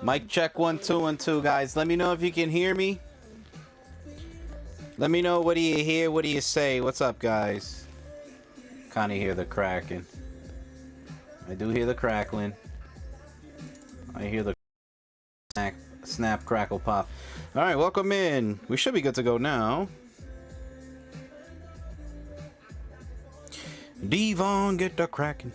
Mic check 1 2 1 2, guys. Let me know if you can hear me. Let me know, what do you hear? What do you say? What's up, guys? Kind of hear the cracking. I do hear the crackling. I hear the snap, crackle, pop. All right, welcome in. We should be good to go now. Devon, get the cracking.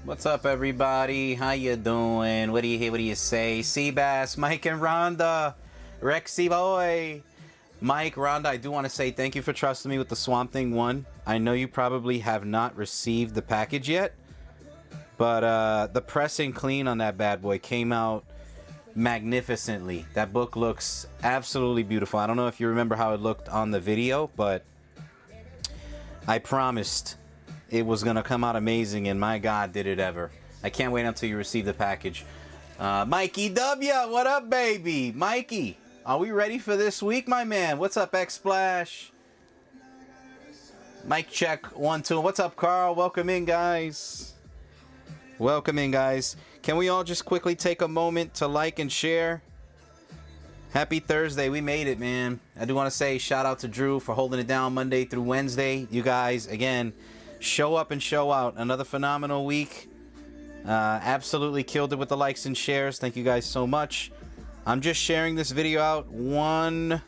What's up, everybody? How you doing? What do you hear? What do you say? Seabass, Mike, and Rhonda, Rexy boy, Mike, Rhonda. I do want to say thank you for trusting me with the Swamp Thing 1. I know you probably have not received the package yet, but the press and clean on that bad boy came out magnificently. That book looks absolutely beautiful. I don't know if you remember how it looked on the video, but I promised it was gonna come out amazing, and my God, did it ever. I can't wait until you receive the package. Mikey W, what up, baby? Mikey, are we ready for this week, my man? What's up, X Splash? Mic check 1 2. What's up, Carl? Welcome in, guys. Welcome in, guys. Can we all just quickly take a moment to like and share? Happy Thursday. We made it, man. I do want to say shout out to Drew for holding it down Monday through Wednesday. You guys, again, show up and show out. Another phenomenal week. Absolutely killed it with the likes and shares. Thank you guys so much. I'm just sharing this video out one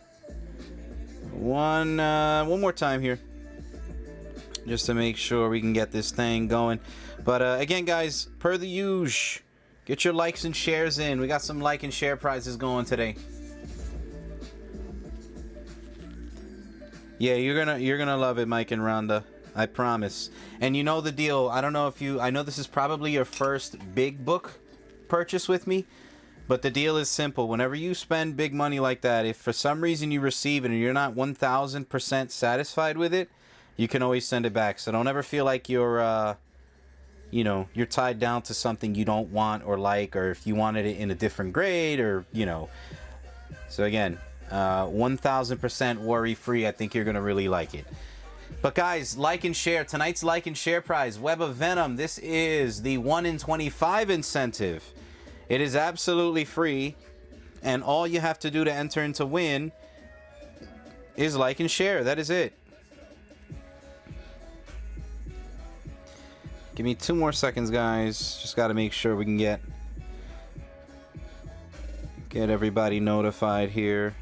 more time here, just to make sure we can get this thing going. But again, guys, per the usual, get your likes and shares in. We got some like and share prizes going today. Yeah, you're gonna love it, Mike and Rhonda. I promise. And you know the deal. I don't know if you... I know this is probably your first big book purchase with me, but the deal is simple. Whenever you spend big money like that, if for some reason you receive it and you're not 1000% satisfied with it, you can always send it back. So don't ever feel like you're, you know, you're tied down to something you don't want or like, or if you wanted it in a different grade, or, you know. So again, 1000% worry-free. I think you're going to really like it. But guys, like and share. Tonight's like and share prize, Web of Venom. This is the 1 in 25 incentive. It is absolutely free, and all you have to do to enter and to win is like and share. That is it. Give me 2 more seconds, guys. Just got to make sure we can get everybody notified here.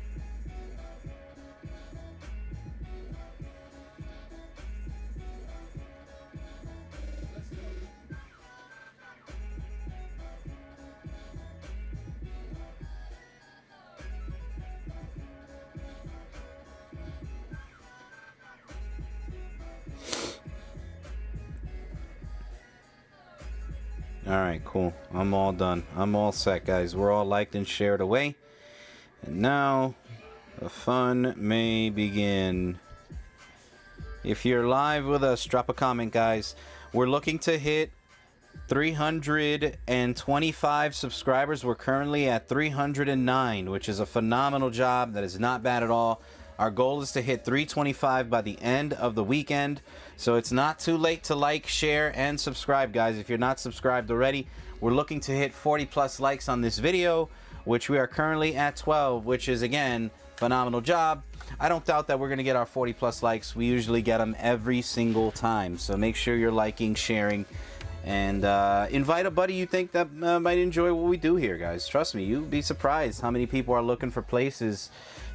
Alright, cool. I'm all done. I'm all set, guys. We're all liked and shared away. And now, the fun may begin. If you're live with us, drop a comment, guys. We're looking to hit 325 subscribers. We're currently at 309, which is a phenomenal job. That is not bad at all. Our goal is to hit 325 by the end of the weekend. So it's not too late to like, share, and subscribe, guys. If you're not subscribed already, we're looking to hit 40 plus likes on this video, which we are currently at 12, which is, again, phenomenal job. I don't doubt that we're going to get our 40 plus likes. We usually get them every single time. So make sure you're liking, sharing, and invite a buddy you think that might enjoy what we do here, guys. Trust me, you'd be surprised how many people are looking for places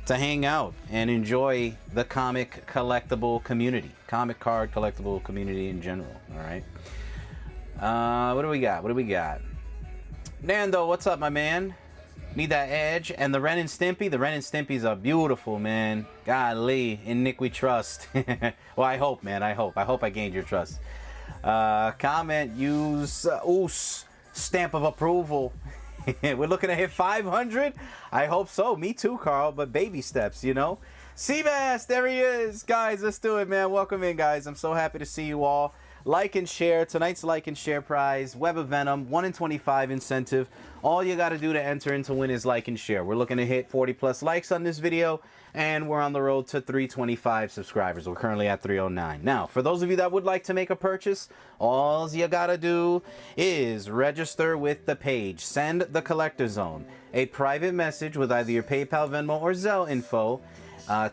to hang out and enjoy the comic collectible community, comic card collectible community in general. All right. What do we got? What do we got? Nando, what's up, my man? Need that edge. And the Ren and Stimpy. The Ren and Stimpys are beautiful, man. Golly, in Nick we trust. Well, I hope, man. I hope I gained your trust. Comment, use oos, stamp of approval. We're looking to hit 500. I hope so. Me too, Carl, but baby steps, you know. Seabass, there he is. Guys, let's do it, man. Welcome in, guys. I'm so happy to see you all. like and share. Tonight's like and share prize, Web of Venom, 1 in 25 incentive. All you got to do to enter and to win is like and share. We're looking to hit 40 plus likes on this video, and we're on the road to 325 subscribers. We're currently at 309. Now, for those of you that would like to make a purchase, all you got to do is register with the page. Send the Collector Zone a private message with either your PayPal, Venmo, or Zelle info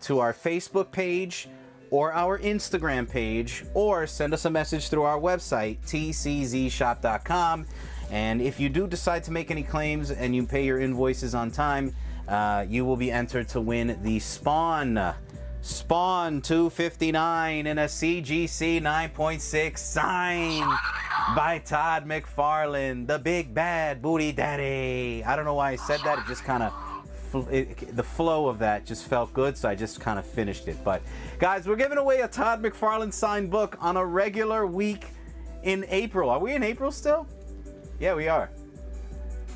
to our Facebook page or our Instagram page, or send us a message through our website, tczshop.com. And if you do decide to make any claims and you pay your invoices on time, you will be entered to win the Spawn 259 in a CGC 9.6 signed by Todd McFarlane, the big bad booty daddy. I don't know why I said that. It just kind of, the flow of that just felt good, so I just kind of finished it. But guys, we're giving away a Todd McFarlane signed book on a regular week in April. Are we in April still? Yeah, we are.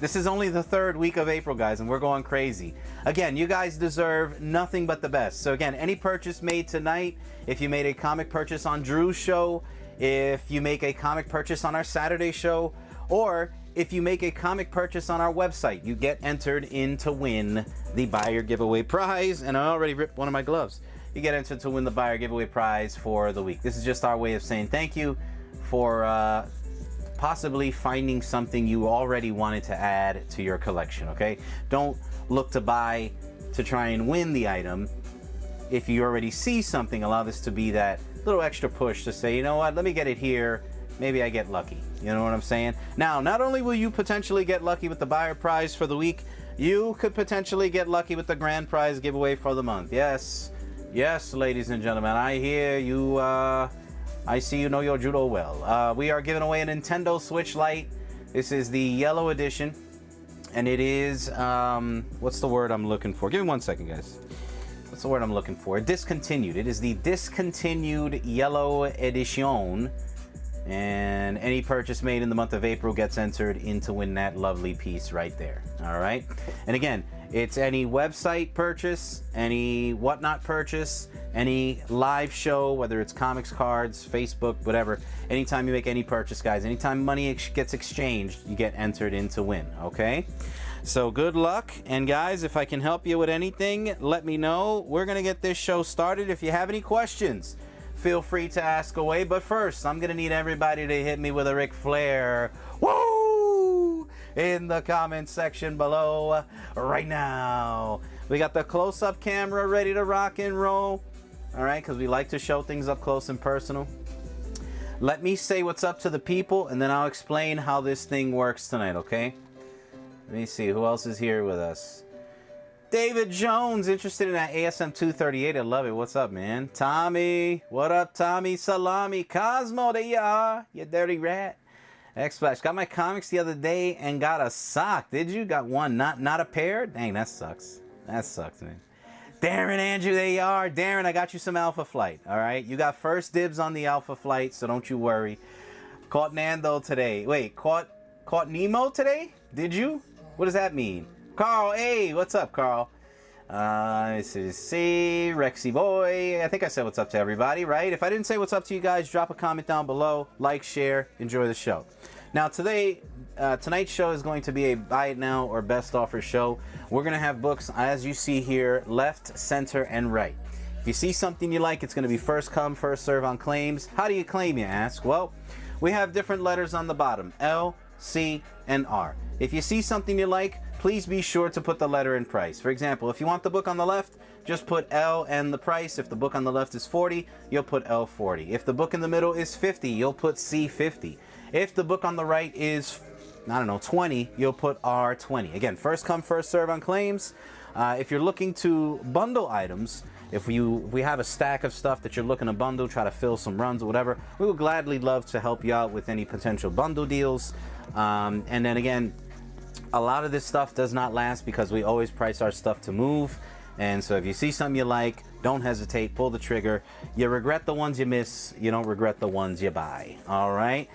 This is only the 3rd week of April, guys, and we're going crazy. Again, you guys deserve nothing but the best. So again, any purchase made tonight, if you made a comic purchase on Drew's show, if you make a comic purchase on our Saturday show, or if you make a comic purchase on our website, you get entered in to win the buyer giveaway prize. And I already ripped one of my gloves. You get entered to win the buyer giveaway prize for the week. This is just our way of saying thank you for possibly finding something you already wanted to add to your collection, okay? Don't look to buy to try and win the item. If you already see something, allow this to be that little extra push to say, you know what, let me get it here. Maybe I get lucky. You know what I'm saying? Now, not only will you potentially get lucky with the buyer prize for the week, you could potentially get lucky with the grand prize giveaway for the month. Yes, yes, ladies and gentlemen, I hear you. I see you know your judo well. We are giving away a Nintendo Switch Lite. This is the yellow edition, and it is, what's the word I'm looking for? Give me 1 second, guys. What's the word I'm looking for? Discontinued. It is the discontinued yellow edition, and any purchase made in the month of April gets entered in to win that lovely piece right there. All right? And again, it's any website purchase, any whatnot purchase, any live show, whether it's comics, cards, Facebook, whatever. Anytime you make any purchase, guys, anytime money gets exchanged, you get entered in to win, okay? So good luck. And guys, if I can help you with anything, let me know. We're going to get this show started. If you have any questions, feel free to ask away. But first, I'm going to need everybody to hit me with a Ric Flair. Woo! In the comment section below right now. We got the close-up camera ready to rock and roll. All right, because we like to show things up close and personal. Let me say what's up to the people, and then I'll explain how this thing works tonight, okay? Let me see, who else is here with us? David Jones, interested in that ASM 238. I love it. What's up, man? Tommy. What up, Tommy? Salami. Cosmo, there you are. You dirty rat. X-Flash. Got my comics the other day and got a sock. Did you? Got one, not a pair? Dang, that sucks. That sucks, man. Darren, Andrew, there you are. Darren, I got you some Alpha Flight, all right? You got first dibs on the Alpha Flight, so don't you worry. Caught Nando today. Wait, caught Nemo today? Did you? What does that mean? Carl, hey, what's up, Carl? This is C, Rexy Boy. I think I said what's up to everybody, right? If I didn't say what's up to you guys, drop a comment down below. Like, share, enjoy the show. Now, tonight's show is going to be a buy it now or best offer show. We're going to have books, as you see here, left, center, and right. If you see something you like, it's going to be first come, first serve on claims. How do you claim, you ask? Well, we have different letters on the bottom, L, C, and R. If you see something you like, please be sure to put the letter in price. For example, if you want the book on the left, just put L and the price. If the book on the left is 40, you'll put L 40. If the book in the middle is 50, you'll put C 50. If the book on the right is, I don't know, 20, you'll put R 20. Again, first come, first serve on claims. If you're looking to bundle items, if we have a stack of stuff that you're looking to bundle, try to fill some runs or whatever, we would gladly love to help you out with any potential bundle deals. And then again, a lot of this stuff does not last because we always price our stuff to move. And so if you see something you like, don't hesitate, pull the trigger. You regret the ones you miss, you don't regret the ones you buy. All right?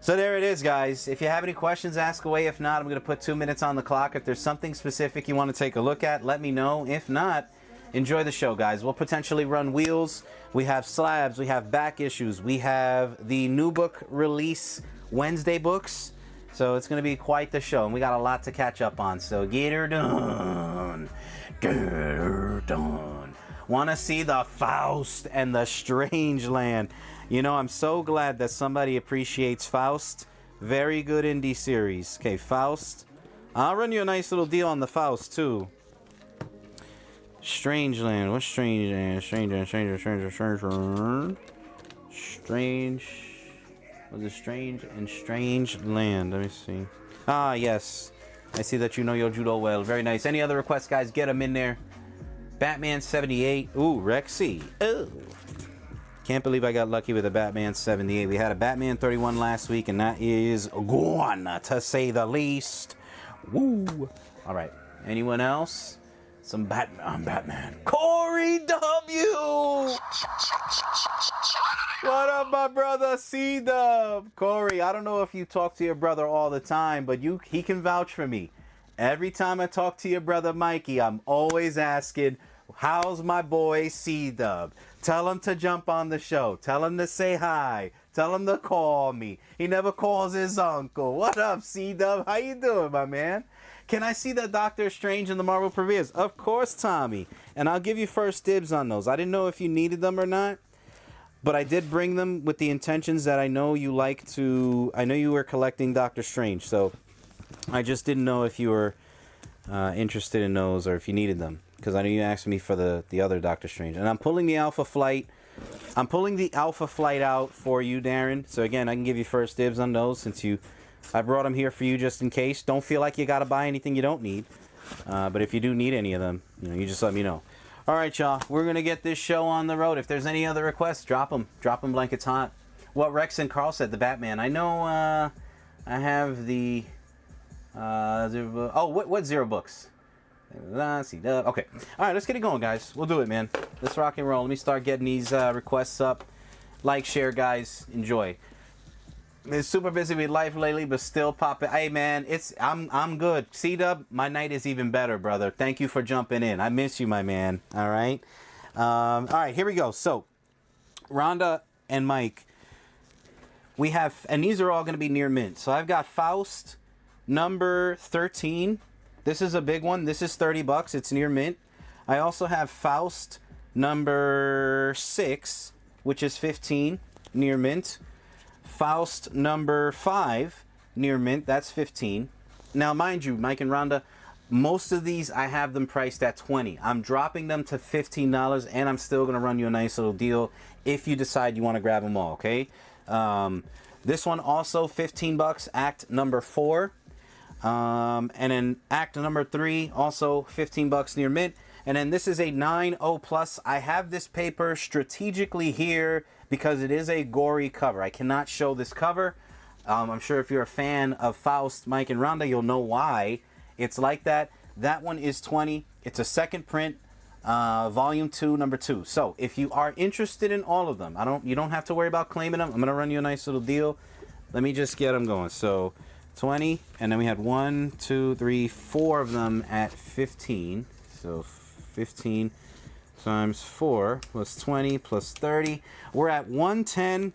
So there it is, guys. If you have any questions, ask away. If not, I'm going to put 2 minutes on the clock. If there's something specific you want to take a look at, let me know. If not, enjoy the show, guys. We'll potentially run wheels. We have slabs. We have back issues. We have the new book release Wednesday books. So it's going to be quite the show. And we got a lot to catch up on. So get her done. Get her done. Want to see the Faust and the Strange Land. You know, I'm so glad that somebody appreciates Faust. Very good indie series. Okay, Faust. I'll run you a nice little deal on the Faust, too. Strangeland. What's Strangeland? Strange. Was it Strange and Strange Land? Let me see. Ah, yes. I see that you know your judo well. Very nice. Any other requests, guys? Get them in there. Batman 78. Ooh, Rexy. Oh. Can't believe I got lucky with a Batman 78. We had a Batman 31 last week, and that is gone, to say the least. Woo. All right. Anyone else? Some Batman. Corey W. What up, my brother? C-Dub. Corey, I don't know if you talk to your brother all the time, but he can vouch for me. Every time I talk to your brother Mikey, I'm always asking, how's my boy C-Dub? Tell him to jump on the show. Tell him to say hi. Tell him to call me. He never calls his uncle. What up, C-Dub? How you doing, my man? Can I see the Doctor Strange in the Marvel Premieres? Of course, Tommy. And I'll give you first dibs on those. I didn't know if you needed them or not, but I did bring them with the intentions that I know you like to... I know you were collecting Doctor Strange, so I just didn't know if you were interested in those or if you needed them, because I know you asked me for the other Doctor Strange. And I'm pulling the Alpha Flight. I'm pulling the Alpha Flight out for you, Darren. So again, I can give you first dibs on those since I brought them here for you just in case. Don't feel like you got to buy anything you don't need. But if you do need any of them, you just let me know. All right, y'all. We're going to get this show on the road. If there's any other requests, drop them. Drop them like it's hot. What Rex and Carl said, the Batman. I know I have the... what Zero Books? Okay. All right, let's get it going, guys. We'll do it, man. Let's rock and roll. Let me start getting these requests up. Like, share, guys. Enjoy. Been super busy with life lately, but still popping. Hey, man, I'm good. C-Dub, my night is even better, brother. Thank you for jumping in. I miss you, my man. All right. All right, here we go. So, Rhonda and Mike, we have, and these are all going to be near mint. So I've got Faust number 13. This is a big one. This is $30. It's near mint. I also have Faust number 6, which is 15, near mint. Faust number 5, near mint. That's 15. Now, mind you, Mike and Rhonda, most of these I have them priced at 20. I'm dropping them to $15, and I'm still going to run you a nice little deal if you decide you want to grab them all, okay? This one also $15, act number 4. And then act number 3, also $15 near mint. And then this is a 9.0 plus. I have this paper strategically here because it is a gory cover. I cannot show this cover. I'm sure if you're a fan of Faust, Mike, and Rhonda, you'll know why it's like that. That one is 20. It's a second print, volume 2, number 2. So if you are interested in all of them, you don't have to worry about claiming them. I'm gonna run you a nice little deal. Let me just get them going. So 20, and then we had 1, 2, 3, 4 of them at 15. So 15 times 4 plus 20 plus 30. We're at 110.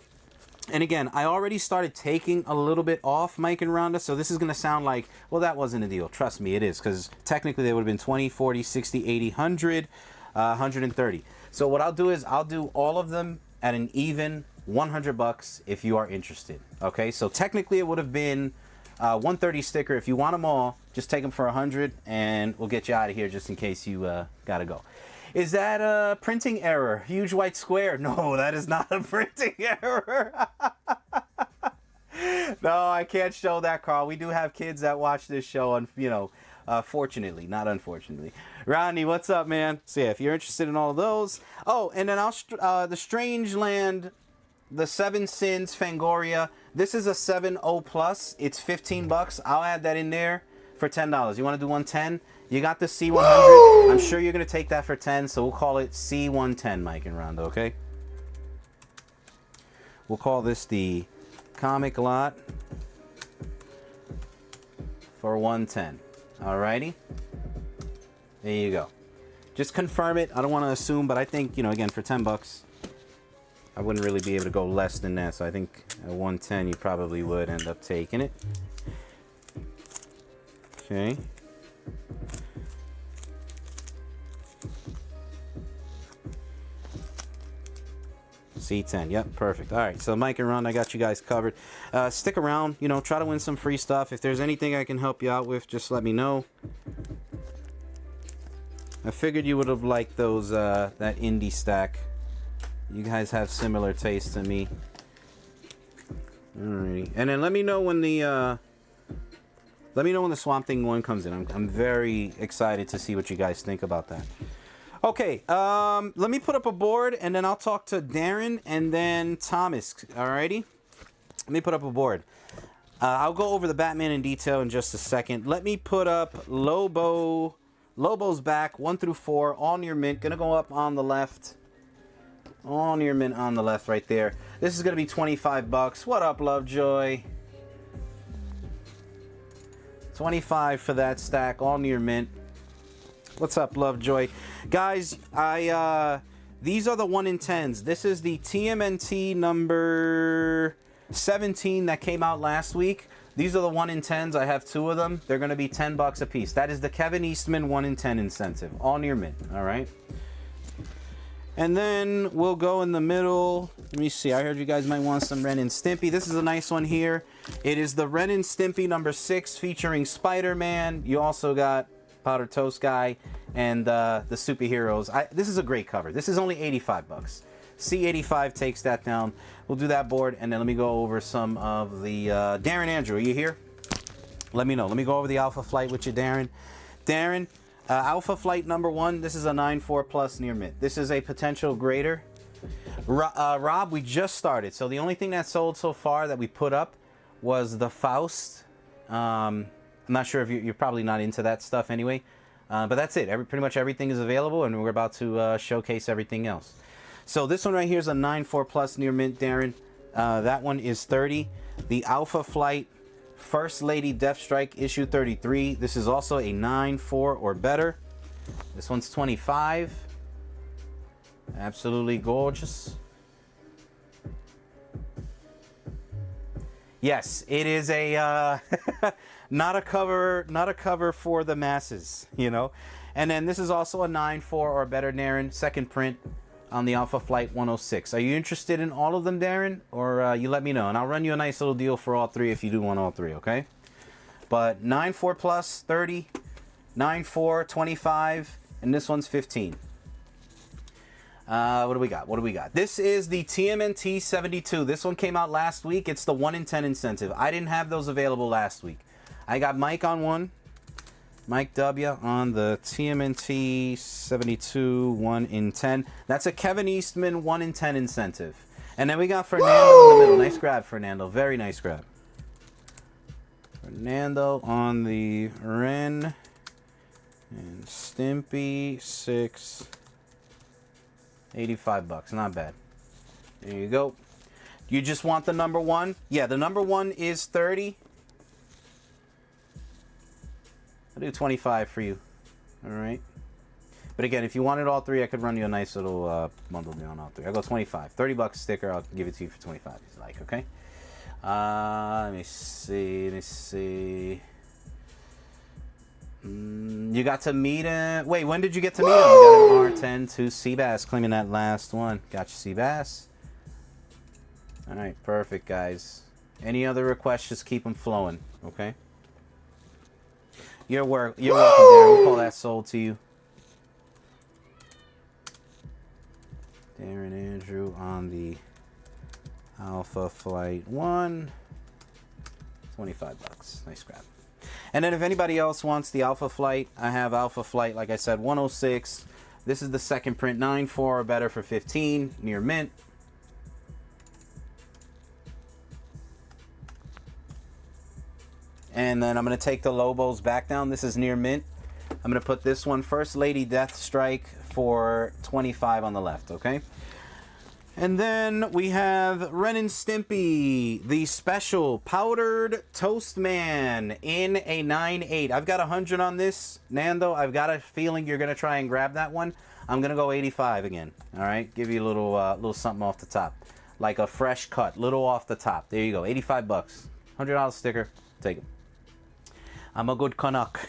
And again, I already started taking a little bit off Mike and Rhonda, so this is going to sound like, well, that wasn't a deal. Trust me, it is, because technically they would have been 20, 40, 60, 80, 100, 130. So what I'll do is I'll do all of them at an even $100 if you are interested. Okay, so technically it would have been 130 sticker. If you want them all, just take them for 100, and we'll get you out of here just in case you gotta go. Is that a printing error? Huge white square? No, that is not a printing error. No, I can't show that, Carl. We do have kids that watch this show, and fortunately, not unfortunately. Rodney, what's up, man? So yeah, if you're interested in all of those. Oh, and then the Strange Land, the Seven Sins Fangoria. This is a 7.0 plus. It's $15. I'll add that in there for $10. You want to do 110? You got the C100. Woo! I'm sure you're going to take that for 10, so we'll call it C110, Mike and Rhonda, okay? We'll call this the comic lot for 110. Alrighty? There you go. Just confirm it. I don't want to assume, but I think, you know, again, for 10 bucks, I wouldn't really be able to go less than that. So I think at 110, you probably would end up taking it. Okay. C10. Yep, perfect. All right, so Mike and Ron, I got you guys covered. Stick around, you know, try to win some free stuff. If there's anything I can help you out with, just let me know. I figured you would have liked those that indie stack. You guys have similar tastes to me. Alrighty, and then let me know when the Swamp Thing 1 comes in. I'm very excited to see what you guys think about that. Okay, let me put up a board, and then I'll talk to Darren and then Thomas. Alrighty, let me put up a board. I'll go over the Batman in detail in just a second. Let me put up Lobo's back 1 through 4, all near mint. Gonna go up on the left. All near mint on the left right there. This is gonna be 25 bucks. What up, Lovejoy? 25 for that stack, all near mint. What's up, Lovejoy? Guys, these are the 1 in 10s. This is the TMNT number 17 that came out last week. These are the 1 in 10s. I have 2 of them. They're going to be 10 bucks a piece. That is the Kevin Eastman 1 in 10 incentive. All near mint, all right? And then we'll go in the middle. Let me see. I heard you guys might want some Ren and Stimpy. This is a nice one here. It is the Ren and Stimpy number 6 featuring Spider-Man. You also got Powder Toast Guy and the superheroes. This is a great cover. This is only 85 bucks. C85 takes that down. We'll do that board, and then let me go over some of the Darren Andrew. Are you here? Let me know. Let me go over the Alpha Flight with you, Darren. Darren, Alpha Flight number 1. This is a 9.4 plus near mint. This is a potential grader. Rob, we just started, so the only thing that sold so far that we put up was the Faust. I'm not sure if you're probably not into that stuff anyway, but that's it. Pretty much everything is available, and we're about to showcase everything else. So this one right here is a 9.4 plus near mint, Darren. That one is 30. The Alpha Flight First Lady Deathstrike issue 33. This is also a 9.4 or better. This one's 25. Absolutely gorgeous. Yes, it is a not a cover for the masses, you know. And then this is also a 9.4 or better, Darren. Second print on the Alpha Flight 106. Are you interested in all of them, Darren? Or you let me know, and I'll run you a nice little deal for all 3 if you do want all 3, okay? But 9.4 plus, 30, 9.4, 25, and this one's 15. What do we got? What do we got? This is the TMNT 72. This one came out last week. It's the 1 in 10 incentive. I didn't have those available last week. I got Mike on one. Mike W on the TMNT 72 1 in 10. That's a Kevin Eastman 1 in 10 incentive. And then we got Fernando in the middle. Nice grab, Fernando. Very nice grab. Fernando on the Ren and Stimpy 6. 85 bucks. Not bad. There you go. You just want the number 1? Yeah, the number 1 is 30. I'll do 25 for you. All right. But again, if you wanted all 3, I could run you a nice little bundle deal on all 3. I'll go 25. 30 bucks sticker. I'll give it to you for 25 if you like, okay? Let me see. Let me see. You got to meet him. Wait, when did you get to meet him? You got an R10 to Seabass claiming that last one. Got you, Seabass. All right, perfect, guys. Any other requests, just keep them flowing, okay? You're welcome, Darren. We'll call that sold to you. Darren Andrew on the Alpha Flight 1. 25 bucks. Nice grab. And then if anybody else wants the Alpha Flight, I have Alpha Flight, like I said, 106. This is the second print, 9.4 or better for 15, near mint. And then I'm going to take the Lobos back down. This is near mint. I'm going to put this one, First Lady Deathstrike, for 25 on the left, okay? And then we have Ren and Stimpy, the special powdered toast man in a 9.8. I've got 100 on this, Nando. I've got a feeling you're gonna try and grab that one. I'm gonna go 85 again. All right, give you a little something off the top, like a fresh cut, little off the top. There you go, 85 bucks, $100 sticker. Take it. I'm a good Canuck.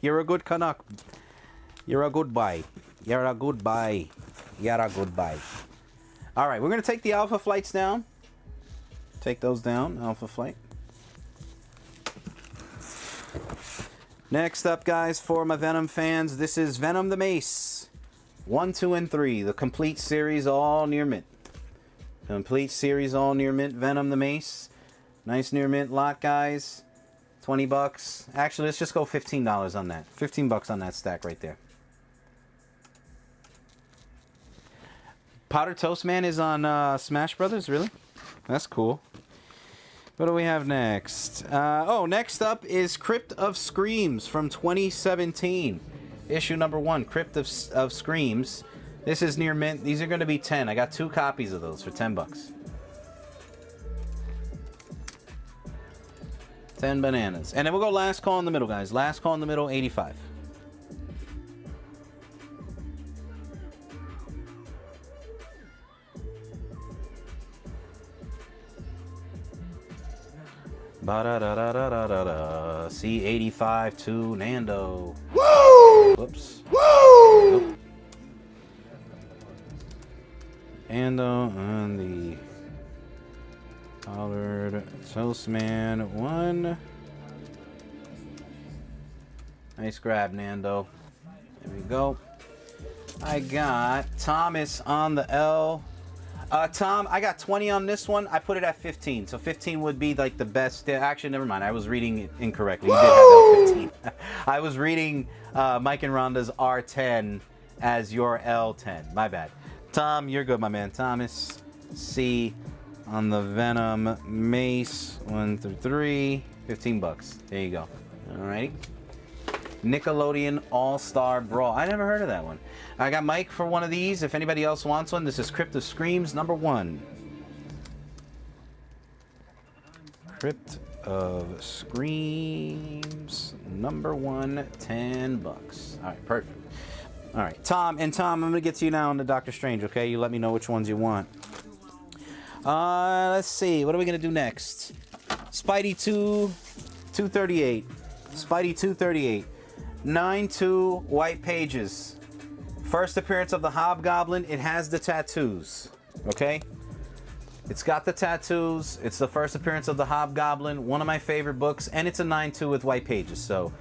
You're a good Canuck. You're a good buy. You're a good buy. You're a good buy. All right, we're going to take the Alpha Flights down. Take those down, Alpha Flight. Next up, guys, for my Venom fans, this is Venom the Mace. 1, 2, and 3. The complete series, all near mint. Complete series, all near mint. Venom the Mace. Nice near mint lot, guys. 20 bucks. Actually, let's just go $15 on that. 15 bucks on that stack right there. Powder Toast Man is on Smash Brothers, really? That's cool. What do we have next? Next up is Crypt of Screams from 2017. Issue number 1, Crypt of Screams. This is near mint. These are going to be 10. I got 2 copies of those for 10 bucks. 10 bananas. And then we'll go last call in the middle, guys. Last call in the middle, 85. Ba-da-da-da-da-da-da. C85 to Nando. Woo! Whoops. Woo! Nando on the Pollard Toastman 1. Nice grab, Nando. There we go. I got Thomas on the L. Tom, I got 20 on this one. I put it at 15. So 15 would be like the best. Actually, never mind. I was reading it incorrectly. You did have L15. I was reading Mike and Rhonda's R10 as your L10. My bad. Tom, you're good, my man. Thomas C on the Venom Mace 1 through 3. 15 bucks. There you go. Alrighty. Nickelodeon All-Star Brawl. I never heard of that one. I got Mike for one of these. If anybody else wants one, this is Crypt of Screams number 1. Crypt of Screams number 1, 10 bucks. All right, perfect. All right, Tom, I'm going to get to you now on the Doctor Strange, okay? You let me know which ones you want. Let's see. What are we going to do next? Spidey 238. Spidey 238. 9-2 white pages. First appearance of the Hobgoblin. It has the tattoos. Okay? It's got the tattoos. It's the first appearance of the Hobgoblin. One of my favorite books. And it's a 9-2 with white pages. So,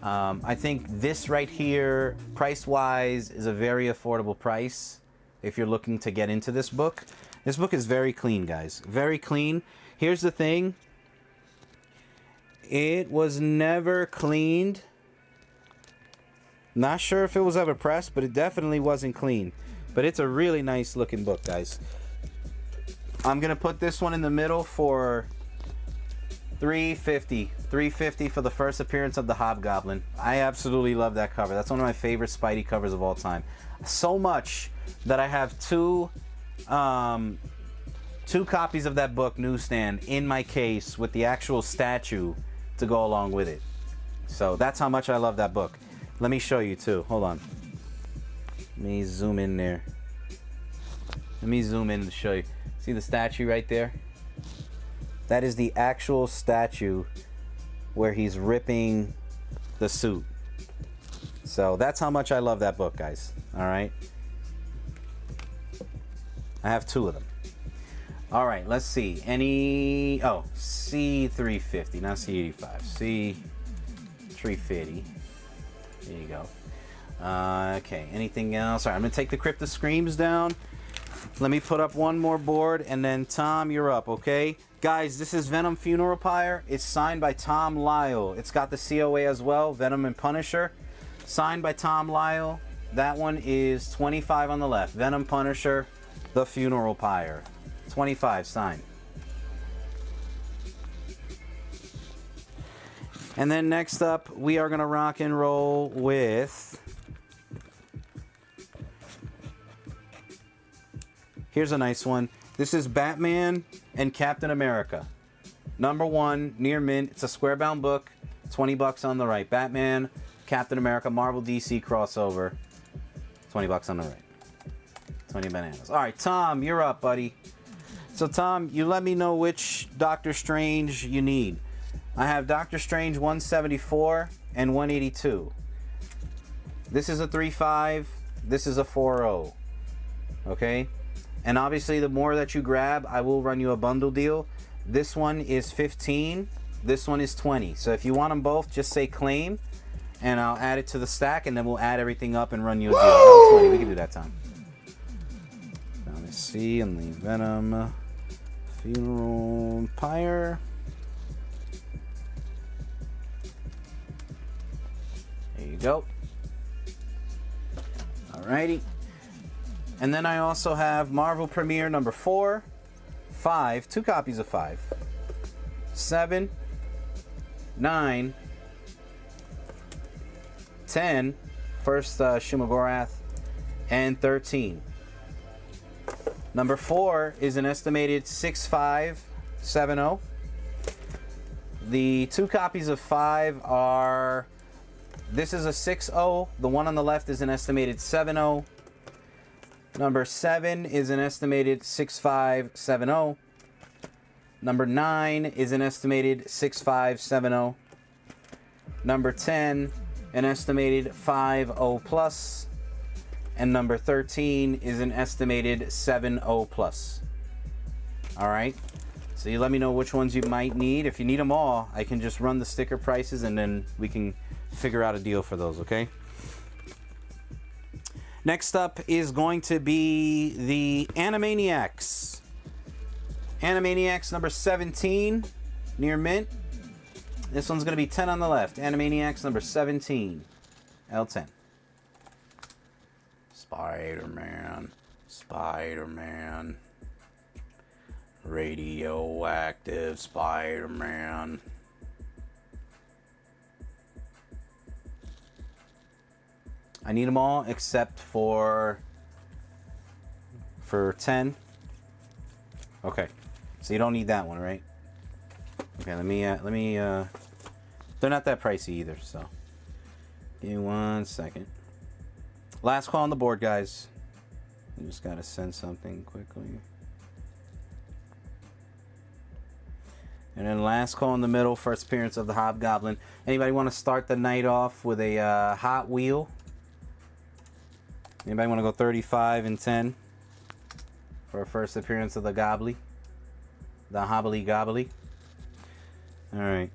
I think this right here, price-wise, is a very affordable price if you're looking to get into this book. This book is very clean, guys. Very clean. Here's the thing. It was never cleaned. Not sure if it was ever pressed, but it definitely wasn't clean. But it's a really nice looking book, guys. I'm going to put this one in the middle for $350. $350 for the first appearance of the Hobgoblin. I absolutely love that cover. That's one of my favorite Spidey covers of all time. So much that I have two copies of that book, newsstand, in my case with the actual statue to go along with it. So that's how much I love that book. Let me show you too. Hold on. Let me zoom in there. Let me zoom in to show you. See the statue right there? That is the actual statue where he's ripping the suit. So that's how much I love that book, guys. All right. I have 2 of them. All right, let's see. C350, not C85. C350. There you go. Okay, anything else? All right, I'm going to take the Crypt of Screams down. Let me put up one more board, and then Tom, you're up, okay? Guys, this is Venom Funeral Pyre. It's signed by Tom Lyle. It's got the COA as well, Venom and Punisher. Signed by Tom Lyle. That one is 25 on the left. Venom, Punisher, The Funeral Pyre. 25 signed. And then next up, we are going to rock and roll with Here's a nice one. This is Batman and Captain America. #1, near mint. It's a square bound book. 20 bucks on the right. Batman, Captain America, Marvel DC crossover. 20 bucks on the right. 20 bananas. All right, Tom, you're up, buddy. So, Tom, you let me know which Doctor Strange you need. I have Doctor Strange 174 and 182. This is a 3.5. This is a 4.0. Okay? And obviously, the more that you grab, I will run you a bundle deal. This one is 15. This one is 20. So if you want them both, just say claim, and I'll add it to the stack, and then we'll add everything up and run you a deal. Oh, 20. We can do that, Tom. Now, let's see. On the Venom Funeral Pyre. There you go. Alrighty. And then I also have Marvel Premiere #4, 5, 2 copies of 5, 7, 9, 10, first Shumagorath, and 13. #4 is an estimated 6570. The 2 copies of 5 are, this is a 6.0. The one on the left is an estimated 7.0. #7 is an estimated 6570. #9 is an estimated 6570. #10, an estimated 5.0 plus. And #13 is an estimated 7.0 plus. All right. So you let me know which ones you might need. If you need them all, I can just run the sticker prices and then we can figure out a deal for those, okay? Next up is going to be the Animaniacs. Animaniacs #17, near mint. This one's going to be 10 on the left. Animaniacs #17, L10. Spider-Man. Spider-Man. Radioactive Spider-Man. I need them all except for 10. Okay, so you don't need that one, right? Okay, let me. They're not that pricey either, so give me 1 second. Last call on the board, guys. I just gotta send something quickly. And then last call in the middle, first appearance of the Hobgoblin. Anybody want to start the night off with a Hot Wheel? Anybody want to go 35 and 10 for a first appearance of the Gobbly? The Hobbly Gobbly? Alright.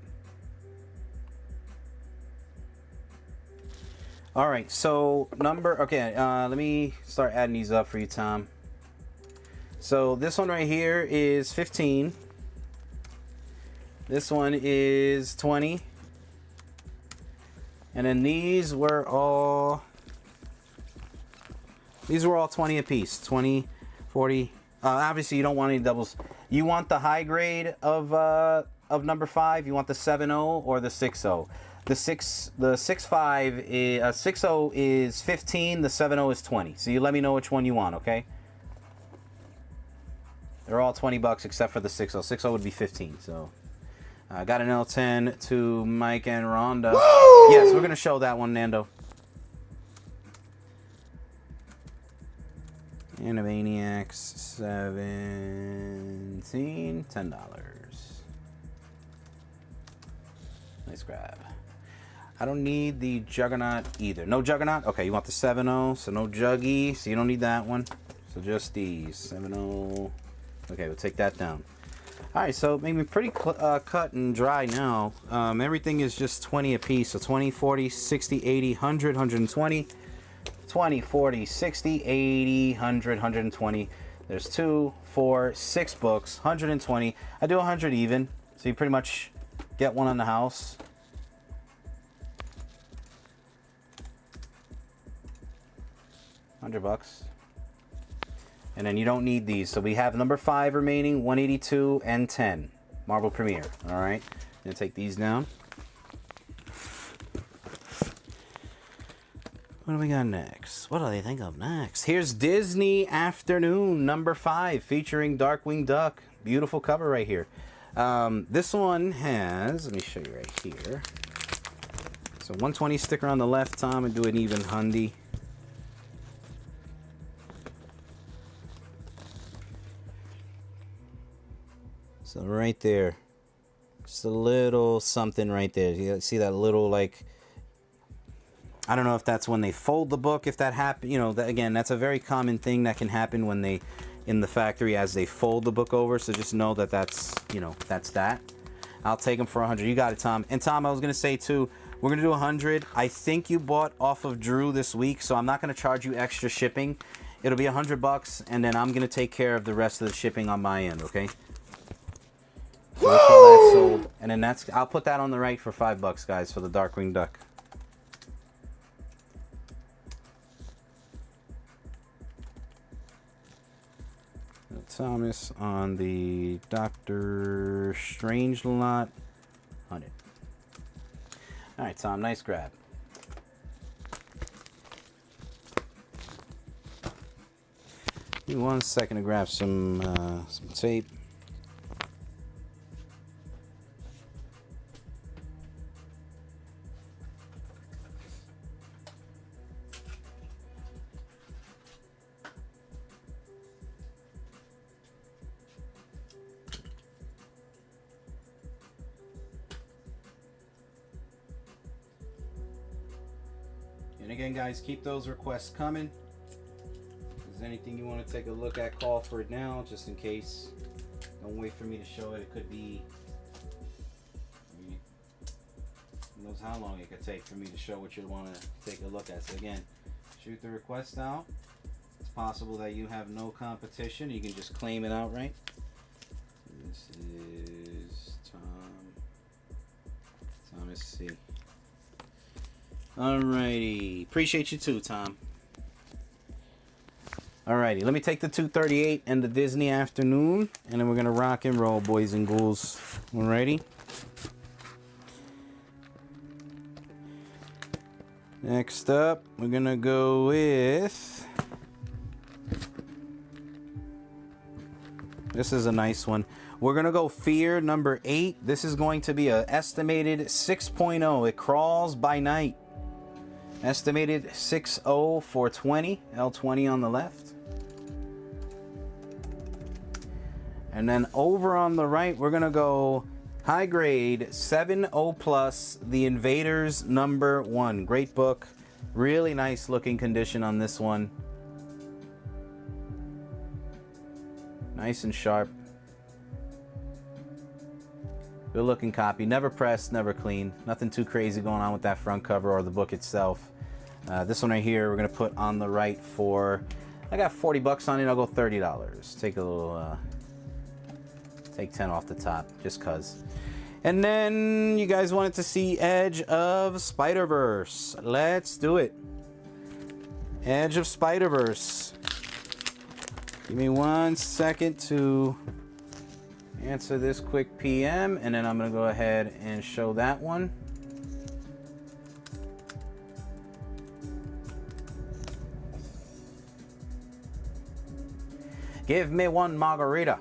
Alright, so let me start adding these up for you, Tom. So this one right here is 15. This one is 20. And then these were all 20 apiece. 20, 40. Obviously, you don't want any doubles. You want the high grade of #5. You want the 7.0 or the 6.0. The 6.5 is 6.0 is 15. The 7.0 is 20. So you let me know which one you want, okay? They're all 20 bucks except for the 6.0. 6.0 would be 15. So I got an L10 to Mike and Rhonda. Woo! Yes, we're gonna show that one, Nando. Animaniacs 17, $10. Nice grab. I don't need the Juggernaut either. No Juggernaut? Okay, you want the 7.0, so no Juggy, so you don't need that one. So just these 7.0. Okay, we'll take that down. Alright, so maybe pretty cut and dry now. Everything is just 20 apiece. So 20, 40, 60, 80, 100, 120. 20, 40, 60, 80, 100, 120. There's 2, 4, 6 books, 120. I do 100 even, so you pretty much get one on the house. $100. And then you don't need these. So we have #5 remaining, 182 and 10. Marvel Premiere. All right. Gonna take these down. What do we got next? What do they think of next? Here's Disney Afternoon number 5 featuring Darkwing Duck. Beautiful cover right here. This one has, let me show you right here. So 120 sticker on the left, Tom, and do an even hundy. So right there, just a little something right there. You see that little, like, I don't know if that's when they fold the book, if that happen, you know, that, again, that's a very common thing that can happen when they, in the factory, as they fold the book over. So just know that that's, you know, that's that. I'll take them for 100. You got it, Tom. And Tom, I was going to say too, we're going to do 100. I think you bought off of Drew this week, so I'm not going to charge you extra shipping. It'll be $100, and then I'm going to take care of the rest of the shipping on my end, okay? So I call that sold. And then that's, I'll put that on the right for $5, guys, for the Darkwing Duck. Thomas on the Doctor Strange lot. 100. All right, Tom, nice grab. Give me 1 second to grab some tape. And again, guys, keep those requests coming. If there's anything you want to take a look at, call for it now, just in case. Don't wait for me to show it. It could be, who knows how long it could take for me to show what you want to take a look at. So again, shoot the request out. It's possible that you have no competition. You can just claim it outright. This is Thomas C. Alrighty. Appreciate you too, Tom. Alrighty. Let me take the 238 and the Disney Afternoon, and then we're going to rock and roll, boys and ghouls. Alrighty. Next up, we're going to go with... This is a nice one. We're going to go Fear number 8. This is going to be an estimated 6.0. It crawls by night. Estimated 6.0 for 20. L20 on the left. And then over on the right, we're going to go high grade 7.0 plus The Invaders number 1. Great book. Really nice looking condition on this one. Nice and sharp. Good looking copy. Never pressed, never cleaned. Nothing too crazy going on with that front cover or the book itself. This one right here, we're going to put on the right for, I got 40 bucks on it. I'll go $30. Take a little, take 10 off the top, just cuz. And then you guys wanted to see Edge of Spider-Verse. Let's do it. Edge of Spider-Verse. Give me 1 second to answer this quick PM, and then I'm going to go ahead and show that one. Give me one margarita.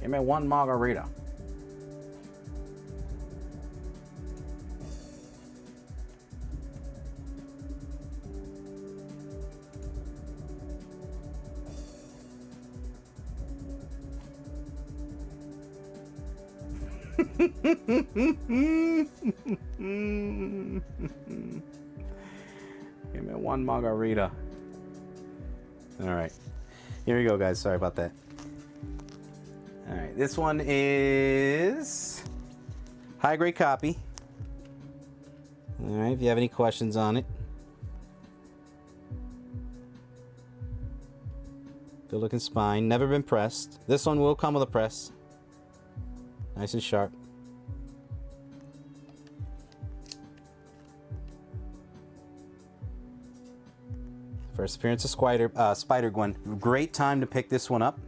Give me one margarita. Give me one margarita. All right, here we go, guys. Sorry about that. All right, this one is high grade copy. All right, if you have any questions on it. Good looking spine, never been pressed. This one will come with a press. Nice and sharp. First appearance of Spider-Gwen. Great time to pick this one up.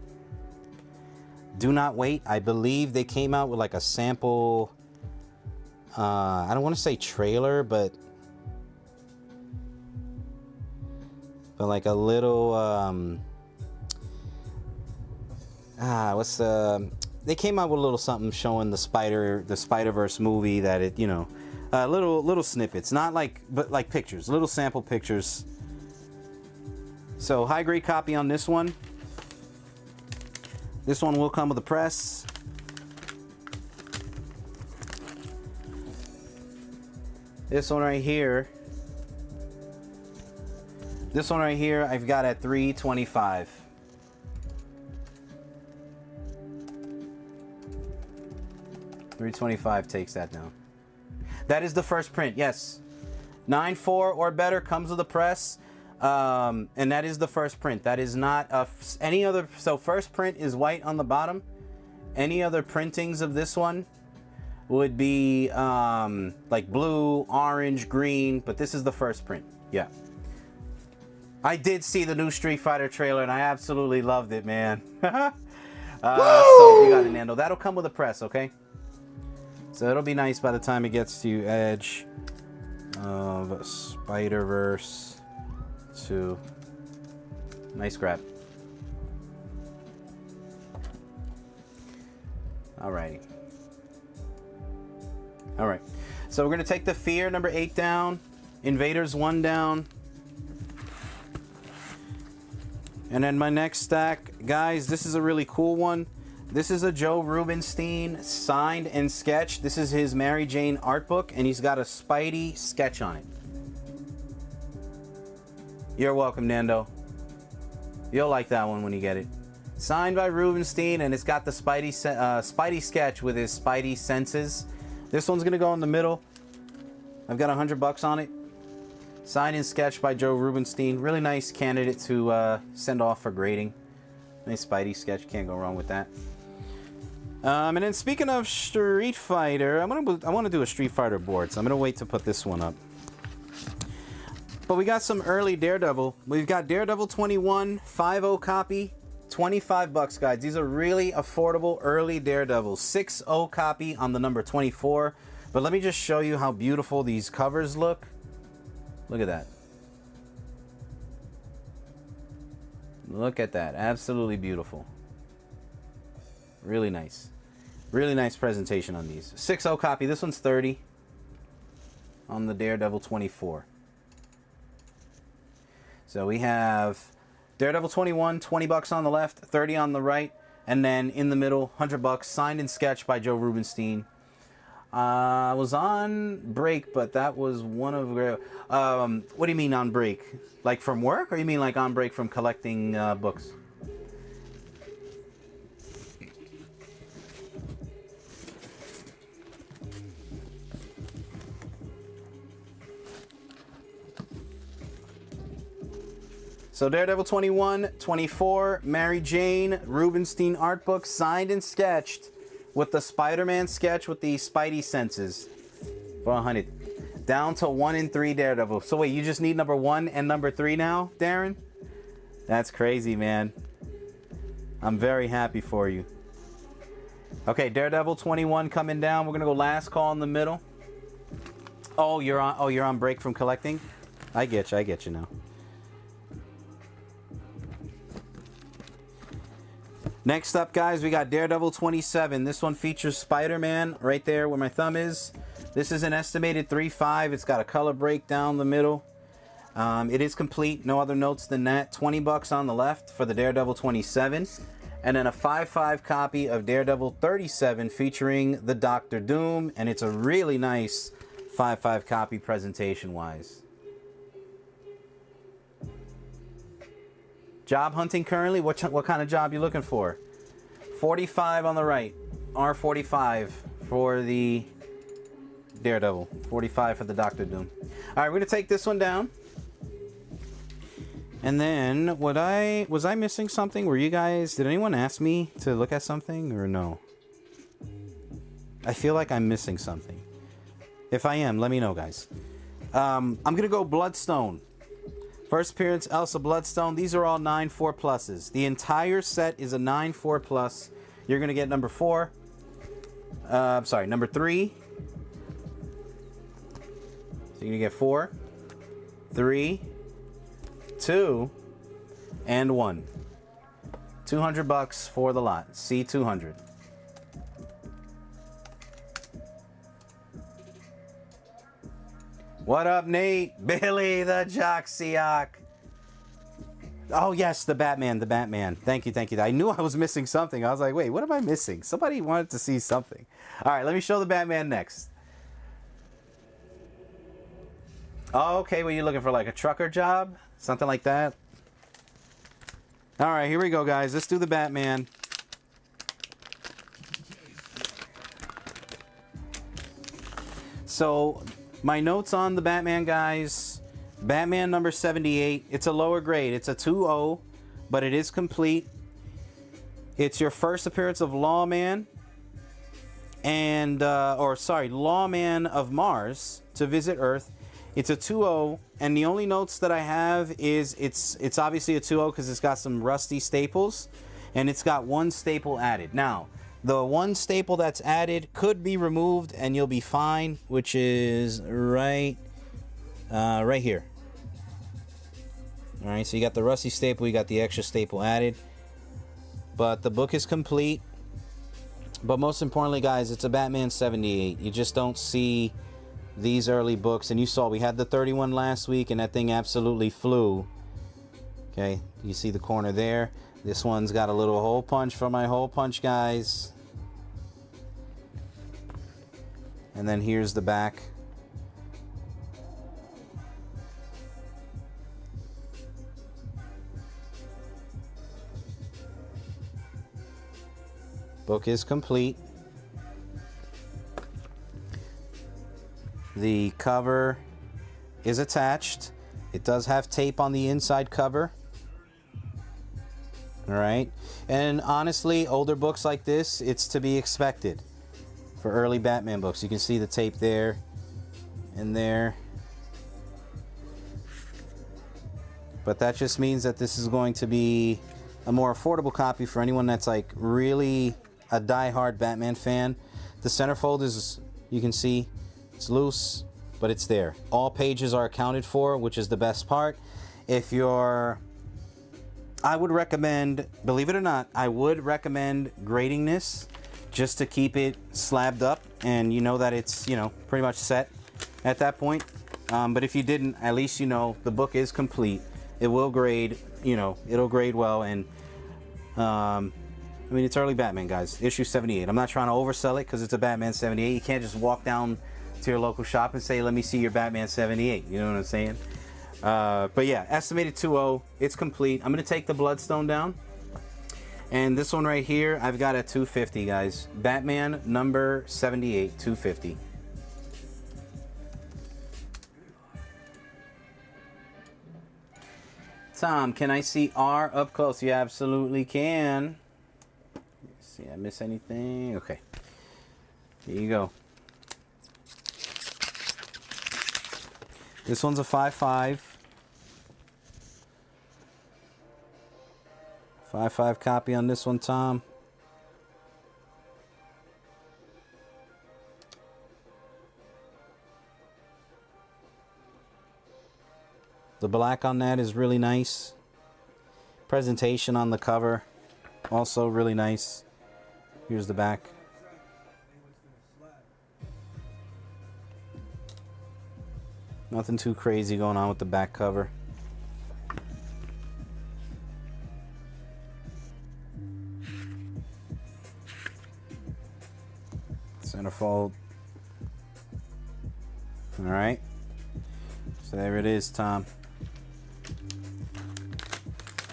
Do not wait. I believe they came out with like a sample I don't want to say trailer, but like a little what's they came out with a little something showing the Spider-Verse movie that it, you know, little snippets, not like, but like pictures, little sample pictures. So high grade copy on this one. This one will come with a press. This one right here. This one right here, I've got at $3.25. $3.25 takes that down. That is the first print, yes. 9.4 or better comes with a press. And that is the first print. That is not any other. So first print is white on the bottom. Any other printings of this one would be like blue, orange, green, but this is the first print. Yeah. I did see the new Street Fighter trailer and I absolutely loved it, man. So you got it, Nando. That'll come with a press, okay? So it'll be nice by the time it gets to Edge of Spider-Verse 2. Nice grab. Alrighty. Alright. So we're going to take the Fear number 8 down. Invaders 1 down. And then my next stack, guys, this is a really cool one. This is a Joe Rubinstein signed and sketched. This is his Mary Jane art book, and he's got a Spidey sketch on it. You're welcome, Nando. You'll like that one when you get it. Signed by Rubinstein, and it's got the Spidey sketch with his Spidey senses. This one's gonna go in the middle. I've got $100 on it. Signed and sketched by Joe Rubinstein. Really nice candidate to send off for grading. Nice Spidey sketch, can't go wrong with that. And then speaking of Street Fighter, I want to do a Street Fighter board, so I'm gonna wait to put this one up. But we got some early Daredevil. We've got Daredevil 21, 5.0 copy, $25, guys. These are really affordable early Daredevils. 6.0 copy on the number 24. But let me just show you how beautiful these covers look. Look at that. Look at that. Absolutely beautiful. Really nice. Really nice presentation on these. 6.0 copy. This one's 30 on the Daredevil 24. So we have Daredevil 21, $20 on the left, 30 on the right, and then in the middle, $100, signed and sketched by Joe Rubinstein. I was on break, but that was one of what do you mean on break? Like from work, or you mean like on break from collecting books? So Daredevil 21, 24, Mary Jane, Rubinstein art book, signed and sketched with the Spider-Man sketch with the Spidey senses for 100. Down to 1 and 3 Daredevil. So wait, you just need number 1 and number 3 now, Darren? That's crazy, man. I'm very happy for you. Okay, Daredevil 21 coming down. We're gonna go last call in the middle. Oh, you're on break from collecting? I get you now. Next up, guys, we got Daredevil 27. This one features Spider-Man right there where my thumb is. This is an estimated 3.5. It's got a color break down the middle. It is complete. No other notes than that. $20 on the left for the Daredevil 27. And then a 5.5 copy of Daredevil 37 featuring the Doctor Doom. And it's a really nice 5.5 copy presentation-wise. Job hunting currently? What kind of job you looking for? 45 on the right. R45 for the Daredevil. 45 for the Doctor Doom. All right, we're going to take this one down. And then, was I missing something? Did anyone ask me to look at something or no? I feel like I'm missing something. If I am, let me know, guys. I'm going to go Bloodstone. First appearance, Elsa Bloodstone. These are all 9.4 pluses. The entire set is a 9.4 plus. You're going to get number 4. Number 3. So you get 4, 3, 2, and 1. $200 for the lot. C200. What up, Nate? Billy the Joxiac. Oh, yes, the Batman, the Batman. Thank you, thank you. I knew I was missing something. I was like, wait, what am I missing? Somebody wanted to see something. All right, let me show the Batman next. Oh, okay, what are you looking for, like a trucker job? Something like that? All right, here we go, guys. Let's do the Batman. So, my notes on the Batman, guys. Batman number 78. It's a lower grade. It's a 2.0, but it is complete. It's your first appearance of Lawman and, Lawman of Mars to visit Earth. It's a 2.0, and the only notes that I have is it's obviously a 2.0 because it's got some rusty staples, and it's got one staple added. Now, the one staple that's added could be removed, and you'll be fine, which is right here. All right, so you got the rusty staple, you got the extra staple added, but the book is complete. But most importantly, guys, it's a Batman 78. You just don't see these early books, and you saw we had the 31 last week, and that thing absolutely flew. Okay, you see the corner there. This one's got a little hole punch for my hole punch guys, and then here's the back. Book is complete. The cover is attached. It does have tape on the inside cover. All right. And honestly, older books like this, it's to be expected for early Batman books. You can see the tape there and there. But that just means that this is going to be a more affordable copy for anyone that's like really a die-hard Batman fan. The centerfold is, you can see, it's loose, but it's there. All pages are accounted for, which is the best part. If you're, I would recommend, believe it or not, I would recommend grading this just to keep it slabbed up, and you know that it's, you know, pretty much set at that point. But if you didn't, at least you know the book is complete. It will grade, you know, it'll grade well, and I mean, it's early Batman, guys. Issue 78. I'm not trying to oversell it because it's a Batman 78. You can't just walk down to your local shop and say, let me see your Batman 78. You know what I'm saying? But yeah, estimated 2.0. It's complete. I'm going to take the Bloodstone down. And this one right here, I've got a 250, guys. Batman number 78, 250. Tom, can I see R up close? You absolutely can. Let's see, I miss anything? Okay. Here you go. This one's a 5.5. 5.5 copy on this one, Tom. The black on that is really nice. Presentation on the cover, also really nice. Here's the back. Nothing too crazy going on with the back cover. Centerfold. All right. So there it is, Tom.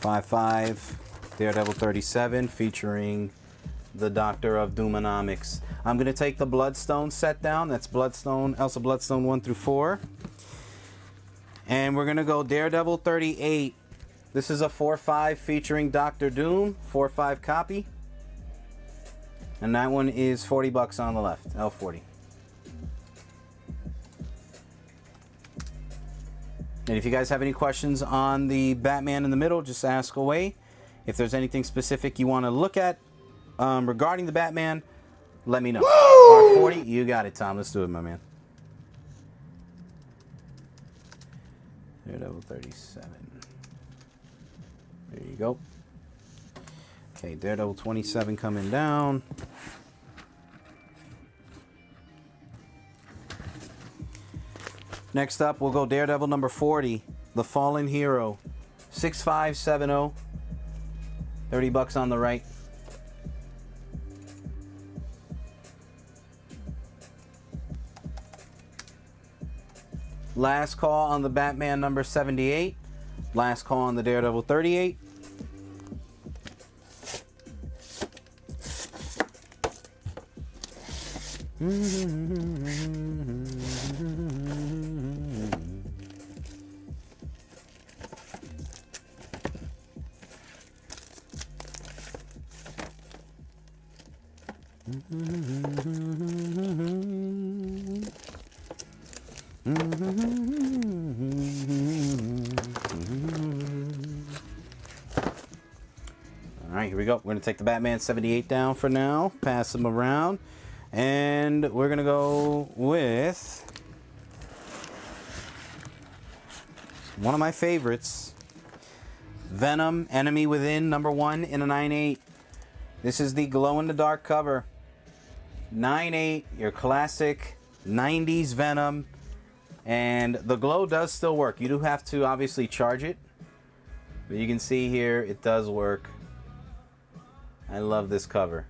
5.5, Daredevil 37, featuring the Doctor of Doomonomics. I'm going to take the Bloodstone set down. That's Bloodstone, Elsa Bloodstone 1 through 4. And we're going to go Daredevil 38. This is a 4.5 featuring Doctor Doom, 4.5 copy. And that one is $40 on the left, L40. And if you guys have any questions on the Batman in the middle, just ask away. If there's anything specific you want to look at regarding the Batman, let me know. R40, you got it, Tom. Let's do it, my man. Daredevil 37. There you go. Okay, Daredevil 27 coming down. Next up, we'll go Daredevil number 40, The Fallen Hero. 6570. $30 on the right. Last call on the Batman number 78. Last call on the Daredevil 38. Alright, here we go. We're going to take the Batman 78 down for now. Pass them around. And we're going to go with one of my favorites. Venom, Enemy Within, number 1 in a 9.8. This is the glow-in-the-dark cover. 9.8, your classic 90s Venom. And the glow does still work. You do have to obviously charge it. But you can see here, it does work. I love this cover.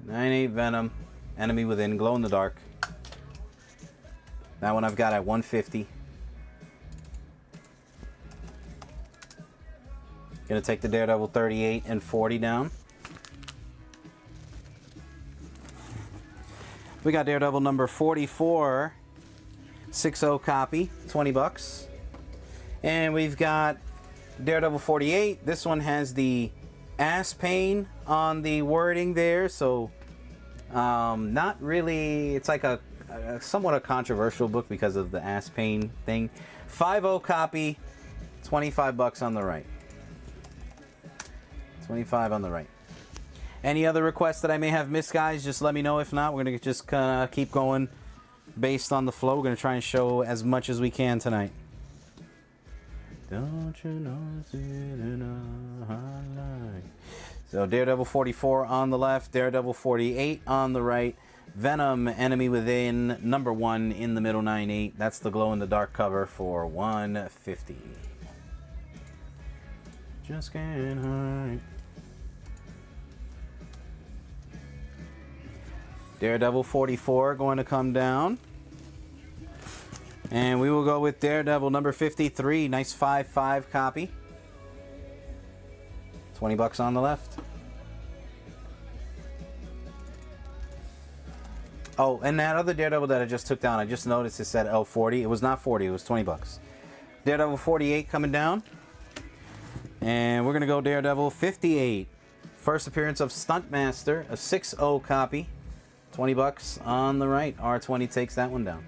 9.8 Venom, Enemy Within, glow-in-the-dark. That one I've got at $150. Gonna take the Daredevil 38 and 40 down. We got Daredevil number 44, 6.0 copy, $20. And we've got Daredevil 48. This one has the ass pain on the wording there, so not really. It's like a somewhat a controversial book because of the ass pain thing. 5.0 copy, $25 on the right. 25 on the right. Any other requests that I may have missed, guys, just let me know. If not, we're going to just keep going based on the flow. We're going to try and show as much as we can tonight. Don't you know it's in a highlight? So Daredevil 44 on the left, Daredevil 48 on the right, Venom, Enemy Within, number 1 in the middle, 9.8. That's the glow-in-the-dark cover for $150. Just can't hide. Daredevil 44 going to come down. And we will go with Daredevil number 53. Nice 5.5 copy. $20 on the left. Oh, and that other Daredevil that I just took down, I just noticed it said L40. It was not 40, it was $20. Daredevil 48 coming down. And we're going to go Daredevil 58. First appearance of Stuntmaster, a 6.0 copy. $20 on the right. R20 takes that one down.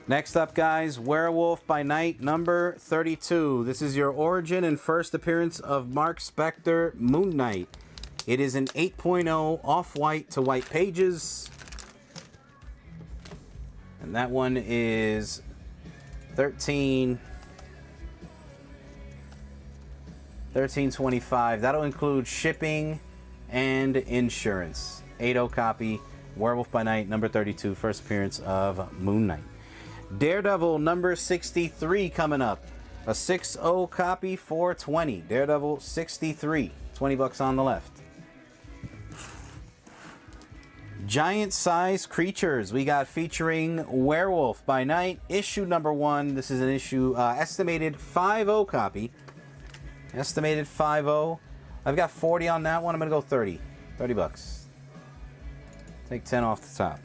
Next up, guys, Werewolf by Night, number 32. This is your origin and first appearance of Mark Spector, Moon Knight. It is an 8.0 off-white to white pages. And that one is $13.25. That'll include shipping and insurance. 8.0 copy, Werewolf by Night, number 32, first appearance of Moon Knight. Daredevil number 63 coming up. A 6.0 copy for $20. Daredevil 63, $20 on the left. Giant Size Creatures. We got featuring Werewolf by Night, issue number 1. This is an issue estimated 5.0 copy. Estimated 5.0. I've got 40 on that one. I'm going to go 30. $30. Take 10 off the top.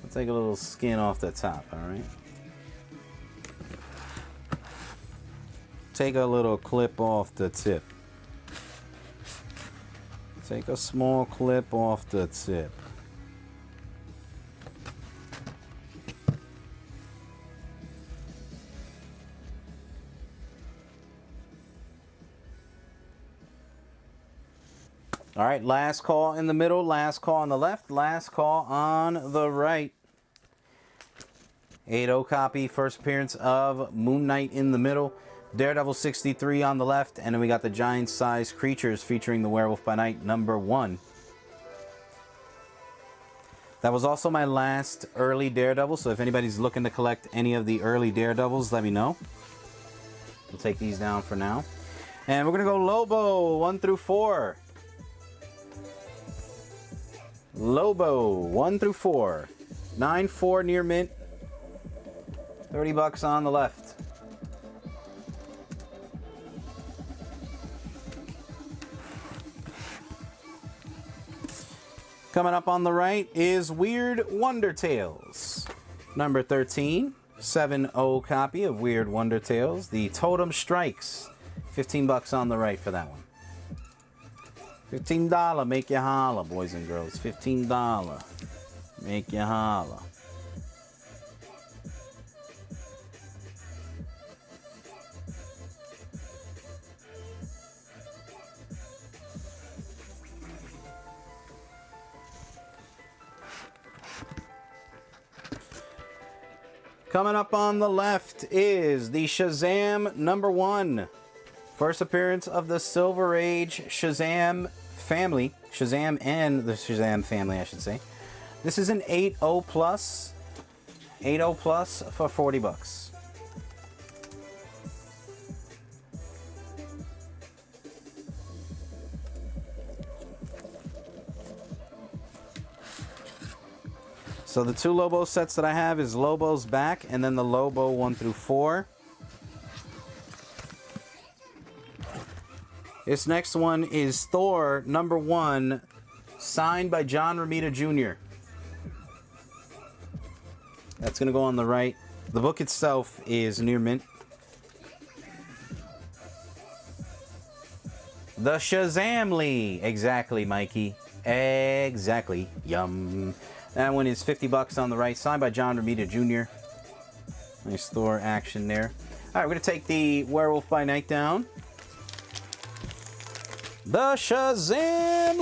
I'll take a little skin off the top, all right? Take a little clip off the tip. Take a small clip off the tip. All right, last call in the middle, last call on the left, last call on the right. 8-0 copy, first appearance of Moon Knight in the middle, Daredevil 63 on the left, and then we got the giant-sized creatures featuring the Werewolf by Night #1. That was also my last early Daredevil, so if anybody's looking to collect any of the early Daredevils, let me know. We'll take these down for now. And we're going to go Lobo 1 through 4. Lobo 1 through 4. 9.4 near mint. $30 on the left. Coming up on the right is Weird Wonder Tales. Number 13. 7-0 copy of Weird Wonder Tales. The Totem Strikes. $15 on the right for that one. $15 make you holla, boys and girls. $15 make you holla. Coming up on the left is the Shazam #1. First appearance of the Silver Age Shazam family. Shazam and the Shazam family, I should say. This is an 8.0 plus. 8.0 plus for $40. So the two Lobo sets that I have is Lobo's back and then the Lobo 1 through 4. This next one is Thor #1, signed by John Romita Jr. That's going to go on the right. The book itself is near mint. The Shazamly. Exactly, Mikey. Exactly. Yum. That one is $50 on the right, signed by John Romita Jr. Nice Thor action there. All right, we're going to take the Werewolf by Night down. The Shazamly.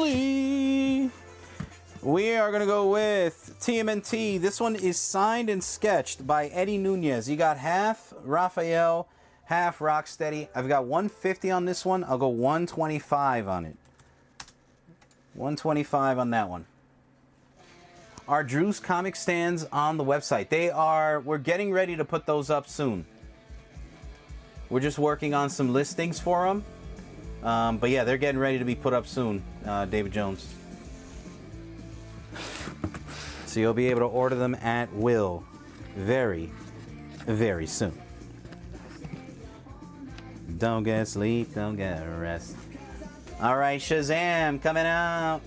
We are going to go with TMNT. This one is signed and sketched by Eddie Nunez. You got half Raphael, half Rocksteady. I've got 150 on this one. I'll go 125 on it. 125 on that one. Our Drew's comic stands on the website. We're getting ready to put those up soon. We're just working on some listings for them. But yeah, they're getting ready to be put up soon, David Jones. So you'll be able to order them at will very, very soon. Don't get sleep, don't get rest. All right, Shazam coming out.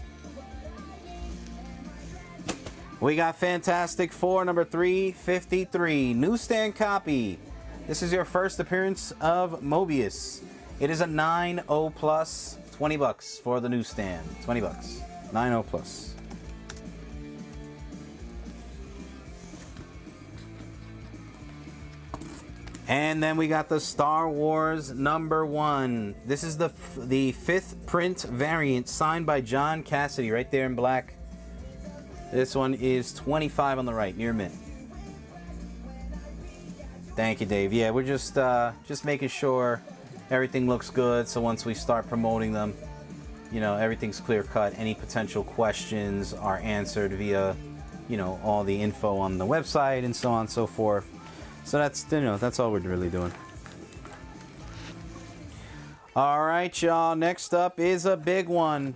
We got Fantastic Four number 353, newsstand copy. This is your first appearance of Mobius. It is a 9.0 plus, $20 for the newsstand. $20, 9.0 plus. And then we got the Star Wars #1. This is the 5th print variant, signed by John Cassidy, right there in black. This one is $25 on the right, near mint. Thank you, Dave. Yeah, we're just making sure everything looks good, so once we start promoting them, you know, everything's clear cut. Any potential questions are answered via, you know, all the info on the website and so on and so forth. So that's, you know, that's all we're really doing. All right, y'all. Next up is a big one.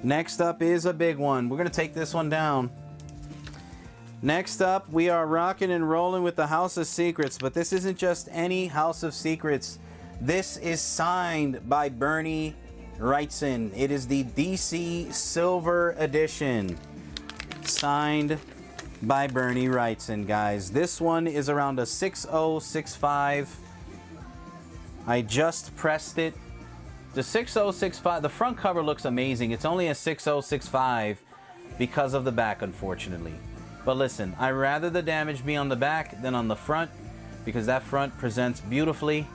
Next up is a big one. We're going to take this one down. Next up, we are rocking and rolling with the House of Secrets, but this isn't just any House of Secrets. This is signed by Bernie Wrightson. It is the DC Silver Edition. Signed by Bernie Wrightson, guys. This one is around a 6065. I just pressed it. The 6065, the front cover looks amazing. It's only a 6065 because of the back, unfortunately. But listen, I'd rather the damage be on the back than on the front, because that front presents beautifully.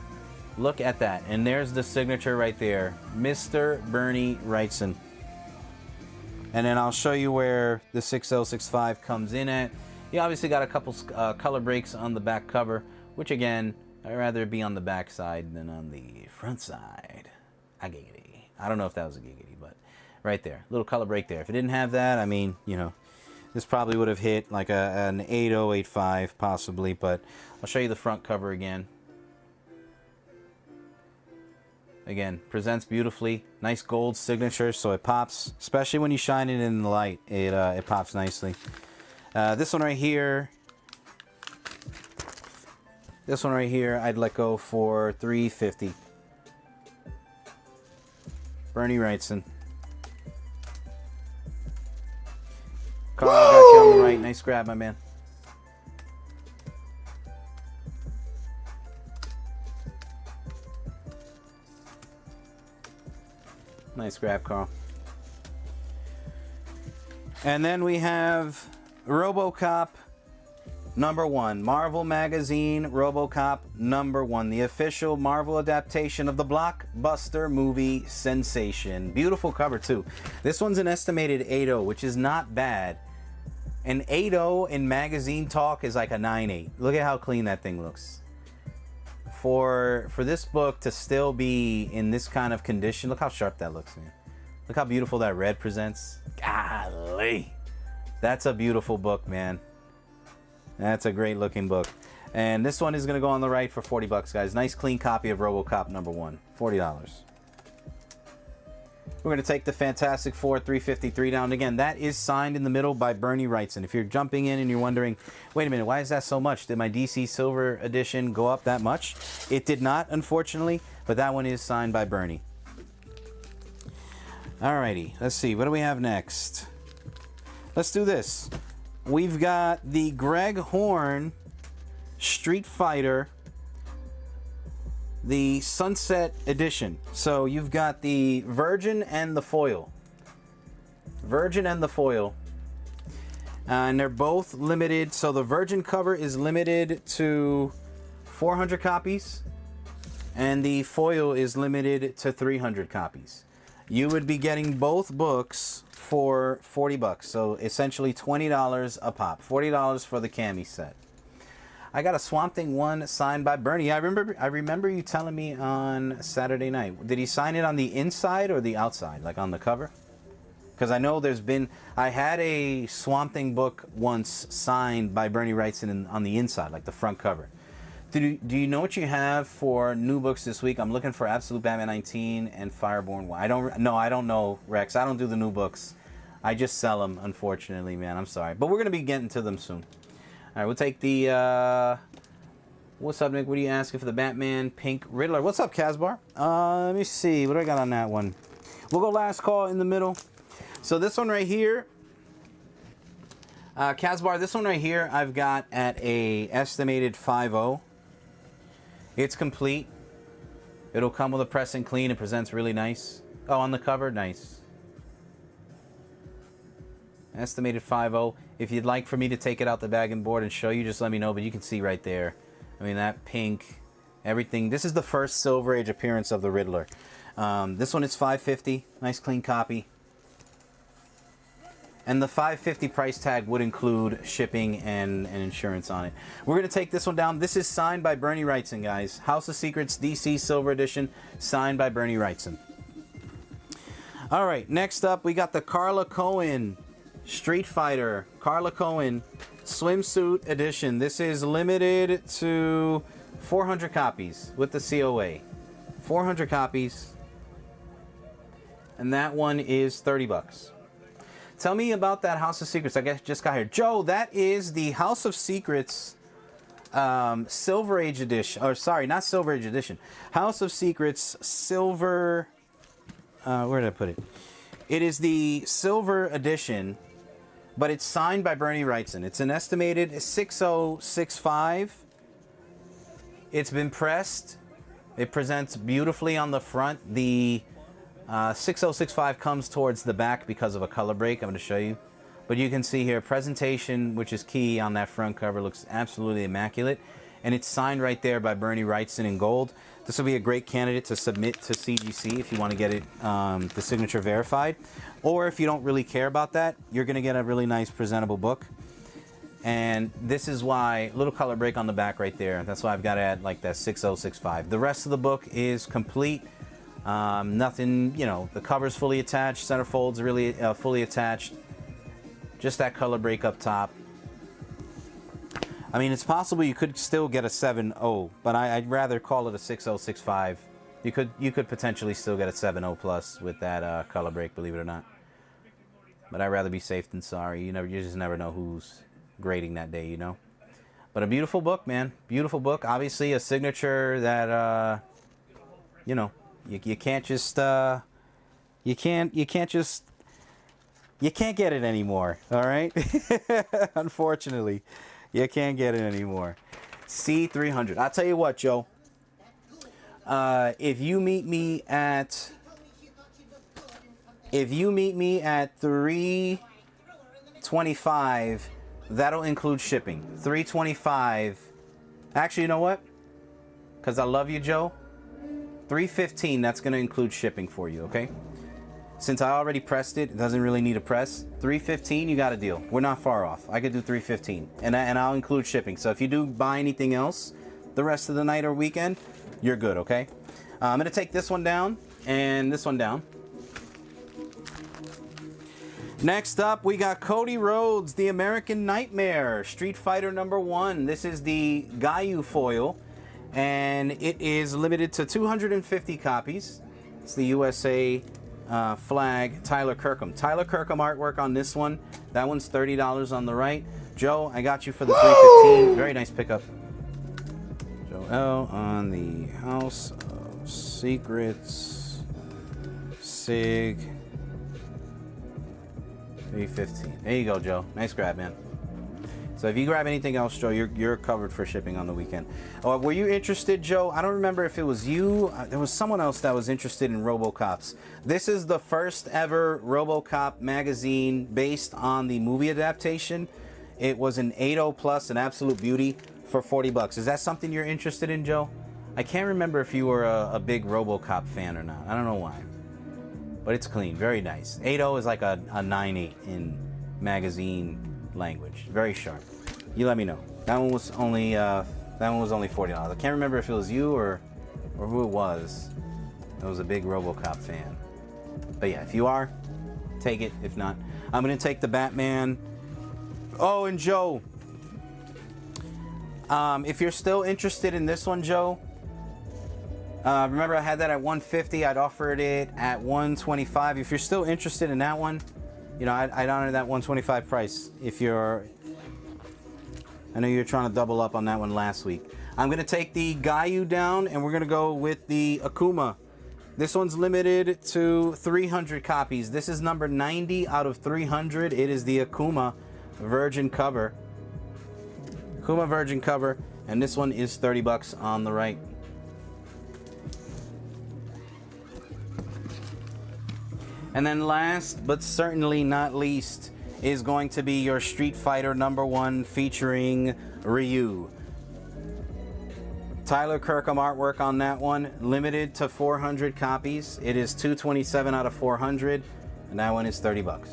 Look at that. And there's the signature right there. Mr. Bernie Wrightson. And then I'll show you where the 6065 comes in at. You obviously got a couple color breaks on the back cover, which again, I'd rather it be on the back side than on the front side. A giggity. I don't know if that was a giggity, but right there. Little color break there. If it didn't have that, I mean, you know, this probably would have hit like an 8085 possibly, but I'll show you the front cover again. Again, presents beautifully. Nice gold signature, so it pops, especially when you shine it in the light. It pops nicely. This one right here, I'd let go for $350. Bernie Wrightson. Carl, got you on the right. Nice grab, my man. Nice grab, Carl. And then we have RoboCop #1. Marvel Magazine RoboCop #1. The official Marvel adaptation of the blockbuster movie sensation. Beautiful cover, too. This one's an estimated 8.0, which is not bad. An 8.0 in magazine talk is like a 9.8. Look at how clean that thing looks. For this book to still be in this kind of condition, look how sharp that looks, man. Look how beautiful that red presents. Golly. That's a beautiful book, man. That's a great looking book. And this one is going to go on the right for $40, guys. Nice clean copy of RoboCop #1. $40. We're going to take the Fantastic Four 353 down. Again, that is signed in the middle by Bernie Wrightson. If you're jumping in and you're wondering, wait a minute, why is that so much? Did my DC Silver edition go up that much? It did not, unfortunately, but that one is signed by Bernie. Alrighty, let's see. What do we have next? Let's do this. We've got the Greg Horn Street Fighter, the Sunset Edition. So you've got the Virgin and the foil. Virgin and the foil. And they're both limited. So the Virgin cover is limited to 400 copies. And the foil is limited to 300 copies. You would be getting both books for $40. So essentially $20 a pop. $40 for the cami set. I got a Swamp Thing 1 signed by Bernie. I remember you telling me on Saturday night. Did he sign it on the inside or the outside, like on the cover? Because I know I had a Swamp Thing book once signed by Bernie Wrightson on the inside, like the front cover. Do you know what you have for new books this week? I'm looking for Absolute Batman 19 and Fireborn 1. I don't know, Rex. I don't do the new books. I just sell them, unfortunately, man. I'm sorry. But we're going to be getting to them soon. All right, we'll take the, what's up, Nick? What are you asking for the Batman Pink Riddler? What's up, Casbar? Let me see. What do I got on that one? We'll go last call in the middle. So this one right here, Casbar, this one right here, I've got at a estimated 5.0. It's complete. It'll come with a press and clean. It presents really nice. Oh, on the cover, nice. Estimated 5.0. If you'd like for me to take it out the bag and board and show you, just let me know. But you can see right there. I mean, that pink, everything. This is the first Silver Age appearance of the Riddler. This one is $5.50. Nice clean copy. And the $5.50 price tag would include shipping and insurance on it. We're going to take this one down. This is signed by Bernie Wrightson, guys. House of Secrets DC Silver Edition, signed by Bernie Wrightson. All right, next up, we got the Carla Cohen Street Fighter, Carla Cohen Swimsuit Edition. This is limited to 400 copies with the COA. 400 copies. And that one is $30. Tell me about that House of Secrets. I guess just got here. Joe, that is the House of Secrets Silver Age Edition. Or sorry, not Silver Age Edition. House of Secrets Silver... where did I put it? It is the Silver Edition, but it's signed by Bernie Wrightson. It's an estimated 6065. It's been pressed. It presents beautifully on the front. The 6065 comes towards the back because of a color break. I'm going to show you. But you can see here, presentation, which is key on that front cover, looks absolutely immaculate. and it's signed right there by Bernie Wrightson in gold. This will be a great candidate to submit to CGC if you want to get it, the signature verified. Or if you don't really care about that, you're going to get a really nice presentable book. And this is why, little color break on the back right there. That's why I've got to add like that 6065. The rest of the book is complete. Nothing, you know, the cover's fully attached, centerfold's really fully attached. Just that color break up top. I mean, it's possible you could still get a 7.0, but I'd rather call it a 6065. You could potentially still get a 7.0 plus with that color break, believe it or not. But I'd rather be safe than sorry. You just never know who's grading that day, you know. But a beautiful book, man. Beautiful book. Obviously, a signature that you know, you can't just you can't get it anymore. All right. Unfortunately. You can't get it anymore. C300. I'll tell you what, Joe. If you meet me at 325, that'll include shipping. 325. Actually, you know what? Because I love you, Joe. 315. That's going to include shipping for you. Okay. Since I already pressed it, it doesn't really need a press. 315, you got a deal. We're not far off. I could do 315, and I'll include shipping. So if you do buy anything else the rest of the night or weekend, you're good, okay? I'm gonna take this one down and this one down. Next up, we got Cody Rhodes, the American Nightmare, Street Fighter #1. This is the Gayu foil, and it is limited to 250 copies. It's the USA flag, Tyler Kirkham. Tyler Kirkham artwork on this one. That one's $30 on the right. Joe, I got you for the 315. Very nice pickup. Joe L on the House of Secrets. Sig 315. There you go, Joe. Nice grab, man. So if you grab anything else, Joe, you're covered for shipping on the weekend. Were you interested, Joe? I don't remember if it was you. There was someone else that was interested in RoboCops. This is the first ever RoboCop magazine based on the movie adaptation. It was an 8.0 plus, an absolute beauty, for $40. Is that something you're interested in, Joe? I can't remember if you were a big RoboCop fan or not. I don't know why. But it's clean, very nice. 8.0 is like a 9.8 in magazine language. Very sharp. You let me know. That one was only $40. I can't remember if it was you or who it was. I was a big RoboCop fan. But yeah, if you are, take it. If not, I'm gonna take the Batman. Oh, and Joe, if you're still interested in this one, Joe, remember I had that at 150. I'd offered it at 125. If you're still interested in that one, you know, I'd honor that 125 price. If you're, I know you're trying to double up on that one last week. I'm gonna take the Gayu down, and we're gonna go with the Akuma. This one's limited to 300 copies. This is number 90 out of 300. It is the Akuma Virgin cover. Akuma Virgin cover, and this one is $30 on the right. And then last but certainly not least is going to be your Street Fighter #1 featuring Ryu. Tyler Kirkham artwork on that one, limited to 400 copies. It is 227 out of 400, and that one is $30.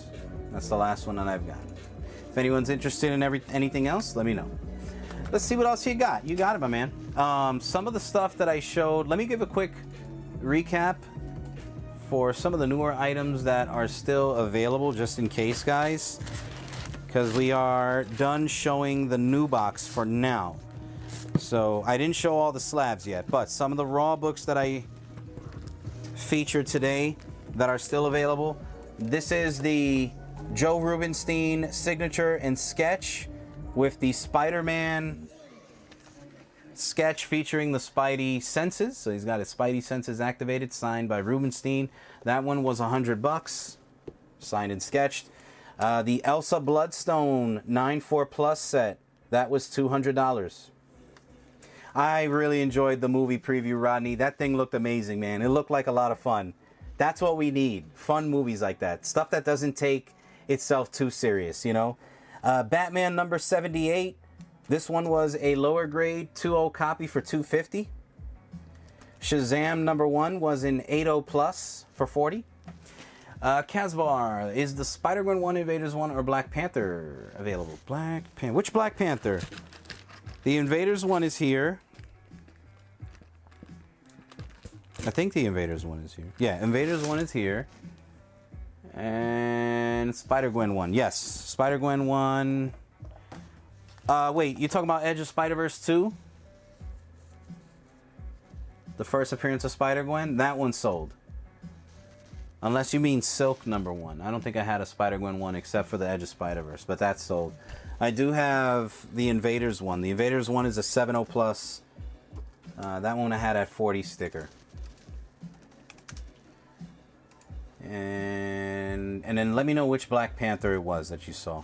That's the last one that I've got. If anyone's interested in anything else, let me know. Let's see what else you got. You got it, my man. Some of the stuff that I showed, let me give a quick recap for some of the newer items that are still available, just in case, guys, because we are done showing the new box for now. So I didn't show all the slabs yet, but some of the raw books that I featured today that are still available. This is the Joe Rubinstein signature and sketch with the Spider-Man sketch featuring the Spidey senses. So he's got his Spidey senses activated, signed by Rubinstein. That one was $100, signed and sketched. The Elsa Bloodstone 9.4 Plus set, that was $200. I really enjoyed the movie preview, Rodney. That thing looked amazing, man. It looked like a lot of fun. That's what we need. Fun movies like that. Stuff that doesn't take itself too serious, you know. Batman #78. This one was a lower grade 2.0 copy for $250. Shazam number 1 was an 8.0 plus for $40. Casbar, is the Spider-Gwen 1, Invaders 1, or Black Panther available? Which Black Panther? The Invaders 1 is here. I think the Invaders 1 is here. Yeah, Invaders 1 is here. And Spider-Gwen 1. Yes, Spider-Gwen 1. Wait, you talking about Edge of Spider-Verse 2? The first appearance of Spider-Gwen? That one sold. Unless you mean Silk number 1. I don't think I had a Spider-Gwen 1 except for the Edge of Spider-Verse, but that's sold. I do have the Invaders 1. The Invaders 1 is a 7.0 plus. That one I had at 40 sticker. And then let me know which Black Panther it was that you saw.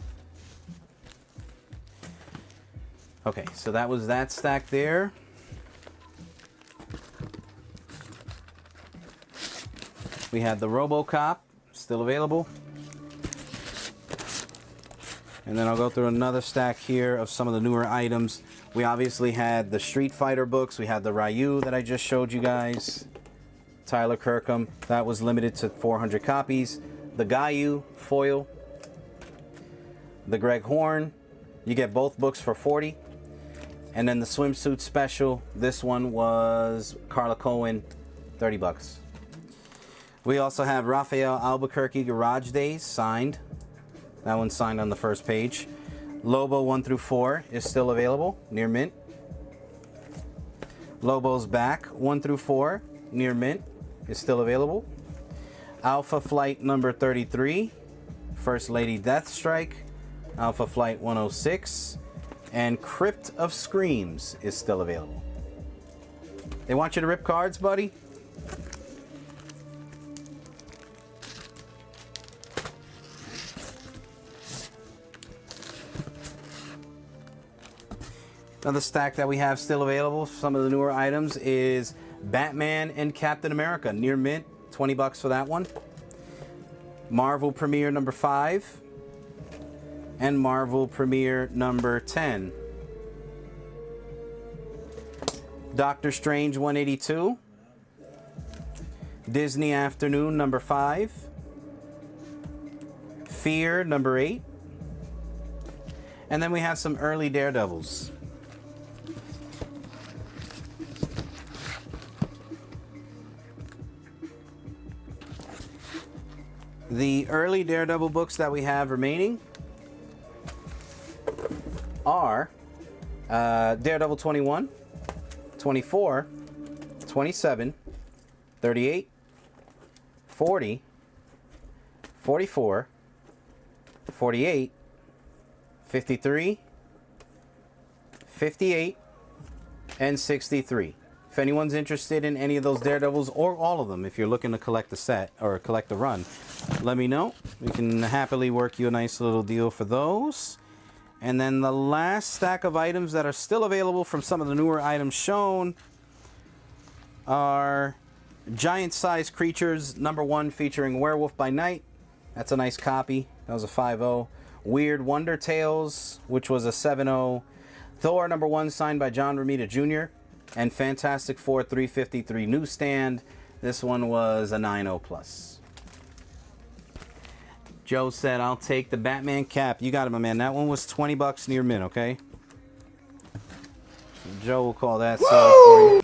Okay, so that was that stack there. We had the RoboCop, still available. And then I'll go through another stack here of some of the newer items. We obviously had the Street Fighter books. We had the Ryu that I just showed you guys. Tyler Kirkham, that was limited to 400 copies. The Gayu foil. The Greg Horn, you get both books for 40. And then the swimsuit special, this one was Carla Cohen, 30 bucks. We also have Raphael Albuquerque Garage Days signed. That one's signed on the first page. Lobo 1 through 4 is still available, near mint. Lobo's Back 1 through 4, near mint, is still available. Alpha Flight number 33, First Lady Deathstrike, Alpha Flight 106, and Crypt of Screams is still available. They want you to rip cards, buddy? Another stack that we have still available, some of the newer items, is Batman and Captain America, near mint, 20 bucks for that one. Marvel Premiere number 5 and Marvel Premiere number 10. Doctor Strange 182, Disney Afternoon number 5, Fear number 8, and then we have some early Daredevils. The early Daredevil books that we have remaining are Daredevil 21, 24, 27, 38, 40, 44, 48, 53, 58, and 63. If anyone's interested in any of those Daredevils, or all of them, if you're looking to collect the set or collect the run, let me know. We can happily work you a nice little deal for those. And then the last stack of items that are still available from some of the newer items shown are Giant Size Creatures number 1 featuring Werewolf by Night. That's a nice copy. That was a 5.0. Weird Wonder Tales, which was a 7.0. Thor number 1 signed by John Romita Jr. And Fantastic Four 353 newsstand. This one was a 9.0 plus. Joe said, I'll take the Batman cap. You got it, my man. That one was 20 bucks near mint, okay? Joe will call that sold for you.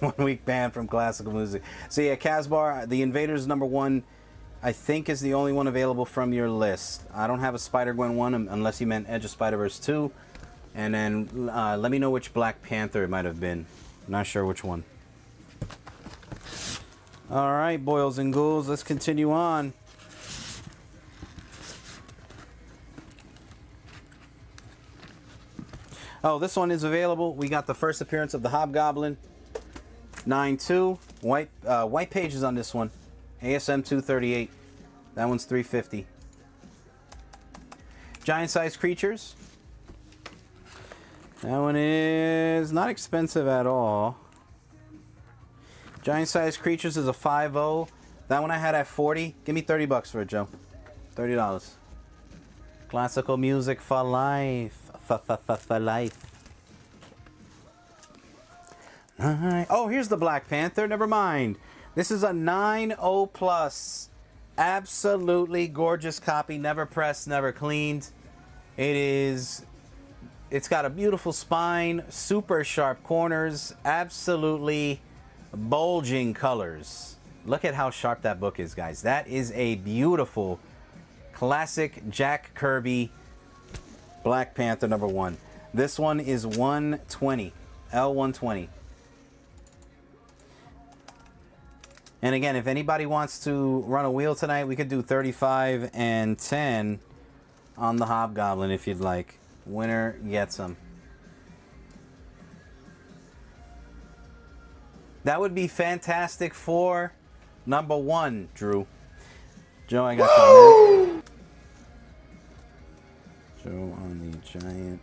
One week ban from classical music. So yeah, Casbar, the Invaders number 1, I think is the only one available from your list. I don't have a Spider-Gwen 1 unless you meant Edge of Spider-Verse 2. And then let me know which Black Panther it might have been. Not sure which one. All right, boils and ghouls, let's continue on. Oh, this one is available. We got the first appearance of the Hobgoblin. 9.2. White pages on this one. ASM 238. That one's 350. Giant Size Creatures. That one is not expensive at all. Giant Size Creatures is a 5.0. That one I had at 40. Give me 30 bucks for it, Joe. $30. Classical music for life. For life. Oh, here's the Black Panther. Never mind. This is a 9.0 plus. Absolutely gorgeous copy. Never pressed, never cleaned. It's got a beautiful spine, super sharp corners, absolutely bulging colors. Look at how sharp that book is, guys. That is a beautiful classic Jack Kirby Black Panther #1. This one is 120, L120. And again, if anybody wants to run a wheel tonight, we could do 35 and 10 on the Hobgoblin if you'd like. Winner gets them. That would be fantastic for #1, Drew. Joe, I got you on that. Joe on the giant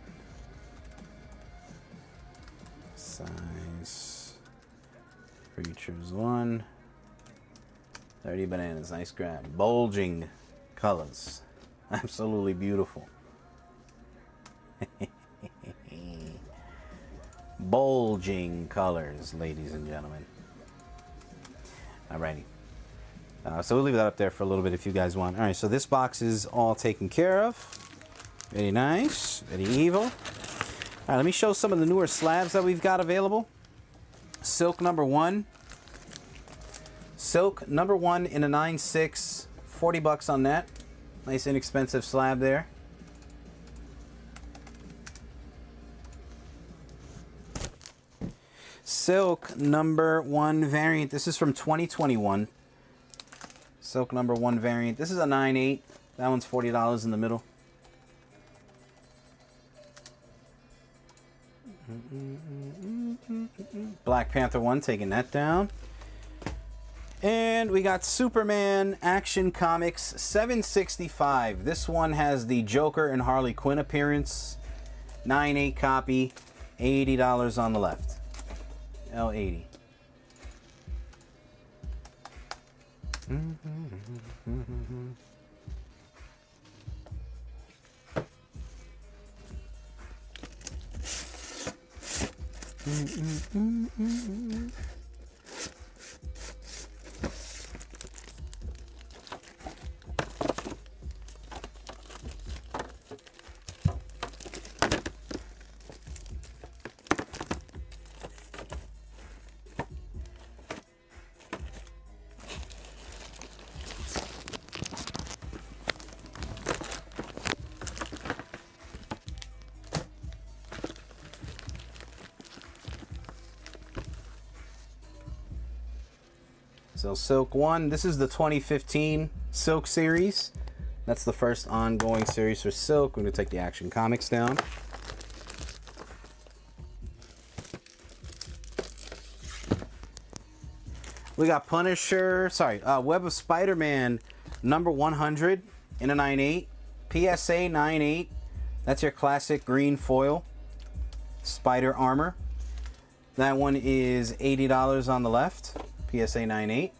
size creatures 1. 30 bananas. Nice grab. Bulging colors. Absolutely beautiful. Bulging colors, ladies and gentlemen. Alrighty. So we'll leave that up there for a little bit if you guys want. Alright, so this box is all taken care of. Very nice. Very evil. Alright, let me show some of the newer slabs that we've got available. Silk #1. Silk #1 in a 9.6. 40 bucks on that. Nice inexpensive slab there. Silk #1 variant. This is from 2021. Silk #1 variant. This is a 9.8. That one's $40 in the middle. Black Panther 1, taking that down. And we got Superman Action Comics 765. This one has the Joker and Harley Quinn appearance. 9.8 copy. $80 on the left. L80. So Silk 1, this is the 2015 Silk series. That's the first ongoing series for Silk. We're going to take the Action Comics down. We got Punisher, Web of Spider-Man #100 in a 9.8. PSA 9.8. That's your classic green foil. Spider armor. That one is $80 on the left. PSA 9.8.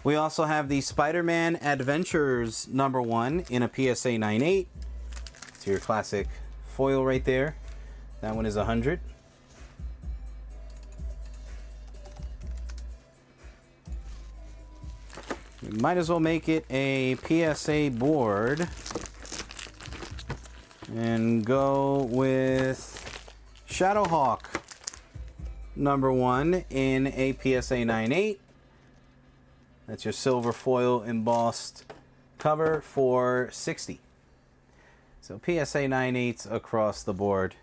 We also have the Spider-Man Adventures #1 in a PSA 9.8. It's your classic foil right there. That one is 100. We might as well make it a PSA board and go with Shadowhawk #1 in a PSA 9.8. That's your silver foil embossed cover for $60. So PSA 9.8s across the board.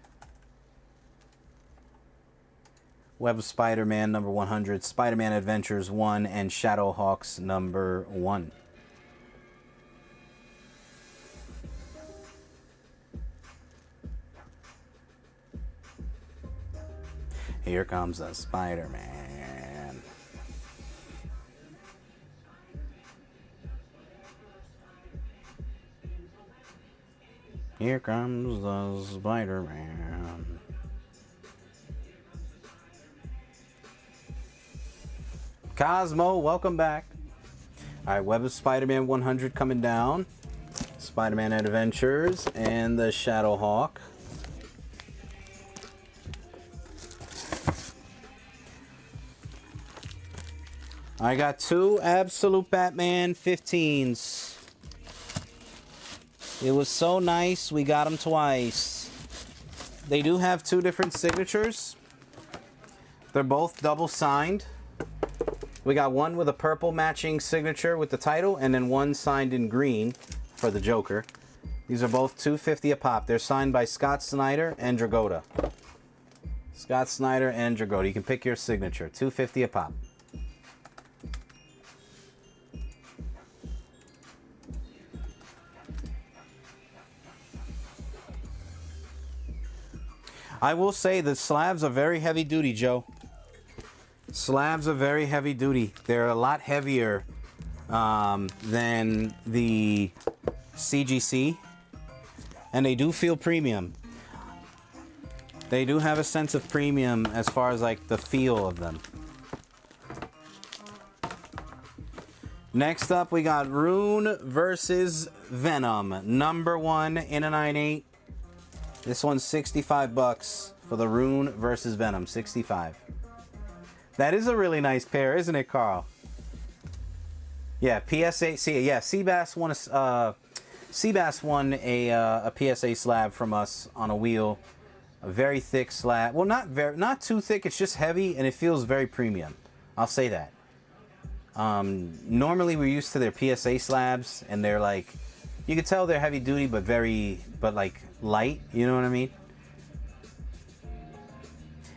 Web of Spider-Man #100, Spider-Man Adventures 1, and Shadowhawks #1. Here comes the Spider-Man. Here comes the Spider-Man. Cosmo, welcome back. All right, Web of Spider-Man 100 coming down. Spider-Man Adventures and the Shadowhawk. I got 2 Absolute Batman 15s. It was so nice, we got them twice. They do have 2 different signatures. They're both double signed. We got one with a purple matching signature with the title, and then one signed in green for the Joker. These are both $2.50 a pop. They're signed by Scott Snyder and Dragotta. Scott Snyder and Dragotta. You can pick your signature. $2.50 a pop. I will say the slabs are very heavy duty, Joe. Slabs are very heavy duty. They're a lot heavier than the CGC, and they do feel premium. They do have a sense of premium as far as like the feel of them. Next up, we got Rune versus Venom, #1 in a 9.8. This one's $65 for the Rune versus Venom, 65. That is a really nice pair, isn't it, Carl? Yeah, PSA. See, yeah, Seabass won a PSA slab from us on a wheel, a very thick slab. Well, not too thick. It's just heavy and it feels very premium. I'll say that. Normally we're used to their PSA slabs, and they're like, you can tell they're heavy duty, but like light. You know what I mean?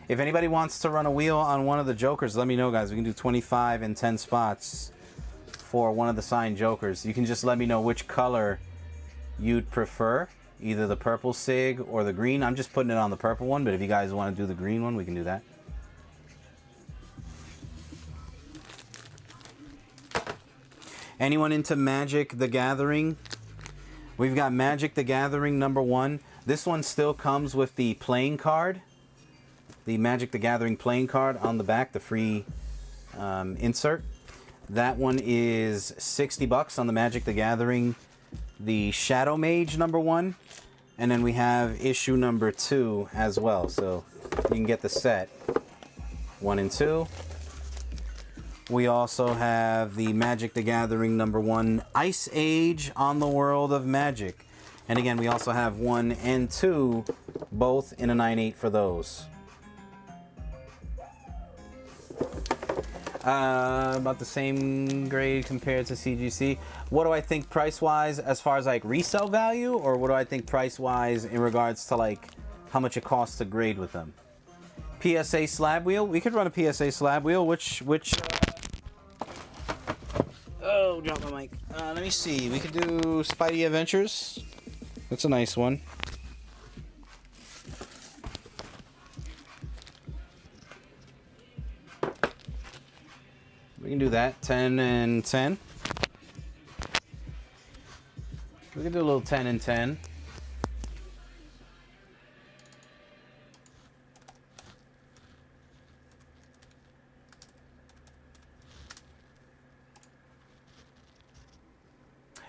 If anybody wants to run a wheel on one of the Jokers, let me know, guys. We can do 25 and 10 spots for one of the signed Jokers. You can just let me know which color you'd prefer, either the purple Sig or the green. I'm just putting it on the purple one, but if you guys want to do the green one, we can do that. Anyone into Magic the Gathering? We've got Magic the Gathering #1. This one still comes with the playing card. The Magic the Gathering playing card on the back, the free insert. That one is $60 on the Magic the Gathering, the Shadow Mage #1. And then we have issue #2 as well. So you can get the set 1 and 2. We also have the Magic the Gathering #1 Ice Age on the World of Magic. And again, we also have 1 and 2, both in a 9.8 for those. About the same grade compared to CGC. What do I think price-wise as far as like resale value, or what do I think price-wise in regards to like how much it costs to grade with them? PSA slab wheel. We could run a PSA slab wheel. Which oh, drop my mic. Let me see. We could do Spidey Adventures. That's a nice one. We can do that. 10 and 10. We can do a little 10 and 10.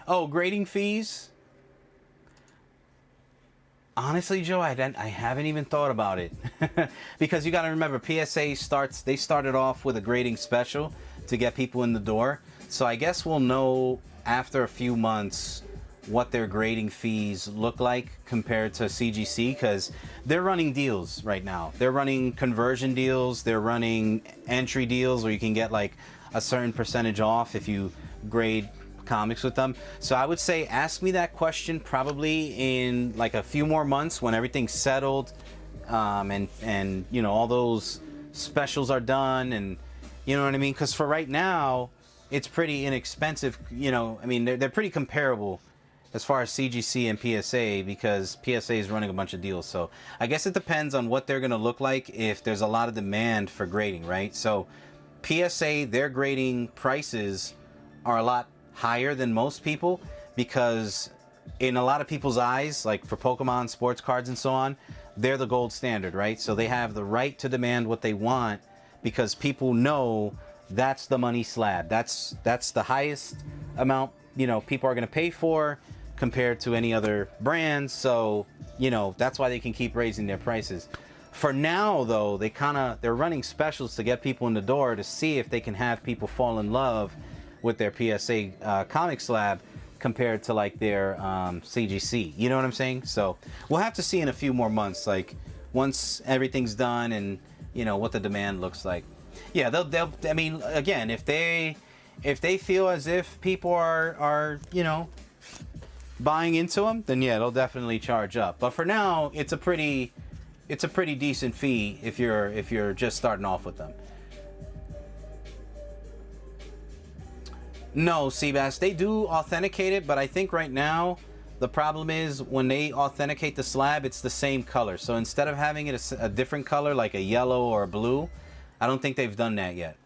Oh, grading fees? Honestly, Joe, I haven't even thought about it. Because you got to remember, PSA started off with a grading special to get people in the door. So I guess we'll know after a few months what their grading fees look like compared to CGC, because they're running deals right now. They're running conversion deals. They're running entry deals where you can get like a certain percentage off if you grade comics with them. So I would say ask me that question probably in like a few more months when everything's settled, and you know, all those specials are done, and you know what I mean? Because for right now, it's pretty inexpensive. You know, I mean, they're pretty comparable as far as CGC and PSA, because PSA is running a bunch of deals. So I guess it depends on what they're going to look like if there's a lot of demand for grading, right? So PSA, their grading prices are a lot higher than most people, because in a lot of people's eyes, like for Pokemon, sports cards, and so on, they're the gold standard, right? So they have the right to demand what they want, because people know that's the money slab. That's the highest amount, you know, people are going to pay for compared to any other brands. So, you know, that's why they can keep raising their prices. For now, though, they're running specials to get people in the door to see if they can have people fall in love with their PSA comic slab compared to like their CGC. You know what I'm saying? So we'll have to see in a few more months, like once everything's done and, you know, what the demand looks like. Yeah, they'll I mean, again, if they feel as if people are you know, buying into them, then yeah, they'll definitely charge up. But for now, it's a pretty decent fee if you're just starting off with them. No, Seabass, they do authenticate it, but I think right now the problem is when they authenticate the slab, it's the same color. So instead of having it a different color, like a yellow or a blue, I don't think they've done that yet.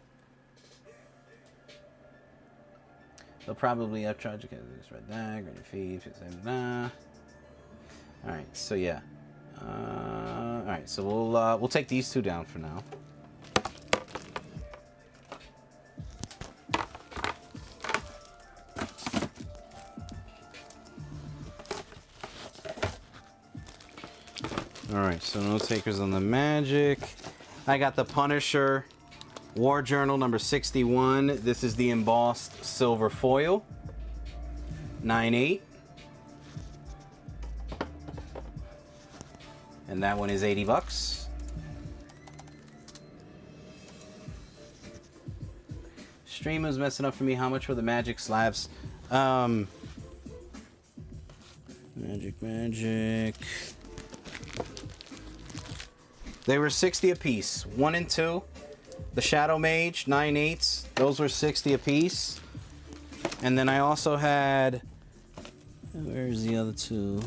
They'll probably upcharge you this red tag, green feed, all right, so yeah. All right, so we'll take these two down for now. All right, so no takers on the Magic. I got the Punisher War Journal number 61. This is the embossed silver foil. 9.8. And that one is $80. Stream was messing up for me. How much were the Magic slabs? Magic. They were 60 a piece. 1 and 2. The Shadow Mage, 9/8. Those were 60 a piece. And then I also had... Where's the other two?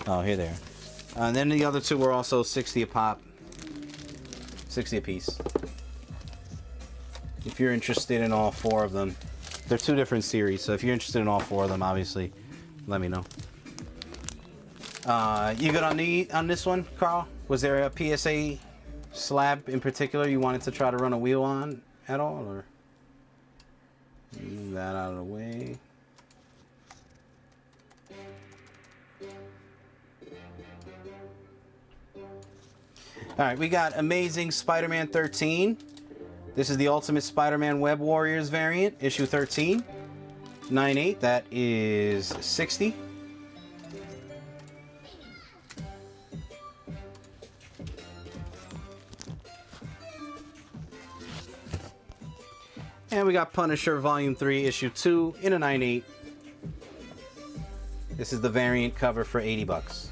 Oh, here they are. And then the other two were also 60 a pop. 60 a piece. If you're interested in all 4 of them. They're 2 different series, so if you're interested in all 4 of them, obviously, let me know. You good on this one, Carl? Was there a PSA slab in particular you wanted to try to run a wheel on at all, or move that out of the way? All right, we got Amazing Spider-Man 13. This is the Ultimate Spider-Man Web Warriors variant, issue 13. 9.8, that is 60. And we got Punisher Volume 3, issue 2 in a 9.8. This is the variant cover for $80.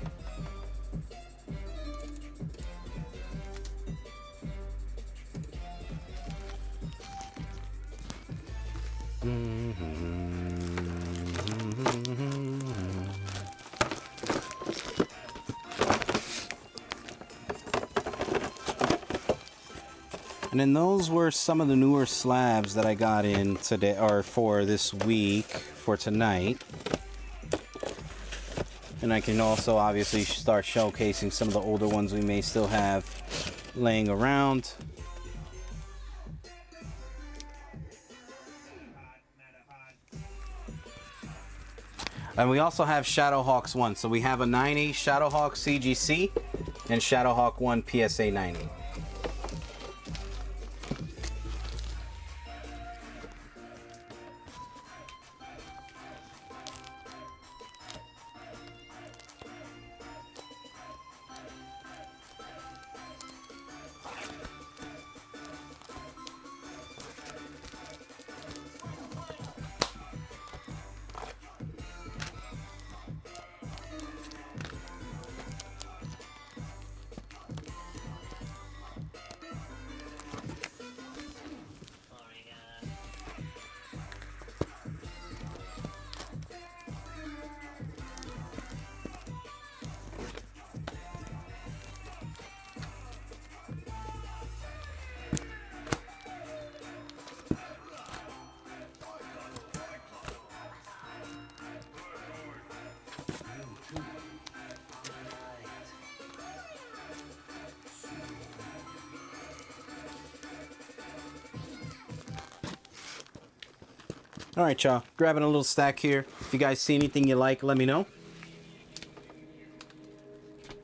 And then those were some of the newer slabs that I got in today, or for this week, for tonight. And I can also obviously start showcasing some of the older ones we may still have laying around. And we also have Shadowhawks 1. So we have a 9.8 Shadowhawk CGC and Shadowhawk 1 PSA 9.8. All right, y'all. Grabbing a little stack here. If you guys see anything you like, let me know.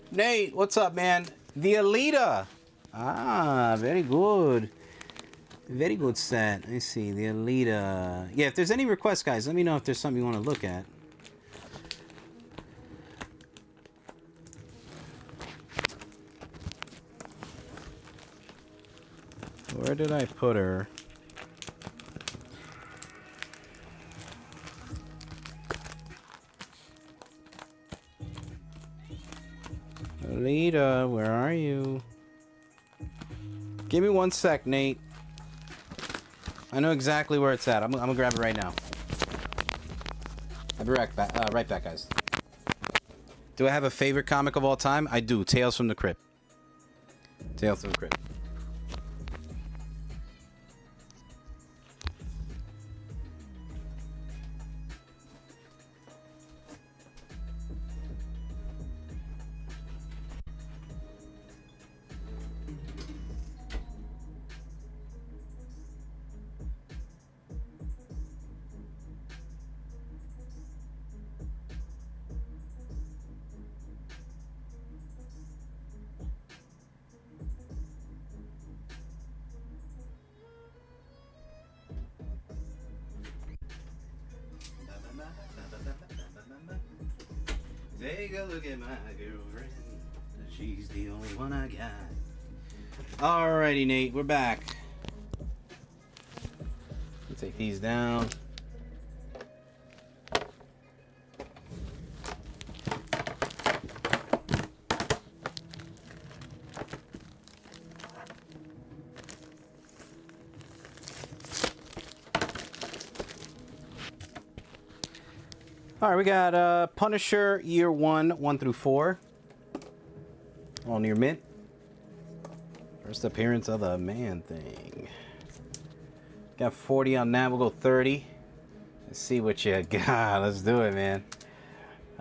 Nate, what's up, man? The Alita. Ah, very good. Very good set. Let me see. The Alita. Yeah, if there's any requests, guys, let me know if there's something you want to look at. Where did I put her? Alita, where are you? Give me 1 sec, Nate. I know exactly where it's at. I'm gonna grab it right now. I'll be right back, guys. Do I have a favorite comic of all time? I do. Tales from the Crypt. Tales from the Crypt. Take a look at my girlfriend. She's the only one I got. Alrighty, Nate, we're back. Let's take these down. All right, we got Punisher Year 1, 1 through 4. All near mint. First appearance of the Man-Thing. Got 40 on that. We'll go 30. Let's see what you got. Let's do it, man.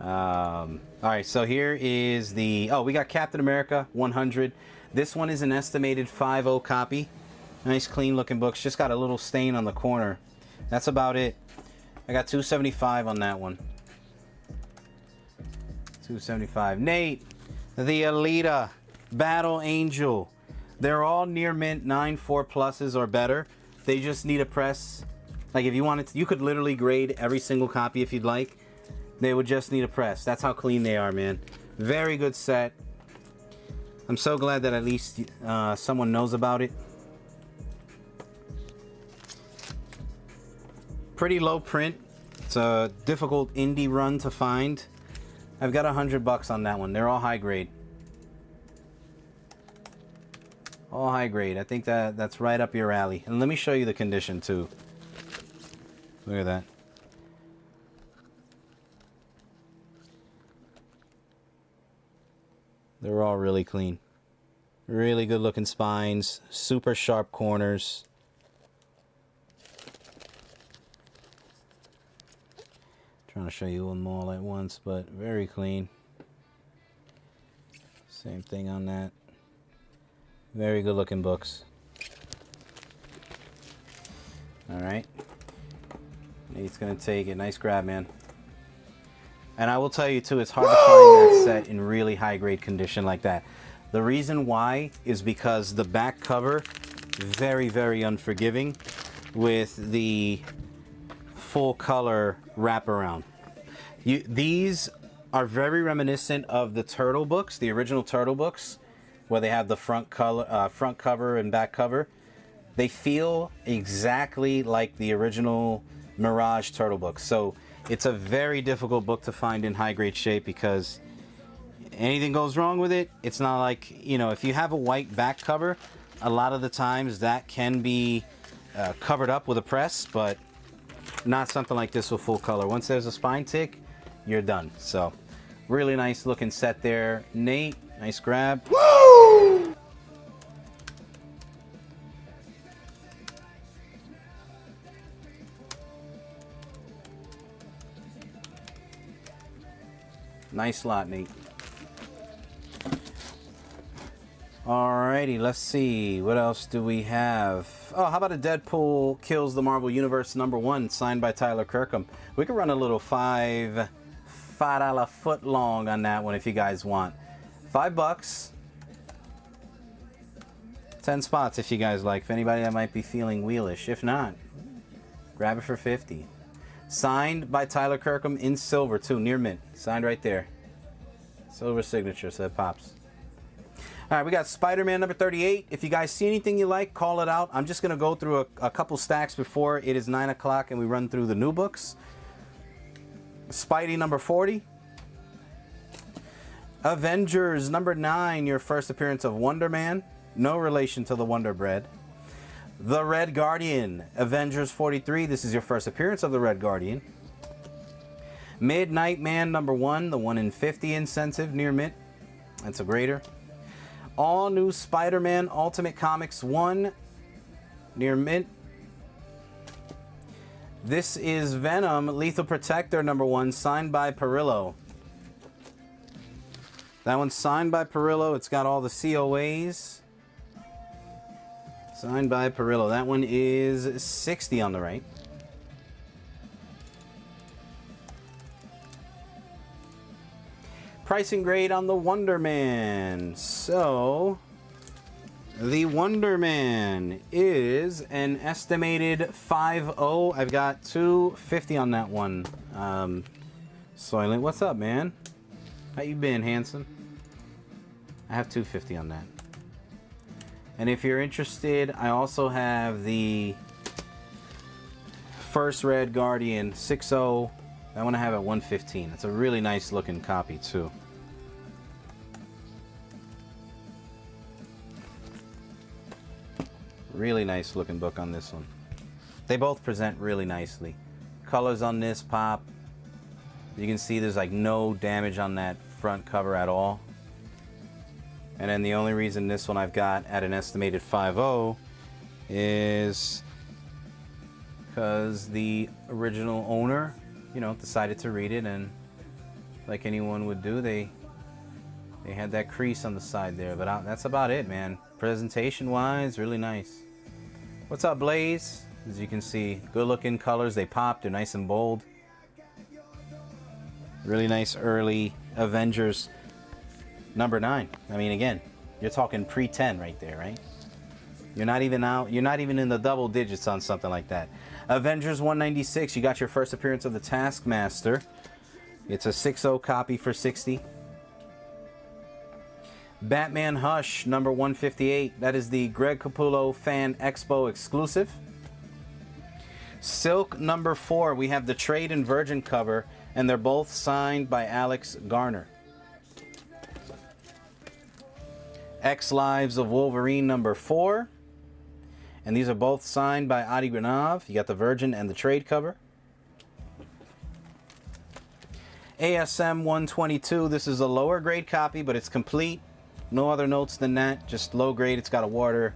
All right, so here is the... Oh, we got Captain America 100. This one is an estimated 5.0 copy. Nice, clean-looking books. Just got a little stain on the corner. That's about it. I got 275 on that one. 275. Nate, the Alita, Battle Angel. They're all near mint 9.4 pluses or better. They just need a press. Like if you wanted to, you could literally grade every single copy if you'd like. They would just need a press. That's how clean they are, man. Very good set. I'm so glad that at least someone knows about it. Pretty low print. It's a difficult indie run to find. I've got $100 on that one. They're all high grade. All high grade. I think that's right up your alley. And let me show you the condition too. Look at that. They're all really clean. Really good looking spines. Super sharp corners. Trying to show you them all at once, but very clean. Same thing on that. Very good looking books. Alright. Nate's gonna take it. Nice grab, man. And I will tell you too, it's hard to find that set in really high grade condition like that. The reason why is because the back cover, very, very unforgiving with the full color wraparound. These are very reminiscent of the Turtle books, the original Turtle books, where they have the front cover and back cover. They feel exactly like the original Mirage Turtle books. So it's a very difficult book to find in high grade shape because anything goes wrong with it. It's not like, you know, if you have a white back cover, a lot of the times that can be covered up with a press, but not something like this with full color. Once there's a spine tick, you're done. So really nice looking set there. Nate, nice grab. Woo! Nice lot, Nate. Alrighty, let's see. What else do we have? Oh, how about a Deadpool Kills the Marvel Universe #1, signed by Tyler Kirkham? We could run a little $5 foot long on that one if you guys want. $5. 10 spots if you guys like. If anybody that might be feeling wheelish. If not, grab it for 50. Signed by Tyler Kirkham in silver too, near mint. Signed right there. Silver signature, so it pops. All right, we got Spider-Man #38. If you guys see anything you like, call it out. I'm just going to go through a couple stacks before it is 9 o'clock and we run through the new books. Spidey #40. Avengers #9, your first appearance of Wonder Man. No relation to the Wonder Bread. The Red Guardian, Avengers #43. This is your first appearance of the Red Guardian. Midnight Man #1, the 1 in 50 incentive, near mint. That's a grader. All new Spider-Man Ultimate Comics 1, near mint. This is Venom Lethal Protector #1, signed by Perillo. That one's signed by Perillo. It's got all the COAs. Signed by Perillo. That one is 60 on the right. Pricing grade on the Wonder Man. So, the Wonder Man is an estimated 5.0. I've got 250 on that one. Soylent, what's up, man? How you been, Hanson? I have 250 on that. And if you're interested, I also have the first Red Guardian 6.0. I want to have it 115. It's a really nice looking copy too. Really nice looking book on this one. They both present really nicely. Colors on this pop. You can see there's like no damage on that front cover at all. And then the only reason this one I've got at an estimated 5.0 is because the original owner, you know, decided to read it, and like anyone would do, they had that crease on the side there. But that's about it, man. Presentation wise, really nice. What's up, Blaze? As you can see, good looking colors. They pop. They're nice and bold. Really nice early Avengers #9. I mean, again, you're talking pre-10 right there, right? You're not even out. You're not even in the double digits on something like that. Avengers 196. You got your first appearance of the Taskmaster. It's a 6.0 copy for 60. Batman Hush #158. That is the Greg Capullo Fan Expo exclusive. Silk #4. We have the Trade and Virgin cover, and they're both signed by Alex Garner. X Lives of Wolverine #4. And these are both signed by Adi Granov. You got the Virgin and the Trade cover. ASM 122. This is a lower grade copy, but it's complete. No other notes than that. Just low grade. It's got a water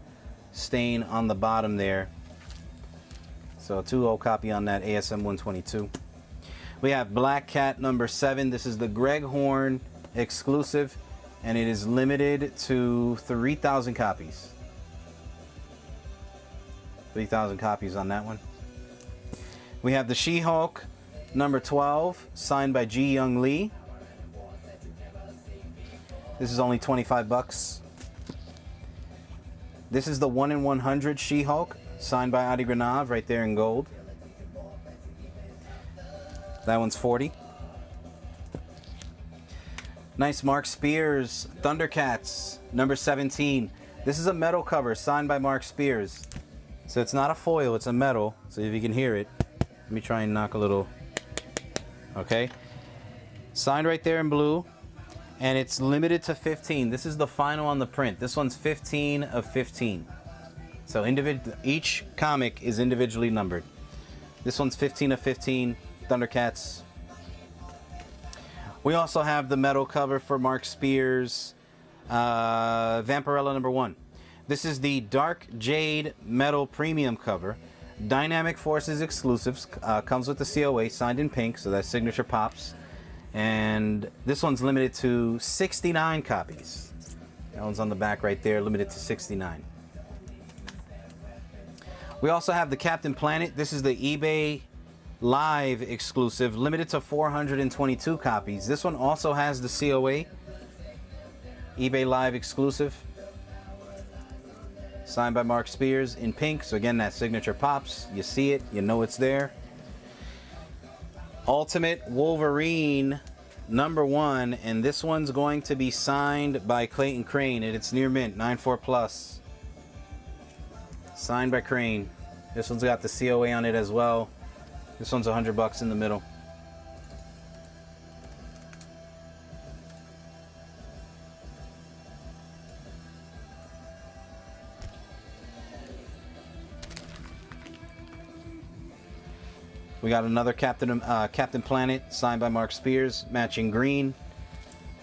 stain on the bottom there. So a 2.0 copy on that ASM 122. We have Black Cat #7. This is the Greg Horn exclusive, and it is limited to 3,000 copies. 3,000 copies on that one. We have the She-Hulk #12, signed by Ji Young Lee. This is only 25 bucks. This is the 1 in 100 She-Hulk, signed by Adi Granov, right there in gold. That one's 40. Nice Mark Spears, Thundercats, #17. This is a metal cover, signed by Mark Spears. So it's not a foil, it's a metal. So if you can hear it, let me try and knock a little. Okay. Signed right there in blue. And it's limited to 15. This is the final on the print. This one's 15 of 15. So each comic is individually numbered. This one's 15 of 15, Thundercats. We also have the metal cover for Mark Spears, Vampirella #1. This is the Dark Jade metal premium cover. Dynamic Forces exclusives. Comes with the COA, signed in pink, so that signature pops. And this one's limited to 69 copies. That one's on the back right there, limited to 69. We also have the Captain Planet. This is the eBay Live exclusive, limited to 422 copies. This one also has the COA. eBay Live exclusive. Signed by Mark Spears in pink. So again, that signature pops. You see it, you know it's there. Ultimate Wolverine #1, and this one's going to be signed by Clayton Crane, and it's near mint, 94 plus. Signed by Crane. This one's got the COA on it as well. This one's $100 in the middle. We got another Captain Planet, signed by Mark Spears, matching green.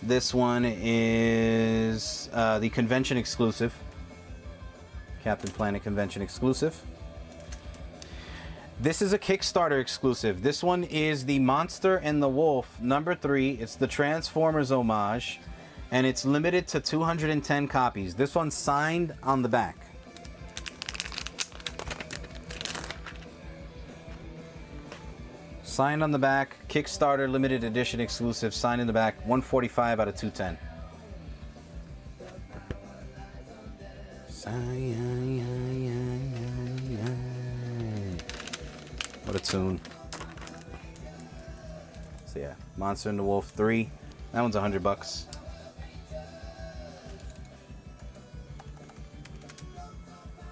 This one is the convention exclusive. Captain Planet convention exclusive. This is a Kickstarter exclusive. This one is the Monster and the Wolf #3. It's the Transformers homage, and it's limited to 210 copies. This one's signed on the back. Signed on the back, Kickstarter limited edition exclusive, signed in the back, 145 out of 210. What a tune. So yeah, Monster and the Wolf 3. That one's $100.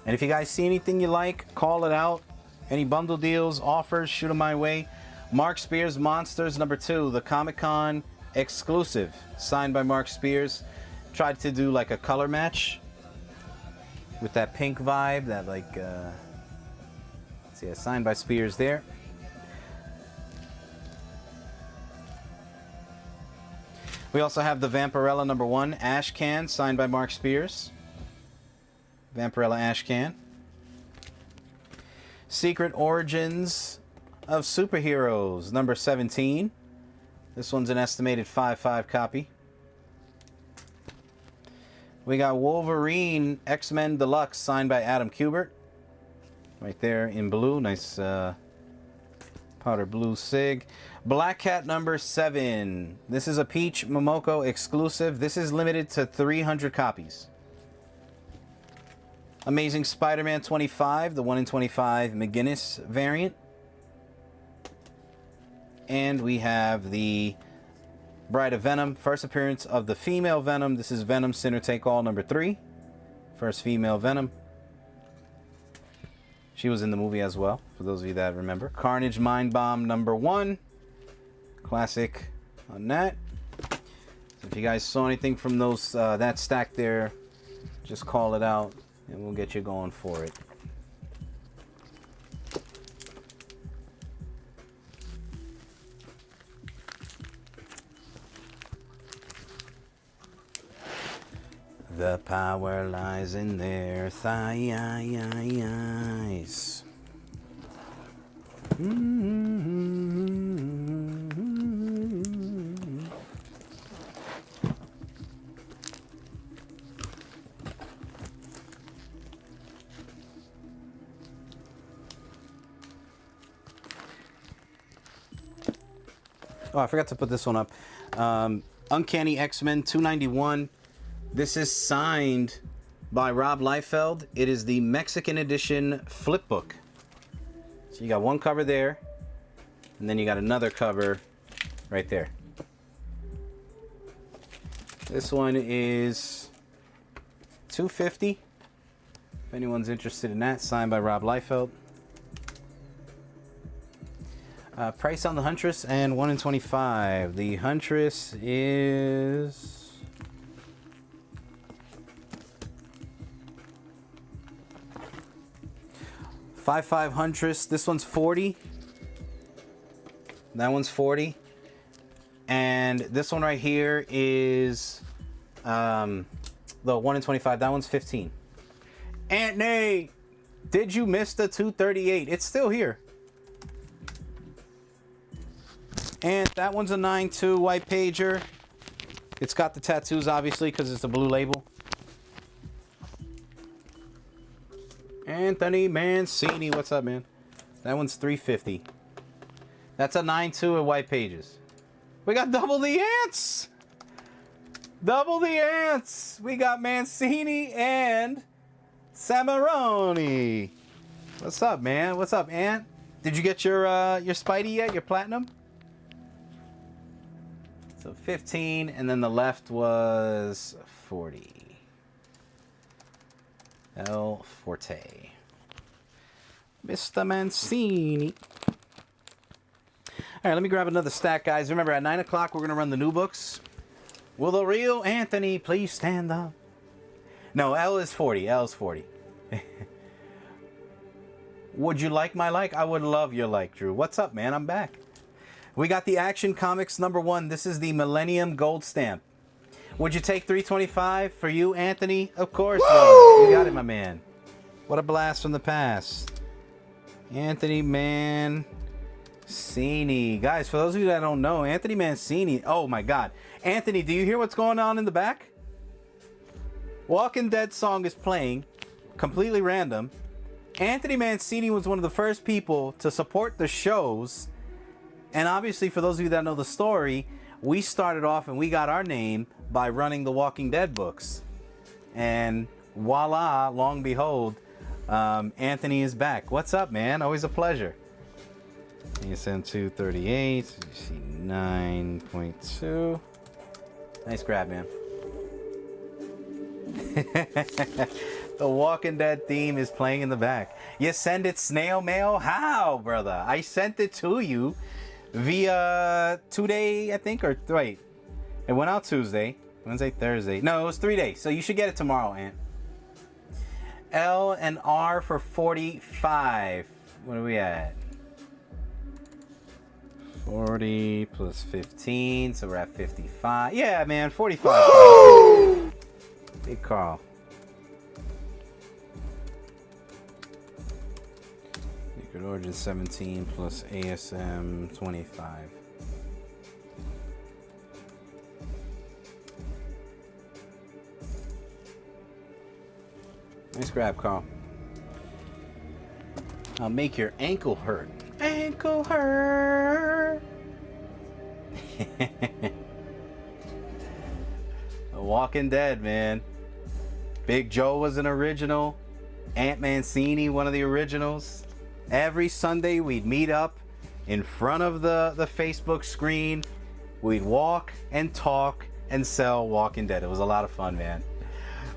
And if you guys see anything you like, call it out. Any bundle deals, offers, shoot them my way. Mark Spears Monsters #2, the Comic-Con exclusive, signed by Mark Spears. Tried to do like a color match with that pink vibe, that like, so yeah, signed by Spears there. We also have the Vampirella #1 Ash Can, signed by Mark Spears. Vampirella Ash Can. Secret Origins of Superheroes #17. This one's an estimated 5.5 copy. We got Wolverine X-Men Deluxe, signed by Adam Kubert. Right there in blue. Nice powder blue sig. Black Cat #7. This is a Peach Momoko exclusive. This is limited to 300 copies. Amazing Spider-Man 25, the 1 in 25 McGinnis variant. And we have the Bride of Venom, first appearance of the female Venom. This is Venom Sinner Take All #3. First female Venom. She was in the movie as well, for those of you that remember. Carnage Mind Bomb #1. Classic on that. So if you guys saw anything from those that stack there, just call it out and we'll get you going for it. The power lies in their thighs. Oh, I forgot to put this one up. Uncanny X-Men 291. This is signed by Rob Liefeld. It is the Mexican edition flip book. So you got one cover there, and then you got another cover right there. This one is $250. If anyone's interested in that, signed by Rob Liefeld. Price on the Huntress and 1 in 25. The Huntress is 5.5 Huntress. This one's 40. That one's 40. And this one right here is the 1 in 25. That one's 15. Aunt Nay, did you miss the 238? It's still here. And that one's a 9.2 white pager. It's got the tattoos, obviously, because it's a blue label. Anthony Mancini. What's up, man? That one's $3.50. That's a 9.2 at White Pages. We got double the ants. Double the ants. We got Mancini and Samaroni. What's up, man? What's up, Ant? Did you get your Spidey yet? Your platinum? So 15, and then the left was 40. El Forte. Mr. Mancini. All right, let me grab another stack, guys. Remember, at 9 o'clock, we're going to run the new books. Will the real Anthony please stand up? No, L is 40. L is 40. Would you like my like? I would love your like, Drew. What's up, man? I'm back. We got the Action Comics #1. This is the Millennium Gold Stamp. Would you take $3.25 for you, Anthony? Of course, bro. You got it, my man. What a blast from the past. Anthony Mancini. Guys, for those of you that don't know, Anthony Mancini. Oh, my God. Anthony, do you hear what's going on in the back? Walking Dead song is playing. Completely random. Anthony Mancini was one of the first people to support the shows. And obviously, for those of you that know the story, we started off and we got our name by running the Walking Dead books. And voila, long behold, Anthony is back. What's up, man? Always a pleasure. ESM 238, 9.2. Nice grab, man. The Walking Dead theme is playing in the back. You send it snail mail? How, brother? I sent it to you via 2 day, I think, or wait. It went out Tuesday, Wednesday, Thursday. No, it was 3 days. So you should get it tomorrow, Ant. L and R for 45. What are we at? 40 plus 15, so we're at 55. Yeah, man, 45. Woo! Big Carl. Secret Origin 17 plus ASM 25. Nice grab, Carl. I'll make your ankle hurt. Ankle hurt. The Walking Dead, man. Big Joe was an original. Ant Mancini, one of the originals. Every Sunday we'd meet up in front of the Facebook screen. We'd walk and talk and sell Walking Dead. It was a lot of fun, man.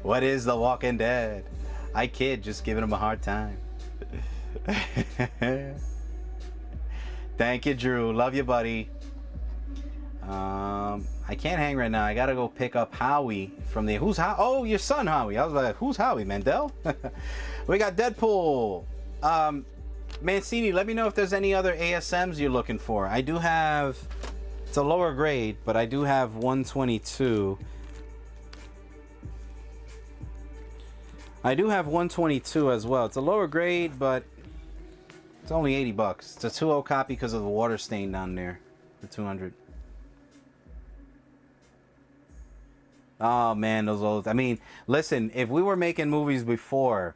What is the Walking Dead? I kid, just giving him a hard time. Thank you, Drew. Love you, buddy. I can't hang right now. I gotta go pick up Howie from the... Who's Howie? Oh, your son, Howie. I was like, who's Howie, Mandel? We got Deadpool. Mancini, let me know if there's any other ASMs you're looking for. I do have... It's a lower grade, but I do have 122. I do have 122 as well. It's a lower grade, but it's only $80. It's a 2.0 copy because of the water stain down there. The 200. Oh man, those old. I mean, listen. If we were making movies before,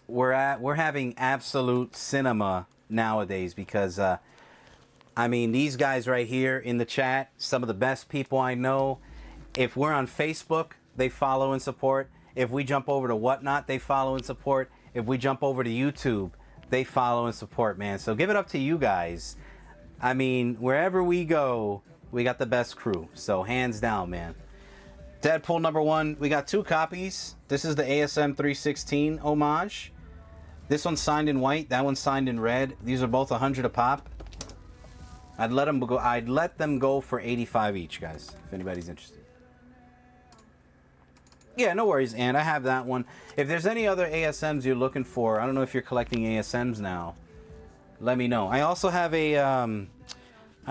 we're having absolute cinema nowadays because, I mean, these guys right here in the chat, some of the best people I know. If we're on Facebook, they follow and support. If we jump over to Whatnot, they follow and support. If we jump over to YouTube, they follow and support, man. So give it up to you guys. I mean, wherever we go, we got the best crew. So hands down, man. Deadpool #1. We got 2 copies. This is the ASM 316 homage. This one's signed in white. That one's signed in red. These are both 100 a pop. I'd let them go for 85 each, guys. If anybody's interested. Yeah, no worries, and I have that one. If there's any other ASMs you're looking for, I don't know if you're collecting ASMs now, let me know. I also have a, I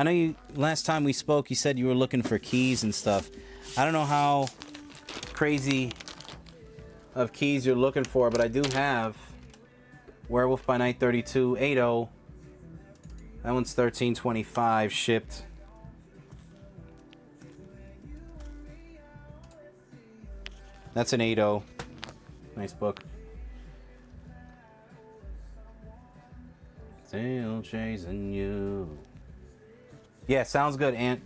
know you, last time we spoke, you said you were looking for keys and stuff. I don't know how crazy of keys you're looking for, but I do have Werewolf by Night 32, 8.0. That one's $13.25 shipped. That's an 8.0. Nice book. Still chasing you. Yeah, sounds good, Ant.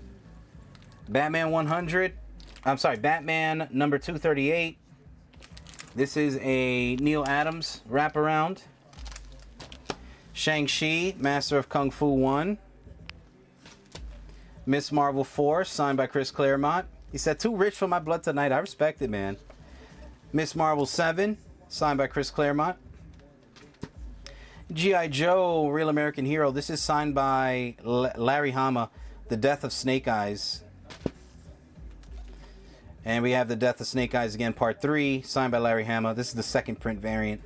Batman 100. I'm sorry, Batman number 238. This is a Neil Adams wraparound. Shang-Chi, Master of Kung Fu 1. Miss Marvel 4, signed by Chris Claremont. He said, too rich for my blood tonight. I respect it, man. Miss Marvel 7, signed by Chris Claremont. G.I. Joe, Real American Hero. This is signed by Larry Hama. The Death of Snake Eyes. And we have The Death of Snake Eyes again, Part 3, signed by Larry Hama. This is the second print variant.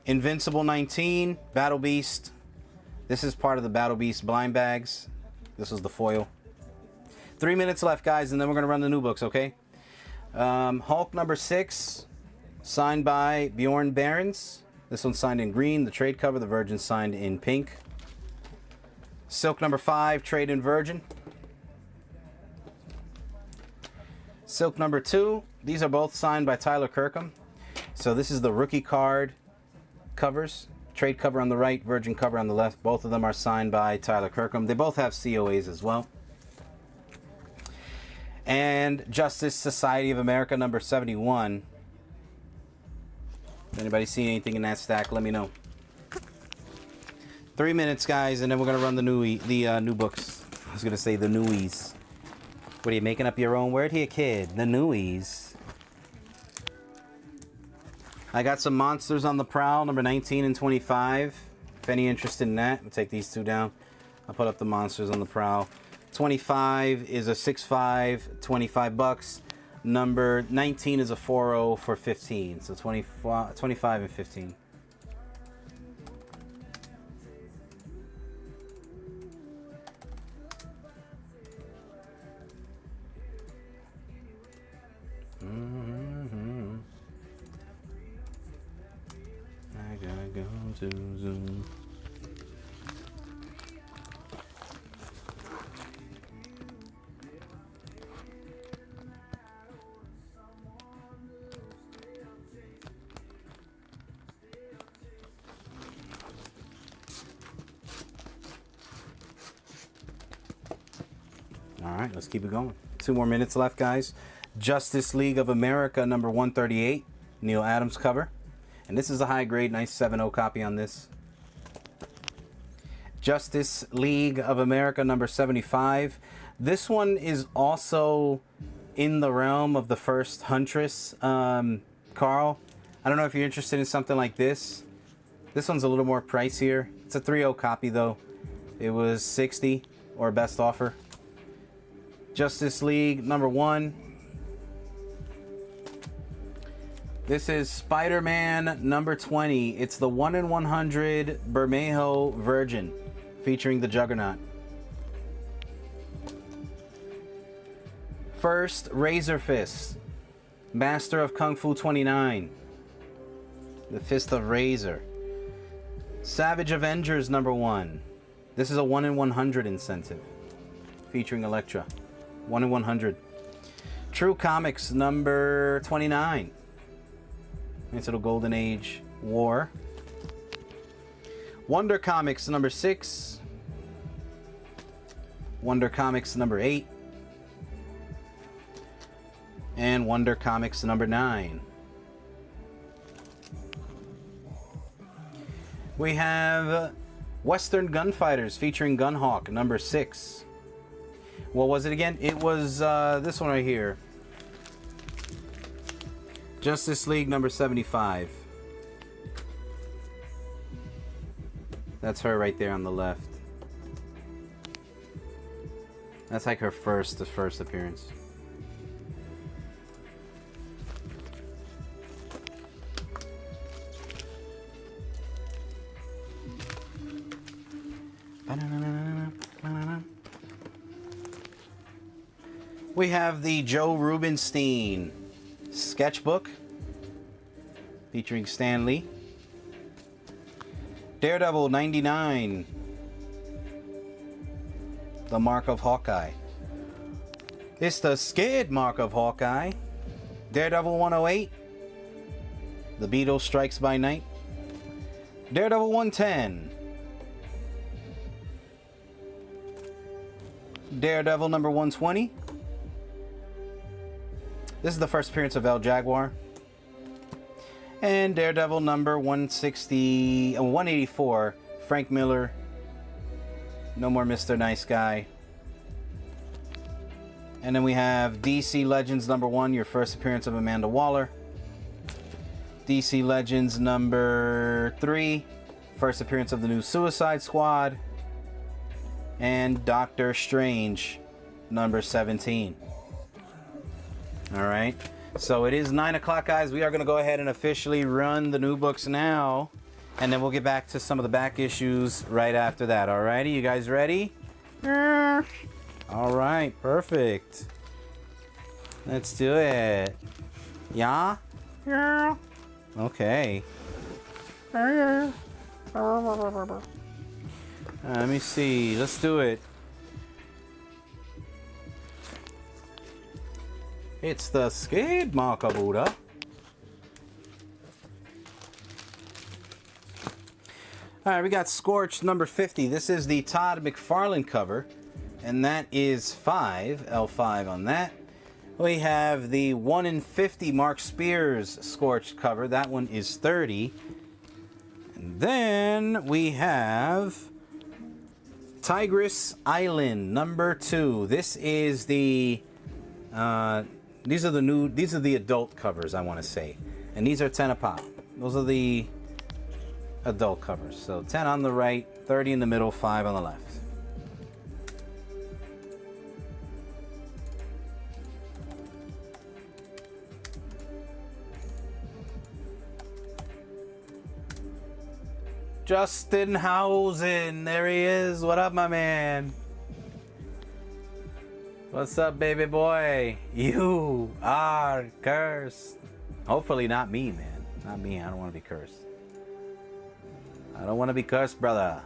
Invincible 19, Battle Beast. This is part of the Battle Beast blind bags. This was the foil. 3 minutes left, guys, and then we're going to run the new books, okay? Hulk number 6, signed by Bjorn Barons. This one's signed in green, the trade cover. The Virgin signed in pink. Silk number 5, trade in Virgin. Silk number 2, these are both signed by Tyler Kirkham. So this is the rookie card covers. Trade cover on the right, Virgin cover on the left. Both of them are signed by Tyler Kirkham. They both have COAs as well. And Justice Society of America number 71. If anybody see anything in that stack, let me know. 3 minutes, guys, and then we're gonna run the new books. I was gonna say the newies. What are you making up your own word here, kid? The newies. I got some monsters on the prowl, number 19 and 25. If any interested in that, we'll take these two down. I'll put up the monsters on the prowl. 25 is a 6.5, 25 bucks. Number 19 is a 4.0 for 15. So 25 and 15. I gotta go to Zoom. All right, let's keep it going. 2 more minutes left, guys. Justice League of America number 138, Neil Adams cover. And this is a high grade, nice 7.0 copy on this. Justice League of America number 75. This one is also in the realm of the first Huntress. Carl, I don't know if you're interested in something like this. This one's a little more pricier. It's a 3.0 copy though. It was 60 or best offer. Justice League number 1. This is Spider-Man number 20. It's the 1 in 100 Bermejo Virgin featuring the Juggernaut. First, Razor Fist, Master of Kung Fu 29. The Fist of Razor. Savage Avengers number 1. This is a 1 in 100 incentive featuring Elektra. 1 in 100. True Comics number 29. Into the Golden Age War. Wonder Comics number 6. Wonder Comics number 8. And Wonder Comics number 9. We have Western Gunfighters featuring Gunhawk number 6. What was it again? It was this one right here. Justice League number 75. That's her right there on the left. That's like her first appearance. We have the Joe Rubinstein sketchbook featuring Stan Lee. Daredevil 99. The Mark of Hawkeye. It's the scared Mark of Hawkeye. Daredevil 108. The Beetle Strikes by Night. Daredevil 110. Daredevil number 120. This is the first appearance of El Jaguar. And Daredevil number 184, Frank Miller. No more Mr. Nice Guy. And then we have DC Legends number 1, your first appearance of Amanda Waller. DC Legends number 3, first appearance of the new Suicide Squad. And Doctor Strange number 17. Alright, so it is 9 o'clock, guys. We are going to go ahead and officially run the new books now. And then we'll get back to some of the back issues right after that. Alrighty, you guys ready? Alright, perfect. Let's do it. Yeah? Yeah. Okay. Let me see. Let's do it. It's the Skid Marker Buddha. Alright, we got Scorched number 50. This is the Todd McFarlane cover. And that is 5. L5 on that. We have the 1 in 50 Mark Spears Scorched cover. That one is 30. And then we have Tigress Island number 2. This is the these are the adult covers, I want to say. And these are 10 a pop. Those are the adult covers. So 10 on the right, 30 in the middle, 5 on the left. Justin Hausen, there he is. What up, my man? What's up, baby boy? You are cursed. Hopefully not me, man. Not me. I don't want to be cursed. I don't want to be cursed, brother.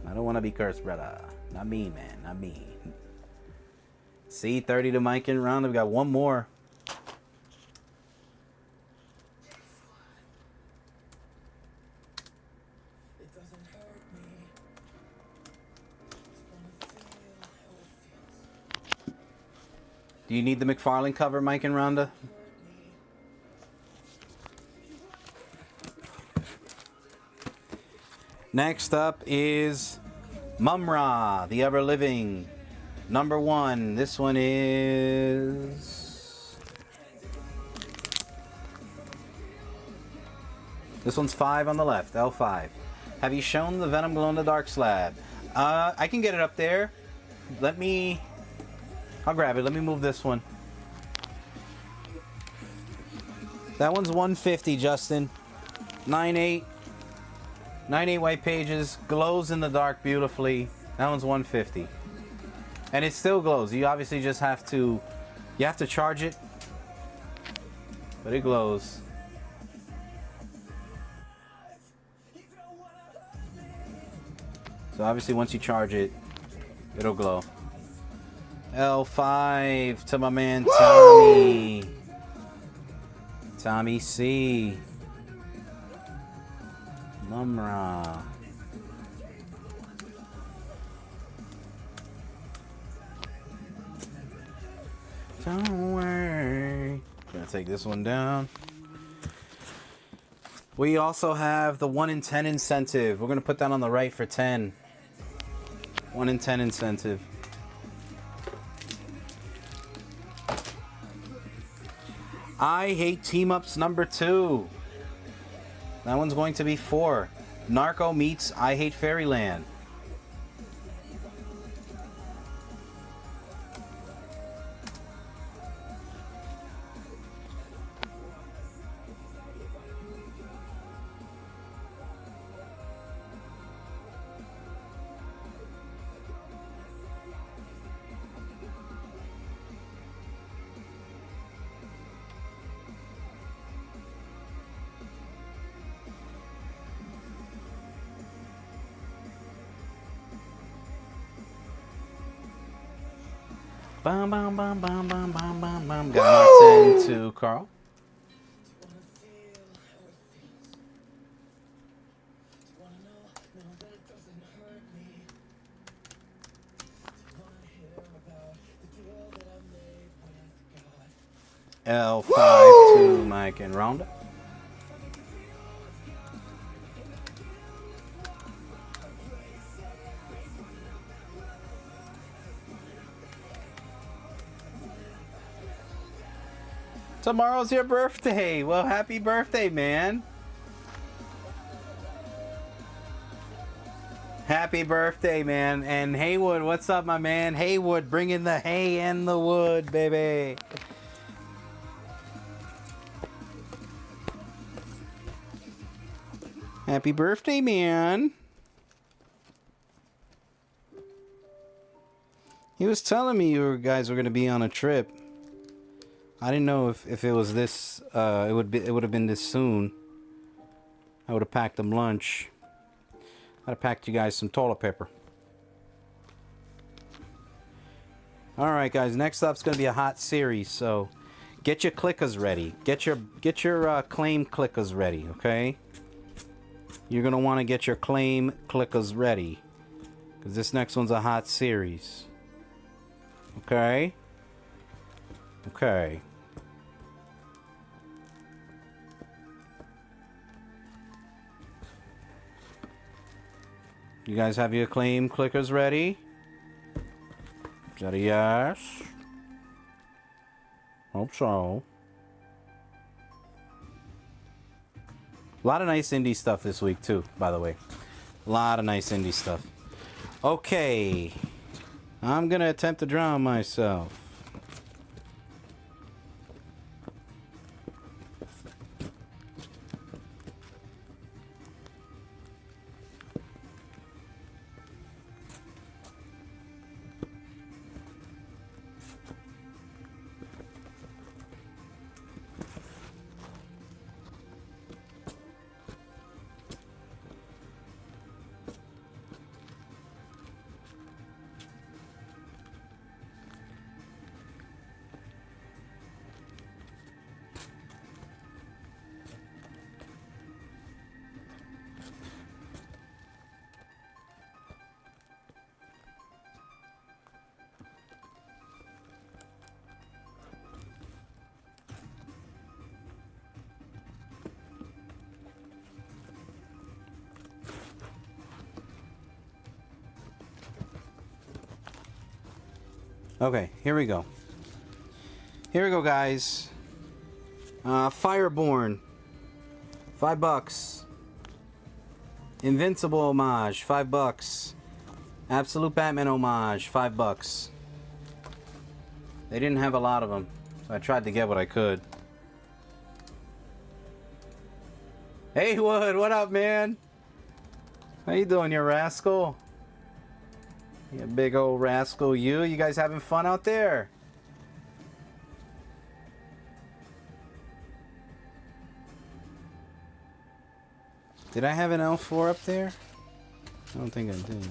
I don't want to be cursed, brother. Not me, man. Not me. See, 30 to Mike in round. We got one more. Do you need the McFarlane cover, Mike and Rhonda? Next up is Mumra, the Ever Living, number 1. This one is... This one's 5 on the left, L5. Have you shown the Venom Glow in the Dark slab? I can get it up there. I'll grab it. Let me move this one. That one's 150, Justin. 9.8. 9.8 white pages. Glows in the dark beautifully. That one's 150. And it still glows. You obviously just have to... You have to charge it. But it glows. So obviously once you charge it, it'll glow. L5 to my man Tommy. Tommy C. Mumra. Don't worry. Gonna take this one down. We also have the 1 in 10 incentive. We're gonna put that on the right for 10. 1 in 10 incentive. I Hate Team-Ups number 2. That one's going to be 4. Narco meets I Hate Fairyland. Bam, bam, bam, bam, bam, bam, bam, bam. Got my 10 to Carl. L5 to Mike and Rhonda. Tomorrow's your birthday. Well, happy birthday, man. Happy birthday, man. And Haywood, what's up, my man? Haywood, bringing the hay and the wood, baby. Happy birthday, man. He was telling me you guys were going to be on a trip. I didn't know if it was this, it would have been this soon. I would have packed them lunch. I'd have packed you guys some toilet paper. Alright guys, next up's going to be a hot series, so get your clickers ready. Get your claim clickers ready, okay? You're going to want to get your claim clickers ready, because this next one's a hot series. Okay? Okay. You guys have your claim clickers ready? Is that a yes? Hope so. A lot of nice indie stuff this week too, by the way. A lot of nice indie stuff. Okay. I'm gonna attempt to drown myself. Okay, here we go. Here we go, guys. Fireborn, $5. Invincible homage, $5. Absolute Batman homage, $5. They didn't have a lot of them, so I tried to get what I could. Hey Wood, what up, man? How you doing, you rascal? You big old rascal, you. You guys having fun out there? Did I have an L4 up there? I don't think I did.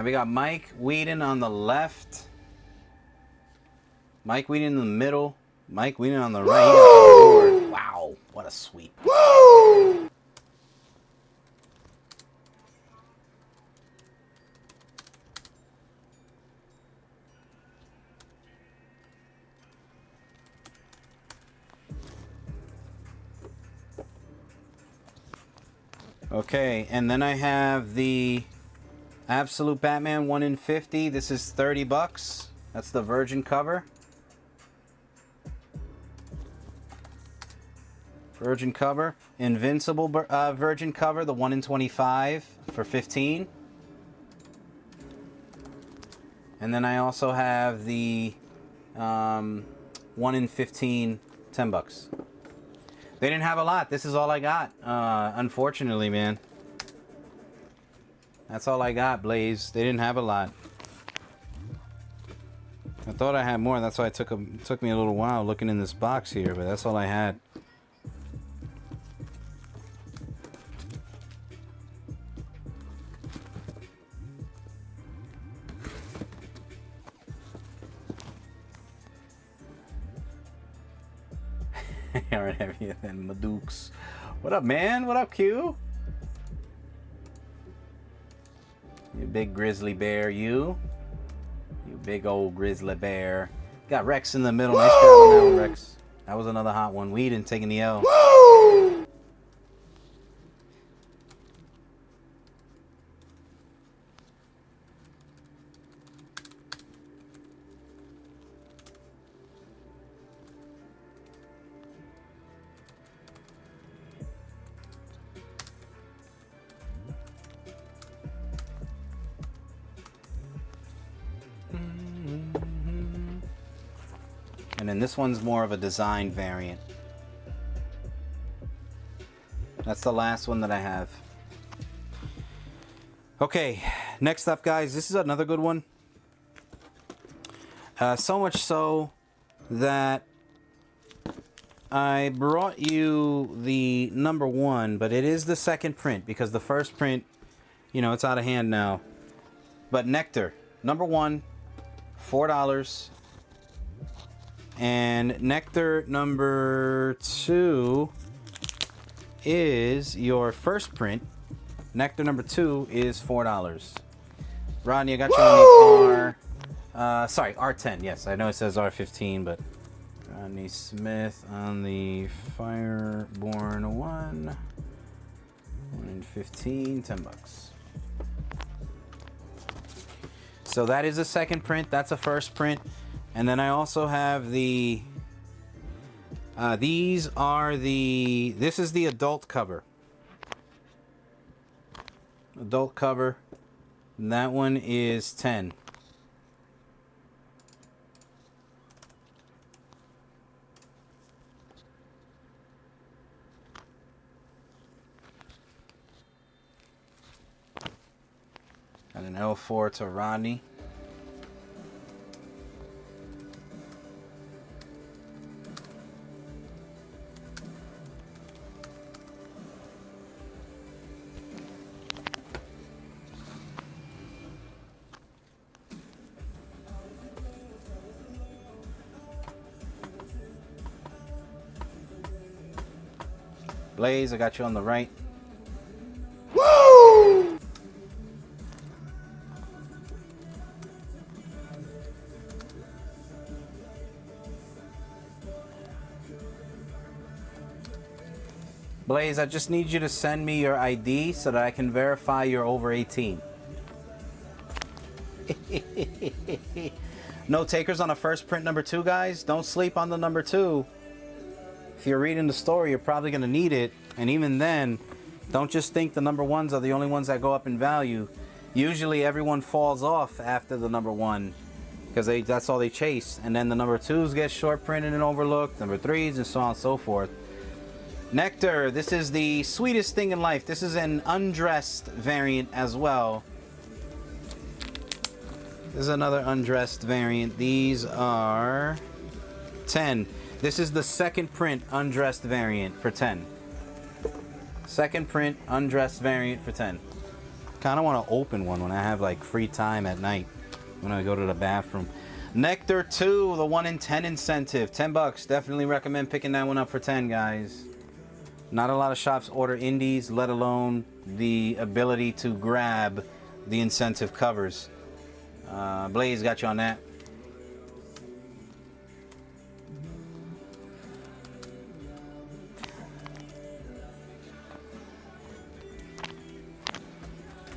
We got Mike Whedon on the left. Mike Whedon in the middle. Mike Whedon on the right. He got the board. Wow, what a sweep. Woo! Okay, and then I have the Absolute Batman 1 in 50. This is $30. That's the Virgin cover. Virgin cover. Invincible Virgin cover, the 1 in 25 for $15. And then I also have the 1 in 15, $10. They didn't have a lot. This is all I got, unfortunately, man. That's all I got, Blaze. They didn't have a lot. I thought I had more. That's why it took me a little while looking in this box here, but that's all I had. aren't heavier than Madukes. What up, man? What up, Q? You big grizzly bear, you. You big old grizzly bear. Got Rex in the middle. Nice grab on that one, Rex. That was another hot one. We didn't take the L. And then this one's more of a design variant. That's the last one that I have. Okay, next up, guys, this is another good one. So much so that I brought you the number one, but it is the second print because the first print, you know, it's out of hand now. But Nectar, number one, $4. And Nectar number 2 is your first print. Nectar number 2 is $4. Rodney, I got you on the R. Sorry, R10. Yes, I know it says R15, but Rodney Smith on the Fireborn 1. 1 in 15, $10. So that is a second print. That's a first print. And then I also have the, this is the adult cover. Adult cover. And that one is 10. And an L4 to Rodney. Blaze, I got you on the right. Woo! Blaze, I just need you to send me your ID so that I can verify you're over 18. No takers on a first print number 2, guys. Don't sleep on the number 2. If you're reading the story, you're probably going to need it. And even then, don't just think the number 1s are the only ones that go up in value. Usually everyone falls off after the number 1 because that's all they chase. And then the number 2s get short printed and overlooked, number 3s, and so on and so forth. Nectar, this is the sweetest thing in life. This is an undressed variant as well. This is another undressed variant. These are 10. This is the second print undressed variant for 10. Second print undressed variant for 10. Kind of want to open one when I have like free time at night when I go to the bathroom. Nectar 2, the 1 in 10 incentive, $10. Definitely recommend picking that one up for 10, guys. Not a lot of shops order indies, let alone the ability to grab the incentive covers. Blaze got you on that.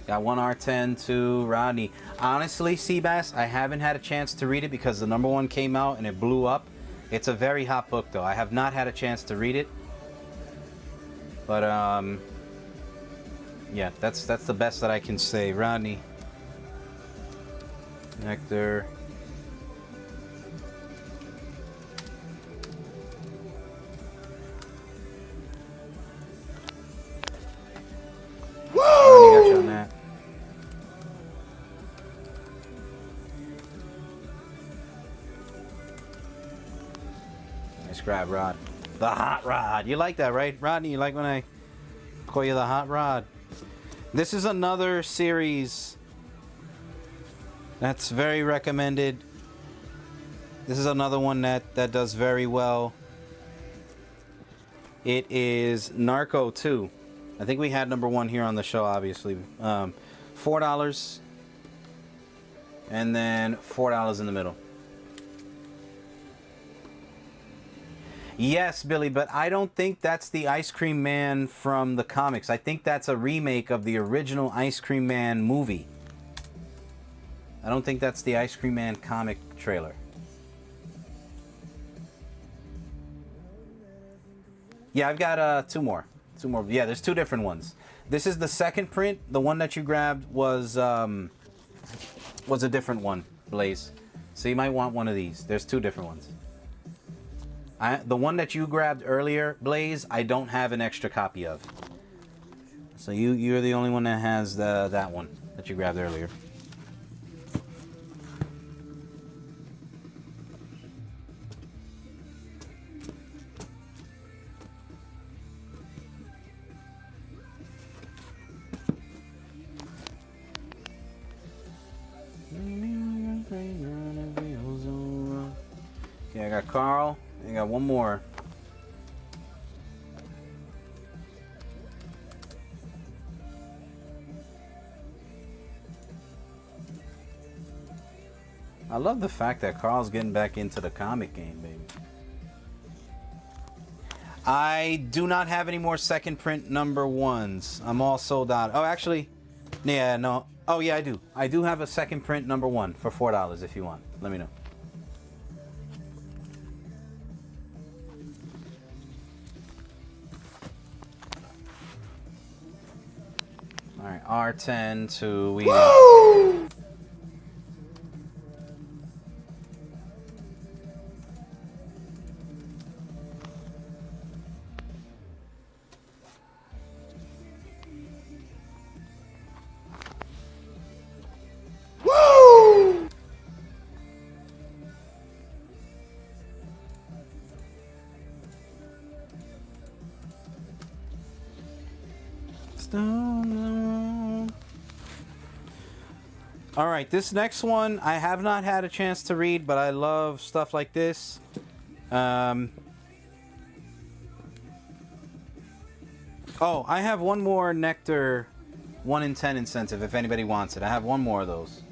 Got one R10 to Rodney. Honestly, Seabass, I haven't had a chance to read it because the number 1 came out and it blew up. It's a very hot book, though. I have not had a chance to read it. But, yeah, that's the best that I can say. Rodney. Nectar. Rodney got you on that. Nice grab, Rod. The hot rod. You like that, right, Rodney? You like when I call you the hot rod? This is another series that's very recommended. This is another one that does very well. It is Narco 2. I think we had number 1 here on the show, obviously. $4. And then $4 in the middle. Yes, Billy, but I don't think that's the Ice Cream Man from the comics. I think that's a remake of the original Ice Cream Man movie. I don't think that's the Ice Cream Man comic trailer. Yeah, I've got 2 more. 2 more. Yeah, there's 2 different ones. This is the second print. The one that you grabbed was a different one, Blaze. So you might want one of these. There's 2 different ones. The one that you grabbed earlier, Blaze, I don't have an extra copy of. So you're the only one that has that one that you grabbed earlier. Okay, I got Carl. I got one more. I love the fact that Carl's getting back into the comic game, baby. I do not have any more second print number 1s. I'm all sold out. Oh, actually, yeah, no. Oh, yeah, I do. I do have a second print number 1 for $4 if you want. Let me know. All right, R10 to we. Woo! All right, this next one I have not had a chance to read, but I love stuff like this. Oh, I have one more Nectar 1 in 10 incentive if anybody wants it. I have one more of those.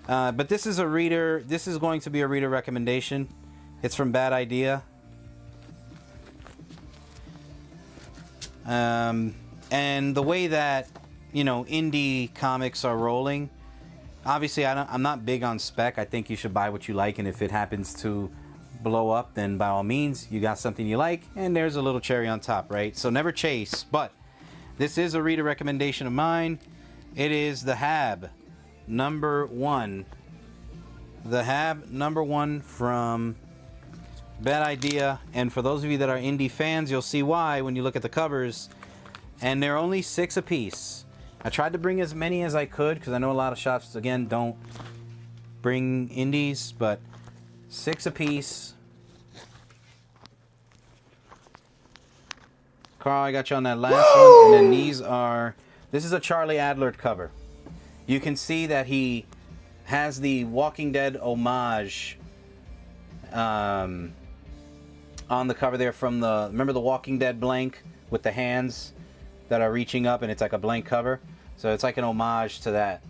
But this is a reader. This is going to be a reader recommendation. It's from Bad Idea. And the way that, you know, indie comics are rolling, obviously I'm not big on spec. I think you should buy what you like, and if it happens to blow up, then by all means, you got something you like, and there's a little cherry on top, right? So never chase, but this is a reader recommendation of mine. It is the Hab number 1. The Hab number 1 from Bad Idea, and for those of you that are indie fans, you'll see why when you look at the covers. And they're only 6 a piece. I tried to bring as many as I could because I know a lot of shops, again, don't bring indies, but 6 a piece. Carl, I got you on that last one. And then these are, this is a Charlie Adlert cover. You can see that he has the Walking Dead homage on the cover there from the, remember the Walking Dead blank with the hands that are reaching up, and it's like a blank cover, so it's like an homage to that.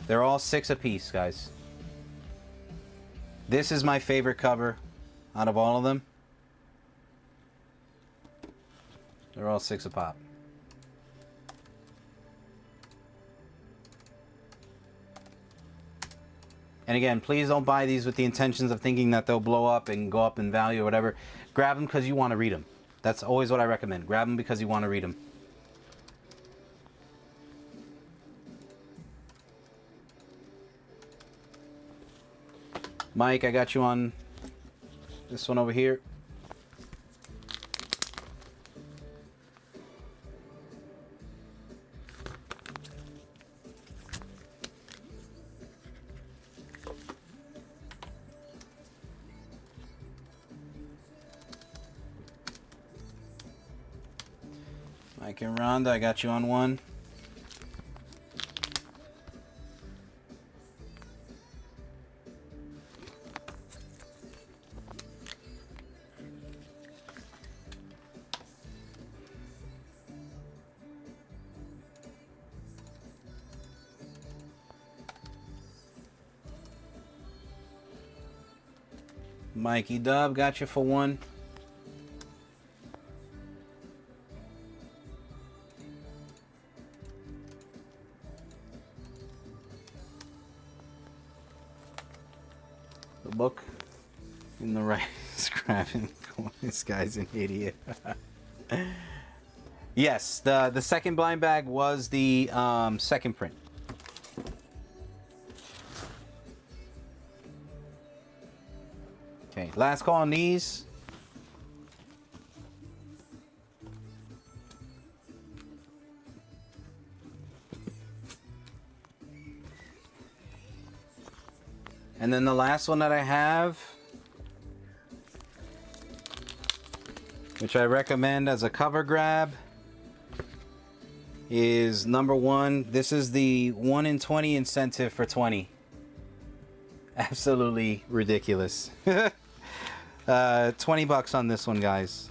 They're all 6 a piece, guys. This is my favorite cover out of all of them. They're all 6 a pop. And again, please don't buy these with the intentions of thinking that they'll blow up and go up in value or whatever. Grab them because you want to read them. That's always what I recommend. Grab them because you want to read them. Mike, I got you on this one over here. Mike and Rhonda, I got you on one. Mikey Dub, got you for one. The book in the right is grabbing. This guy's an idiot. Yes, the second blind bag was the second print. Okay, last call on these. And then the last one that I have, which I recommend as a cover grab, is number 1. This is the 1 in 20 incentive for 20. Absolutely ridiculous. 20 bucks on this one, guys.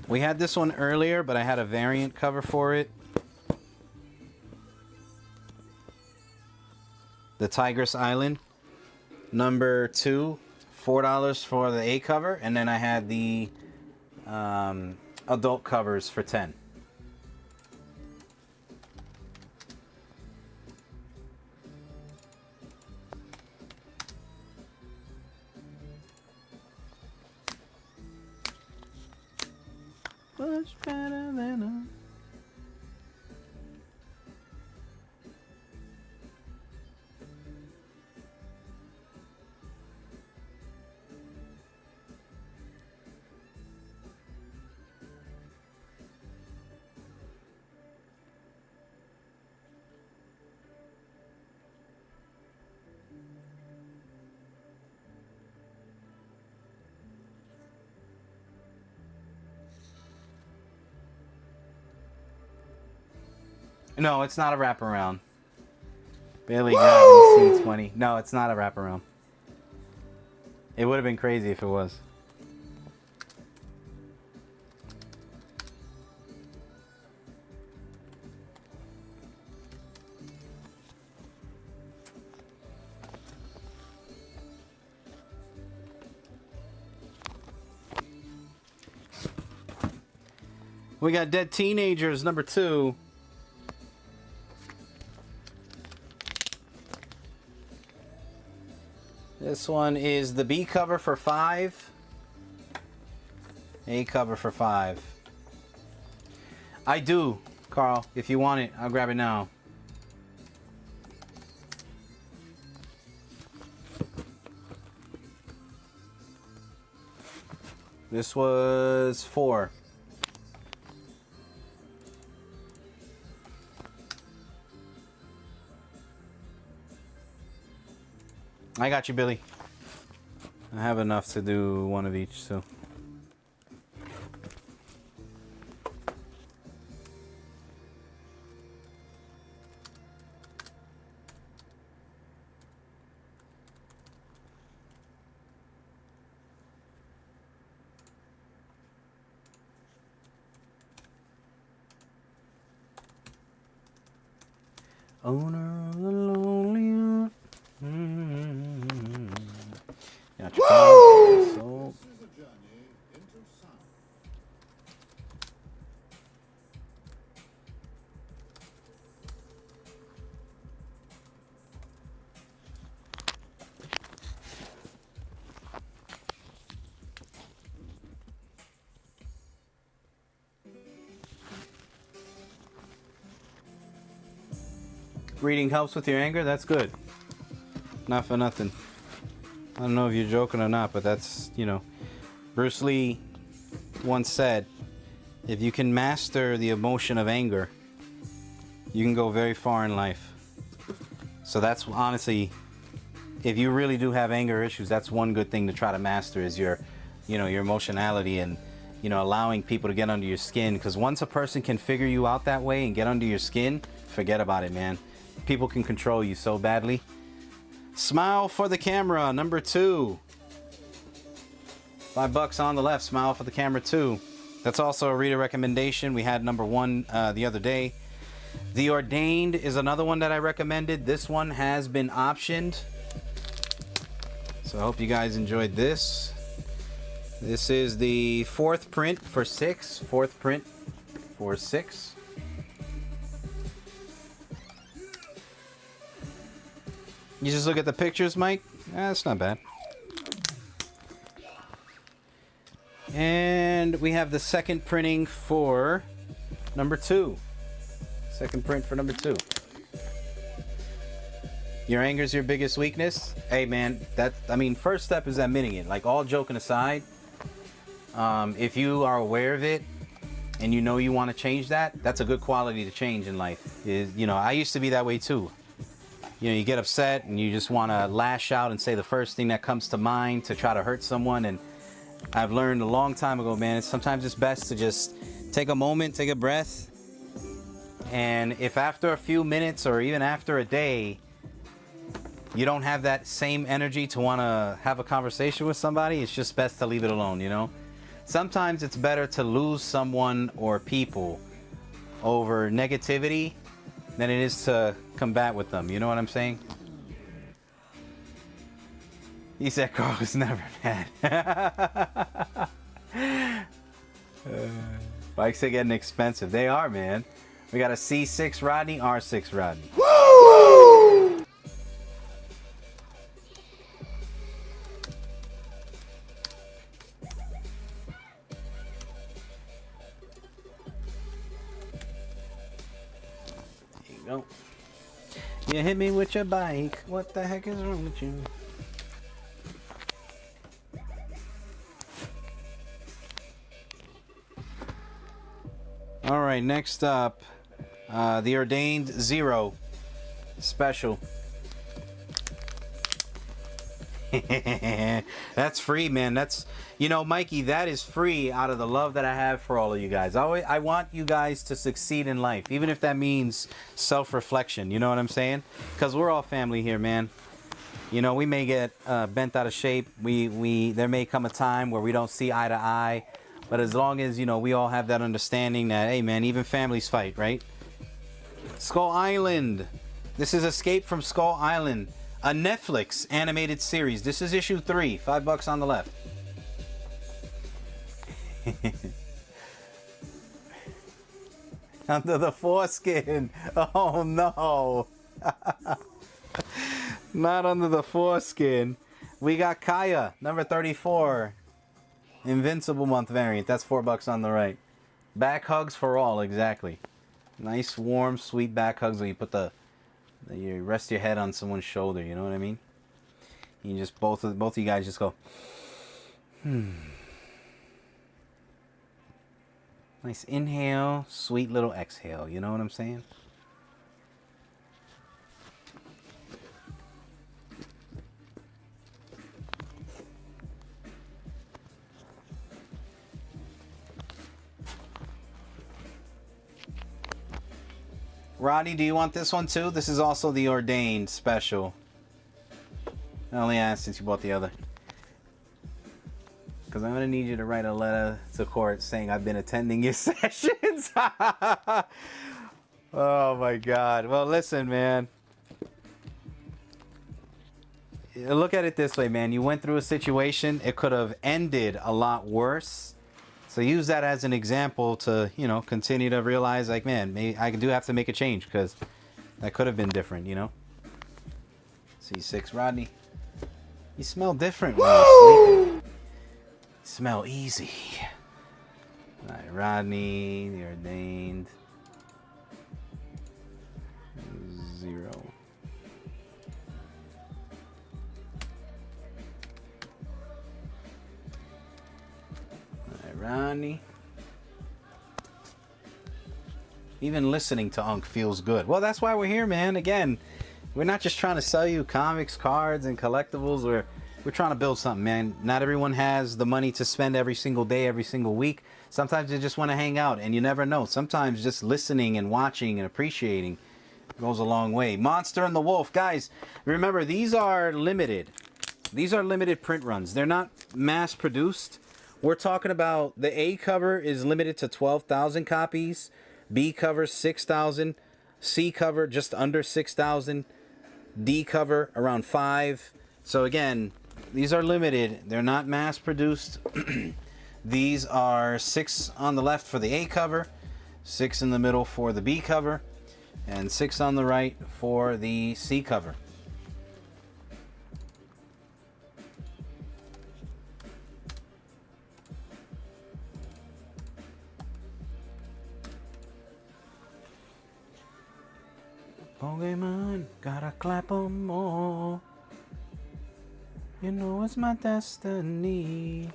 We had this one earlier, but I had a variant cover for it. The Tigress Island, number 2, $4 for the A cover, and then I had the adult covers for 10. Much better than a... No, it's not a wraparound. Barely grabbing C20. No, it's not a wraparound. It would have been crazy if it was. We got Dead Teenagers, number 2. This one is the B cover for 5. A cover for 5. I do, Carl. If you want it, I'll grab it now. This was 4. I got you, Billy. I have enough to do one of each, so. Owner of the lonely heart. So. Reading helps with your anger? That's good. Not for nothing. I don't know if you're joking or not, but that's, you know, Bruce Lee once said, if you can master the emotion of anger, you can go very far in life. So that's honestly, if you really do have anger issues, that's one good thing to try to master is your, you know, your emotionality and, you know, allowing people to get under your skin. Because once a person can figure you out that way and get under your skin, forget about it, man. People can control you so badly. Smile for the camera, number 2. $5 on the left. Smile for the camera too. That's also a reader recommendation. We had number 1 the other day. The Ordained is another one that I recommended. This one has been optioned. So I hope you guys enjoyed this. This is the 4th print for 6. 4th print for 6. You just look at the pictures, Mike? That's not bad. And we have the 2nd printing for number 2. 2nd print for number 2. Your anger's your biggest weakness? Hey man, first step is admitting it. Like, all joking aside, if you are aware of it and you know you want to change that, that's a good quality to change in life. I used to be that way too. You get upset and you just want to lash out and say the first thing that comes to mind to try to hurt someone. And I've learned a long time ago, man, sometimes it's best to just take a moment, take a breath. And if after a few minutes or even after a day, you don't have that same energy to want to have a conversation with somebody, it's just best to leave it alone, Sometimes it's better to lose someone or people over negativity than it is to combat with them. You know what I'm saying? He said Carl was never mad. Bikes are getting expensive. They are, man. We got a C6 Rodney, R6 Rodney. Woo! There you go. You hit me with your bike. What the heck is wrong with you? All right, next up, the Ordained 0 special. That's free, man. That's, Mikey, that is free out of the love that I have for all of you guys. I want you guys to succeed in life, even if that means self-reflection. You know what I'm saying? Because we're all family here, man. We may get bent out of shape. There may come a time where we don't see eye to eye. But as long as, we all have that understanding that, hey, man, even families fight, right? Skull Island. This is Escape from Skull Island, a Netflix animated series. This is issue 3, $5 on the left. Under the foreskin. Oh, no. Not under the foreskin. We got Kaya, number 34. Invincible month variant. That's $4 on the right. Back hugs for all, exactly. Nice, warm, sweet back hugs where you put you rest your head on someone's shoulder. You know what I mean? You just both of you guys just go. Nice inhale, sweet little exhale. You know what I'm saying? Rodney, do you want this one too? This is also the Ordained special. I only asked since you bought the other. Because I'm going to need you to write a letter to court saying I've been attending your sessions. Oh my God. Well, listen, man. Look at it this way, man. You went through a situation. It could have ended a lot worse. So use that as an example to, continue to realize, like, man, maybe I do have to make a change because that could have been different, C6 Rodney. You smell different when you're sleeping. You smell easy. All right, Rodney, the Ordained 0. Rodney. Even listening to Unk feels good. Well, that's why we're here, man. Again, we're not just trying to sell you comics, cards, and collectibles. We're trying to build something, man. Not everyone has the money to spend every single day, every single week. Sometimes they just want to hang out, and you never know. Sometimes just listening and watching and appreciating goes a long way. Monster and the Wolf. Guys, remember, these are limited. These are limited print runs. They're not mass produced. We're talking about the A cover is limited to 12,000 copies. B cover 6,000. C cover just under 6,000. D cover around 5. So again, these are limited. They're not mass produced. These are 6 on the left for the A cover, 6 in the middle for the B cover, and 6 on the right for the C cover. Pokemon, gotta clap 'em all. You know it's my destiny.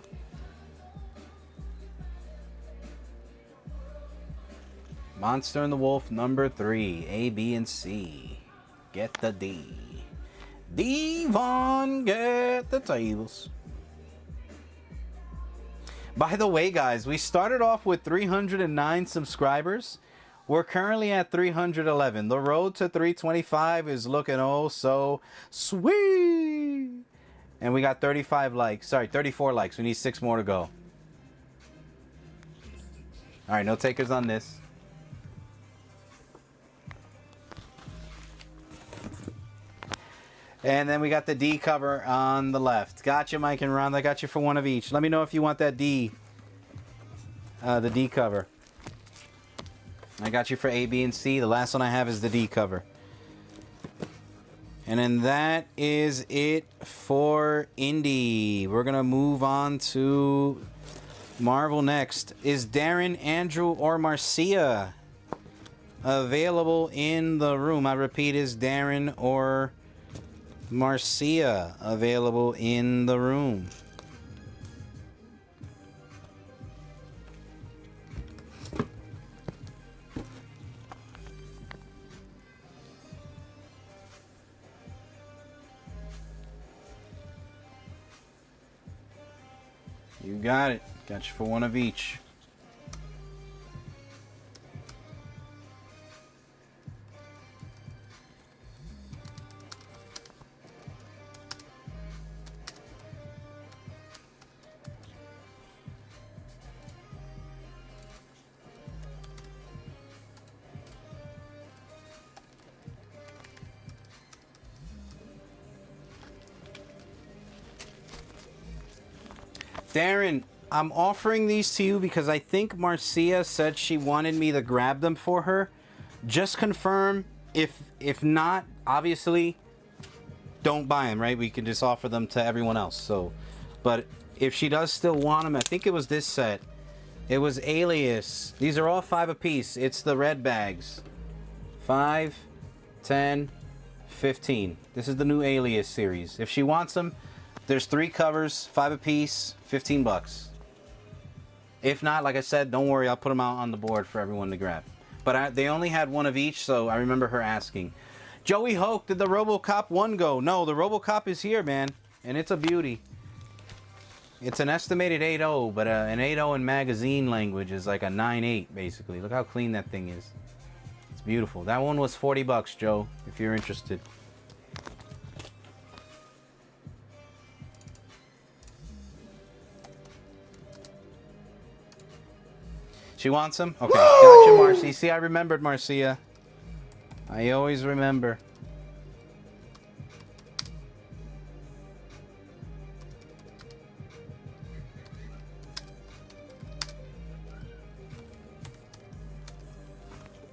Monster and the Wolf number 3, A, B, and C. Get the D. Devon, get the tables. By the way, guys, we started off with 309 subscribers. We're currently at 311. The road to 325 is looking oh so sweet. And we got 35 likes. Sorry, 34 likes. We need 6 more to go. All right, no takers on this. And then we got the D cover on the left. Gotcha, Mike and Ron. I got you for one of each. Let me know if you want that D. The D cover. I got you for A, B, and C. The last one I have is the D cover. And then that is it for Indie. We're going to move on to Marvel next. Is Darren, Andrew, or Marcia available in the room? I repeat, is Darren or Marcia available in the room? You got it. Got you for one of each. Darren, I'm offering these to you because I think Marcia said she wanted me to grab them for her. Just confirm. If not, obviously, don't buy them, right? We can just offer them to everyone else. So, but if she does still want them, I think it was this set. It was Alias. These are all 5 apiece. It's the red bags. 5, 10, 15. This is the new Alias series. If she wants them, there's 3 covers, 5 apiece, 15 bucks. If not, like I said, don't worry, I'll put them out on the board for everyone to grab. But they only had one of each, so I remember her asking. Joey Hoke, did the RoboCop 1 go? No, the RoboCop is here, man, and it's a beauty. It's an estimated 8.0, but an 8.0 in magazine language is like a 9.8, basically. Look how clean that thing is. It's beautiful. That one was 40 bucks, Joe, if you're interested. She wants them? Okay. Gotcha, Marcy. See, I remembered Marcia. I always remember.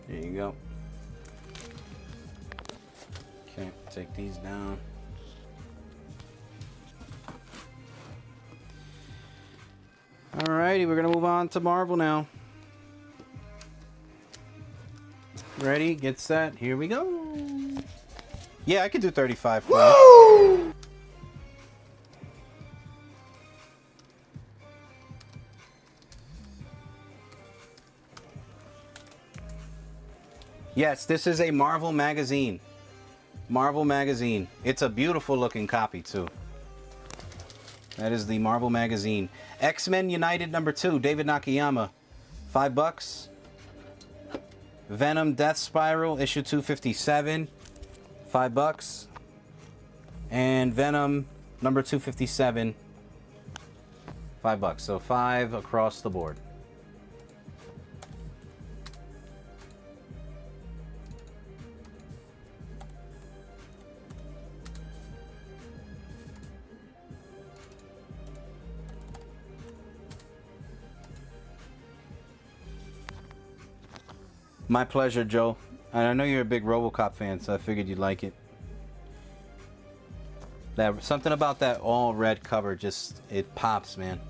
There you go. Okay, take these down. Alrighty, we're gonna move on to Marvel now. Ready, get set, here we go. Yeah, I could do 35 for you. Yes, this is a Marvel magazine. Marvel magazine. It's a beautiful looking copy too. That is the Marvel magazine. X-Men United number 2, David Nakayama. $5. Venom Death Spiral, issue 257, $5. And Venom number 257, $5. So 5 across the board. My pleasure, Joe. I know you're a big RoboCop fan, so I figured you'd like it. That something about that all red cover, just it pops, man.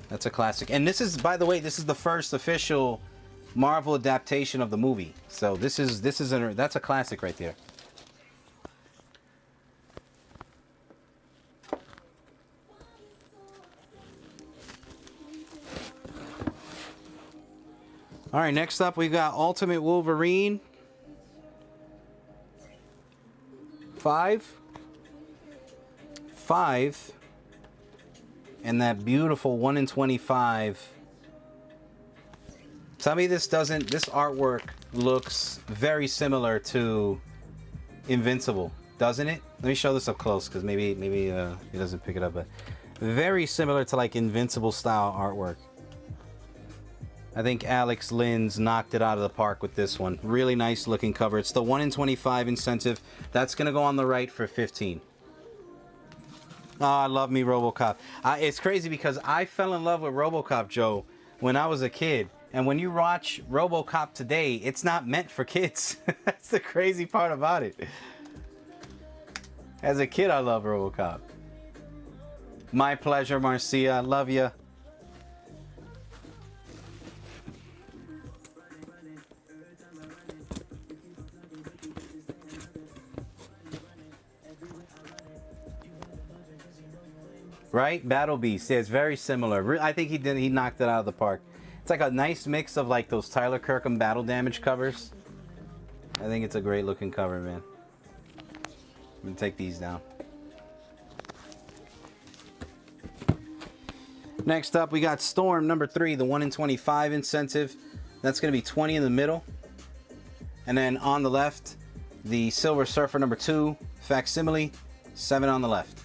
That's a classic. And this is, by the way, this is the first official Marvel adaptation of the movie. So that's a classic right there. All right, next up we got Ultimate Wolverine. 5. And that beautiful 1 in 25. Tell me this artwork looks very similar to Invincible, doesn't it? Let me show this up close because maybe he doesn't pick it up, but very similar to like Invincible style artwork. I think Alex Linz knocked it out of the park with this one. Really nice looking cover. It's the 1 in 25 incentive. That's going to go on the right for 15. Oh, I love me RoboCop. It's crazy because I fell in love with RoboCop, Joe, when I was a kid. And when you watch RoboCop today, it's not meant for kids. That's the crazy part about it. As a kid, I love RoboCop. My pleasure, Marcia. Love ya. Right? Battle Beast. Yeah, it's very similar. I think he knocked it out of the park. It's like a nice mix of like those Tyler Kirkham Battle Damage covers. I think it's a great looking cover, man. I'm gonna take these down. Next up, we got Storm number 3, the 1 in 25 incentive. That's gonna be 20 in the middle. And then on the left, the Silver Surfer number 2, facsimile, 7 on the left.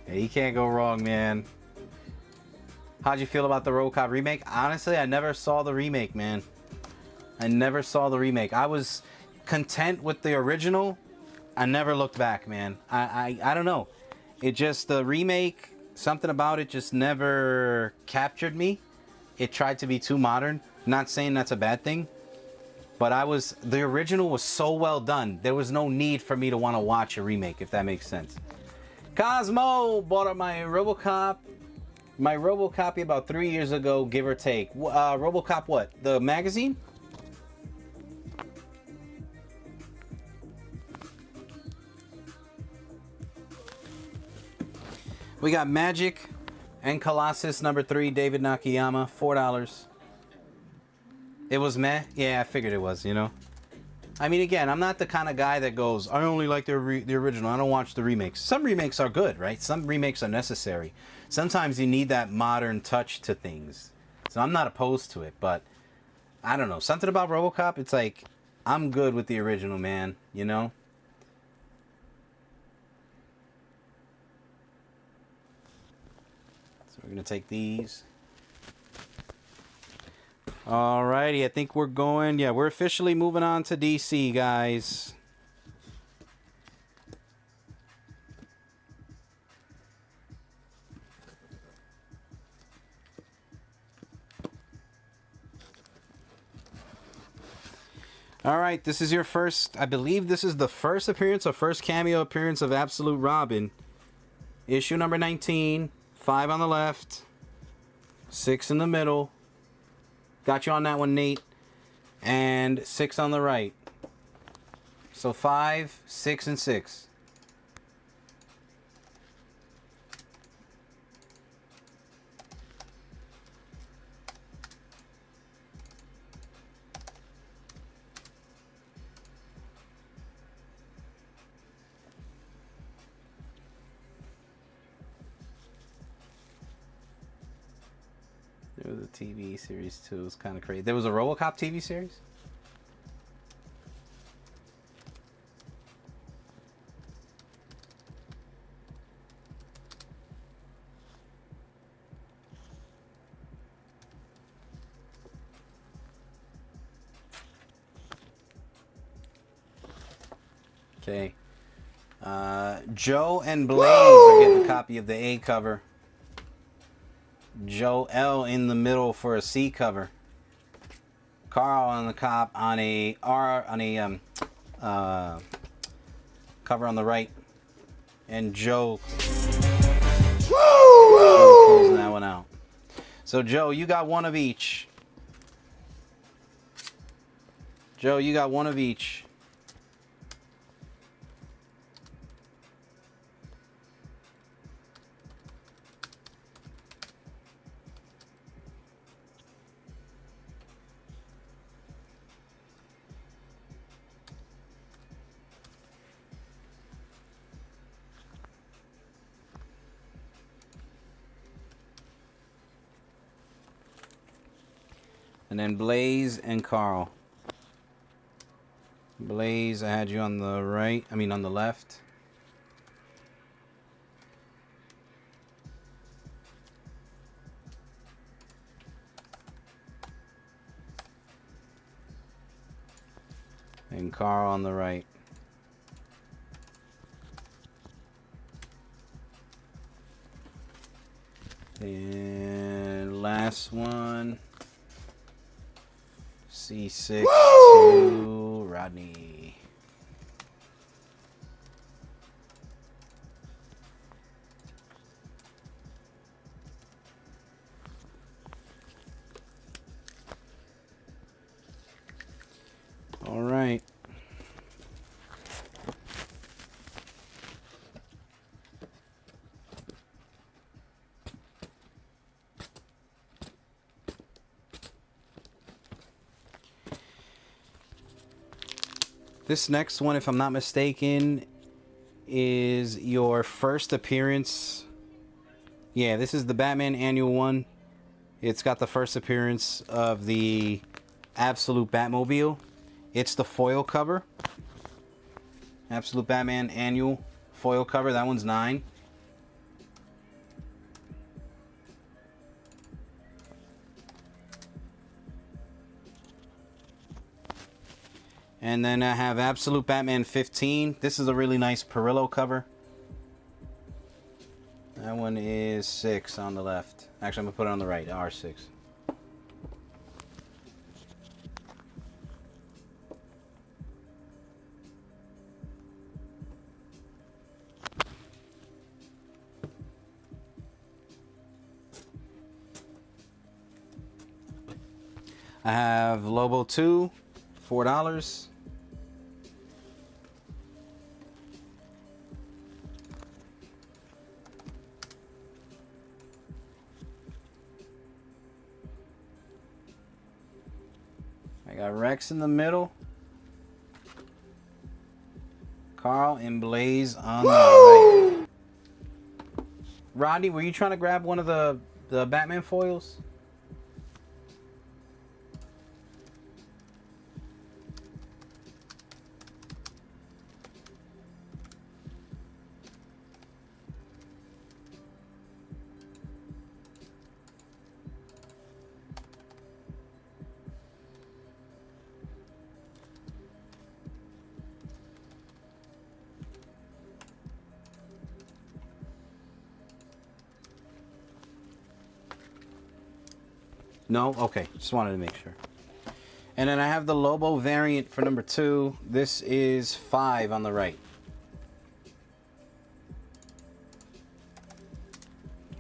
Hey, you can't go wrong, man. How'd you feel about the RoboCop remake? Honestly, I never saw the remake, man. I never saw the remake. I was content with the original. I never looked back, man. I don't know. It just, the remake, something about it just never captured me. It tried to be too modern. Not saying that's a bad thing. But the original was so well done. There was no need for me to want to watch a remake, if that makes sense. Cosmo bought up my RoboCopy about 3 years ago, give or take. RoboCop what? The magazine? We got Magic and Colossus number 3, David Nakayama, $4. It was meh? Yeah, I figured it was, you know? I mean, again, I'm not the kind of guy that goes, I only like the original, I don't watch the remakes. Some remakes are good, right? Some remakes are necessary. Sometimes you need that modern touch to things. So I'm not opposed to it, but I don't know. Something about RoboCop, it's like, I'm good with the original, man, you know? So we're going to take these. Alrighty, I think we're going... Yeah, we're officially moving on to DC, guys. Alright, this is your first... I believe this is the first appearance or first cameo appearance of Absolute Robin. Issue number 19. 5 on the left. 6 in the middle. Got you on that one, Nate. And 6 on the right. So 5, 6, and 6. There was a TV series too. It was kind of crazy. There was a RoboCop TV series? Okay. Joe and Blaze are getting a copy of the A cover. Joe L in the middle for a C cover. Carl on the cop on a cover on the right, and Joe closing that one out. So Joe, you got one of each. Joe, you got one of each. And then Blaze and Carl. Blaze, I had you on the right. I mean, on the left. And Carl on the right. And last one. C6 to Rodney. All right. This next one, if I'm not mistaken, is your first appearance. Yeah, this is the Batman Annual one. It's got the first appearance of the Absolute Batmobile. It's the foil cover. Absolute Batman Annual foil cover. That one's $9. And then I have Absolute Batman 15. This is a really nice Perillo cover. That one is $6 on the left. Actually, I'm going to put it on the right, R6. I have Lobo 2, $4. I got Rex in the middle. Carl and Blaze on the right. Rodney, were you trying to grab one of the Batman foils? No? Okay. Just wanted to make sure. And then I have the Lobo variant for number 2. This is $5 on the right.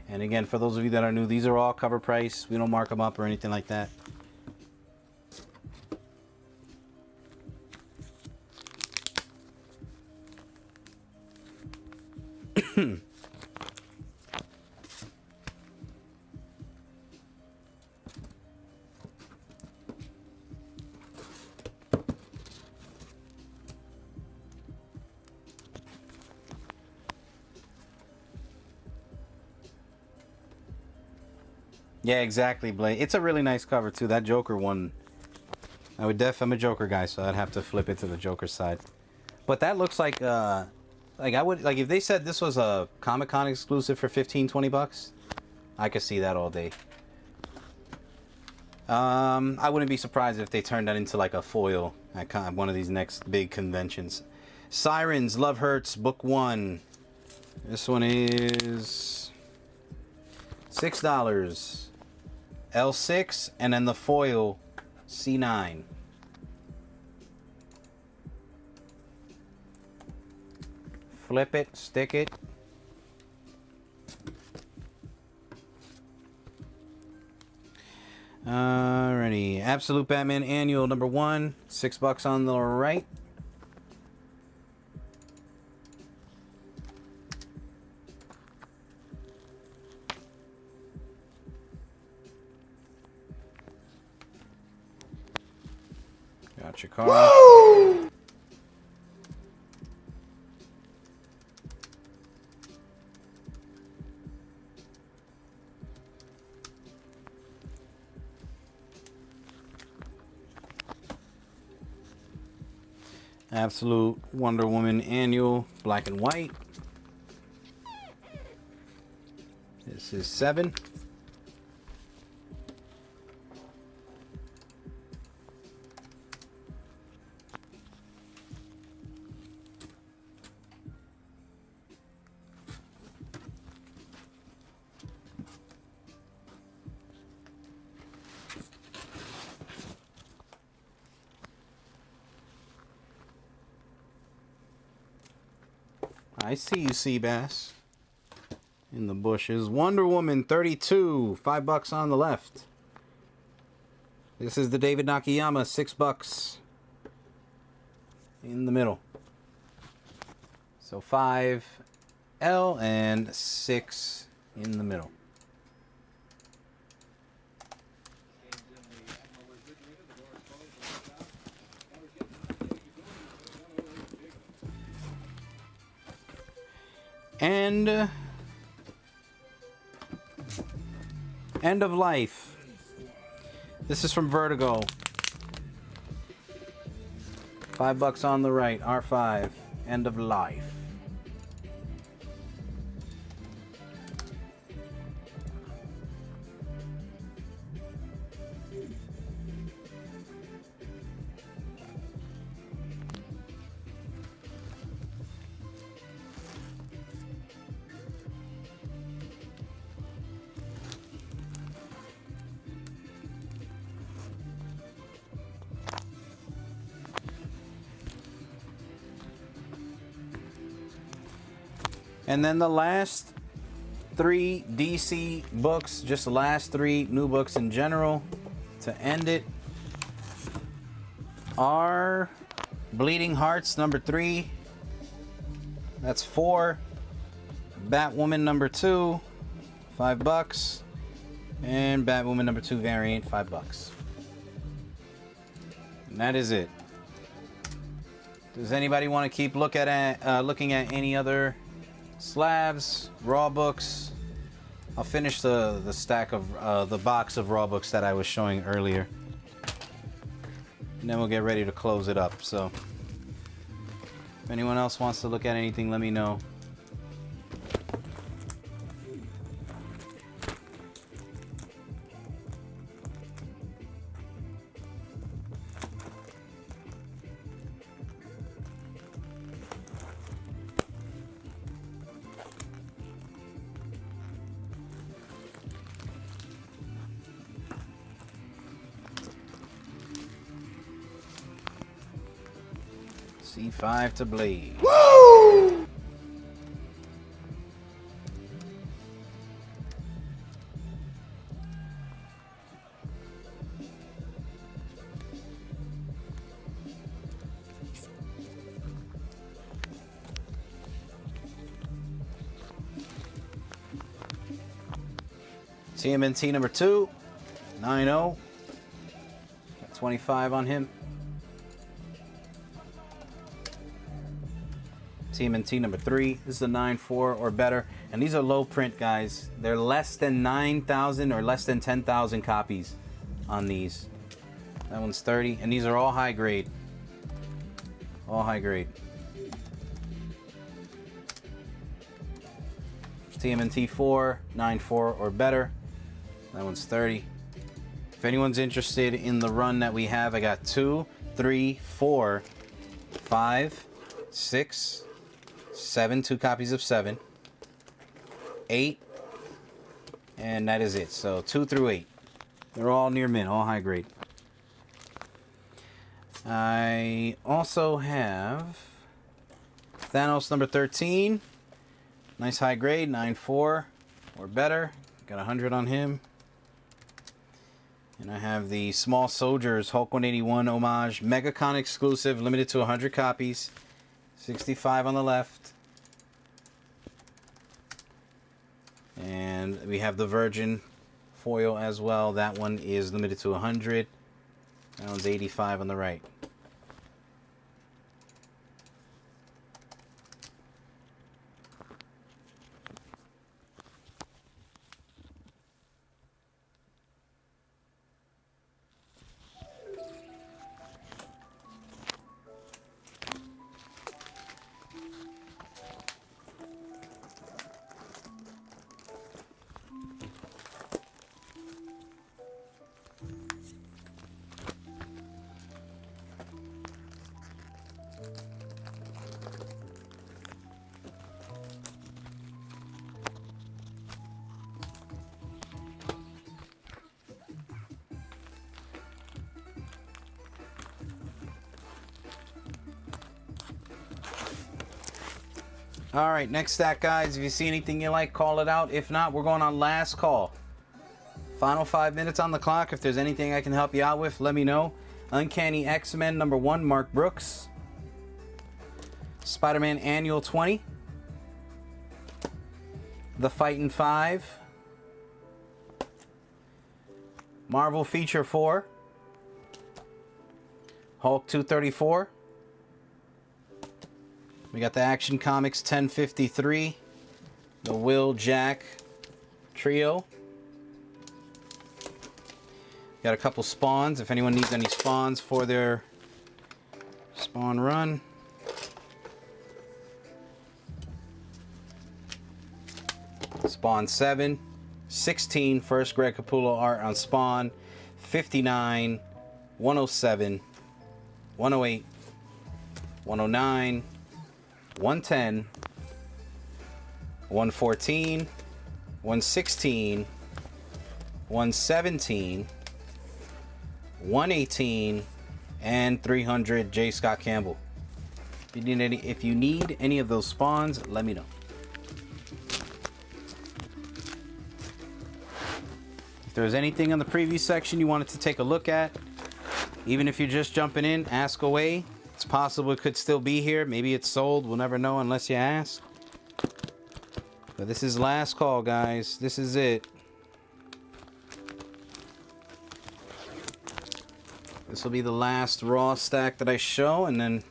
And again, for those of you that are new, these are all cover price. We don't mark them up or anything like that. Yeah, exactly, Blake. It's a really nice cover too. That Joker one, I'm a Joker guy, so I'd have to flip it to the Joker side. But that looks like I would like if they said this was a Comic-Con exclusive for 15-20 bucks, I could see that all day. I wouldn't be surprised if they turned that into like a foil at one of these next big conventions. Sirens, Love Hurts, Book 1. This one is $6. L6, and then the foil, C9. Flip it, stick it. Alrighty. Absolute Batman Annual number 1. $6 on the right. Got your card. Woo! Absolute Wonder Woman Annual, black and white. This is 7. I see you, Seabass. In the bushes. Wonder Woman 32. $5 on the left. This is the David Nakayama. $6 in the middle. So 5 L and 6 in the middle. And End of Life. This is from Vertigo. $5 on the right. R5. End of Life. And then the last 3 DC books, just the last 3 new books in general to end it, are Bleeding Hearts number 3. That's 4. Batwoman number 2, $5. And Batwoman number 2 variant, $5. And that is it. Does anybody want to keep looking at any other Slabs, Raw books? I'll finish the stack of the box of Raw books that I was showing earlier, and then we'll get ready to close it up. So if anyone else wants to look at anything, let me know. C5 to Blade. Woo! TMNT number 2, 9-0. Got 25 on him. TMNT number 3. This is a 9.4 or better. And these are low print, guys. They're less than 9,000 or less than 10,000 copies on these. That one's 30. And these are all high grade. All high grade. TMNT 4, 9.4 or better. That one's 30. If anyone's interested in the run that we have, I got 2, 3, 4, 5, 6, 7, 2 copies of 7, 8, and that is it. So 2 through 8. They're all near mint, all high grade. I also have Thanos number 13. Nice high grade, 9.4 or better. Got 100 on him. And I have the Small Soldiers Hulk 181 homage MegaCon exclusive, limited to 100 copies. 65 on the left. And we have the Virgin foil as well. That one is limited to 100. That one's 85 on the right. All right, next stack, guys. If you see anything you like, call it out. If not, we're going on last call. Final 5 minutes on the clock. If there's anything I can help you out with, let me know. Uncanny X-Men number 1, Mark Brooks. Spider-Man Annual 20. The Fightin' 5. Marvel Feature 4. Hulk 234. We got the Action Comics 1053, the Will Jack trio. Got a couple spawns, if anyone needs any spawns for their spawn run. Spawn 7, 16, first Greg Capullo art on Spawn, 59, 107, 108, 109, 110, 114, 116, 117, 118, and 300 J. Scott Campbell. If you need any of those spawns, let me know. If there's anything on the preview section you wanted to take a look at, even if you're just jumping in, ask away. It's possible it could still be here. Maybe it's sold. We'll never know unless you ask. But this is last call, guys. This is it. This will be the last raw stack that I show, and then,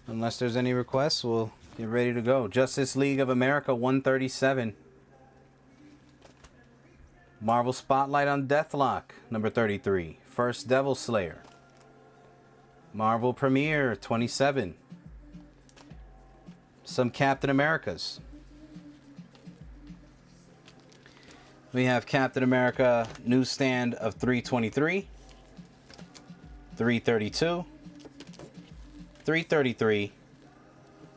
unless there's any requests, we'll get ready to go. Justice League of America 137. Marvel Spotlight on Deathlock number 33. First Devil Slayer. Marvel Premiere 27. Some Captain Americas. We have Captain America newsstand of 323, 332, 333,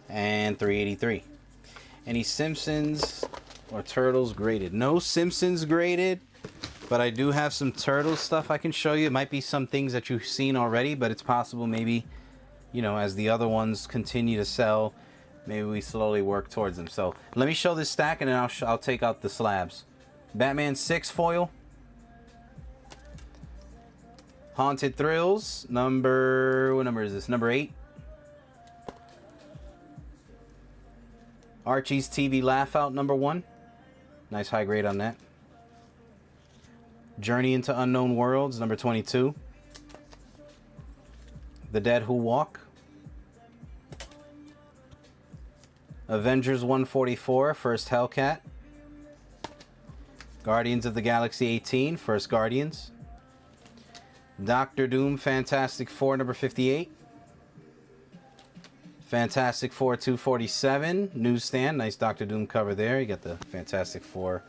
and 383. Any Simpsons or Turtles graded? No Simpsons graded. But I do have some Turtles stuff I can show you. It might be some things that you've seen already, but it's possible maybe, you know, as the other ones continue to sell, maybe we slowly work towards them. So let me show this stack, and then I'll take out the slabs. Batman 6 foil. Haunted Thrills, what number is this? Number 8. Archie's TV Laugh Out number 1. Nice high grade on that. Journey into Unknown Worlds, number 22. The Dead Who Walk. Avengers 144, first Hellcat. Guardians of the Galaxy 18, first Guardians. Doctor Doom Fantastic Four, number 58. Fantastic Four 247, newsstand. Nice Doctor Doom cover there. You got the Fantastic Four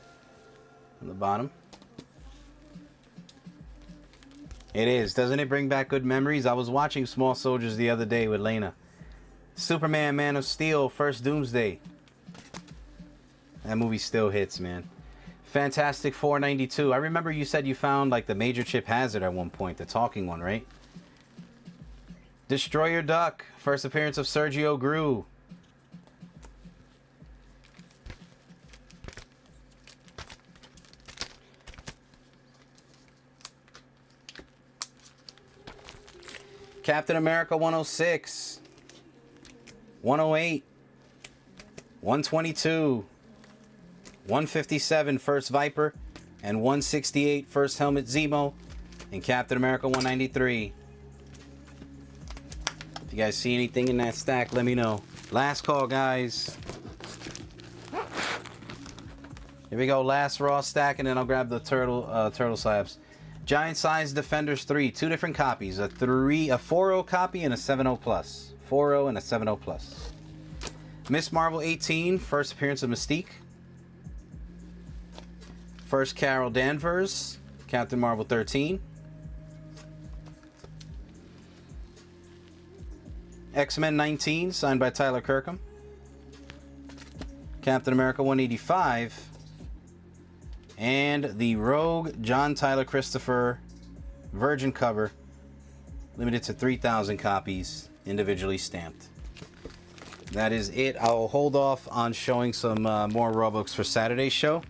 on the bottom. It is. Doesn't it bring back good memories? I was watching Small Soldiers the other day with Lena. Superman, Man of Steel, First Doomsday. That movie still hits, man. Fantastic 492. I remember you said you found like the Major Chip Hazard at one point, the talking one, right? Destroyer Duck, first appearance of Sergio Gru. Captain America 106, 108, 122, 157 First Viper, and 168 First Helmet Zemo, and Captain America 193. If you guys see anything in that stack, let me know. Last call, guys. Here we go, last raw stack, and then I'll grab the turtle slabs. Giant Size Defenders 3, two different copies, a 4.0 copy and a 7.0 plus. 4.0 and a 7.0 plus. Miss Marvel 18, first appearance of Mystique. First Carol Danvers, Captain Marvel 13. X-Men 19, signed by Tyler Kirkham. Captain America 185. And the Rogue John Tyler Christopher Virgin cover, limited to 3,000 copies, individually stamped. That is it. I'll hold off on showing some more raw books for Saturday's show.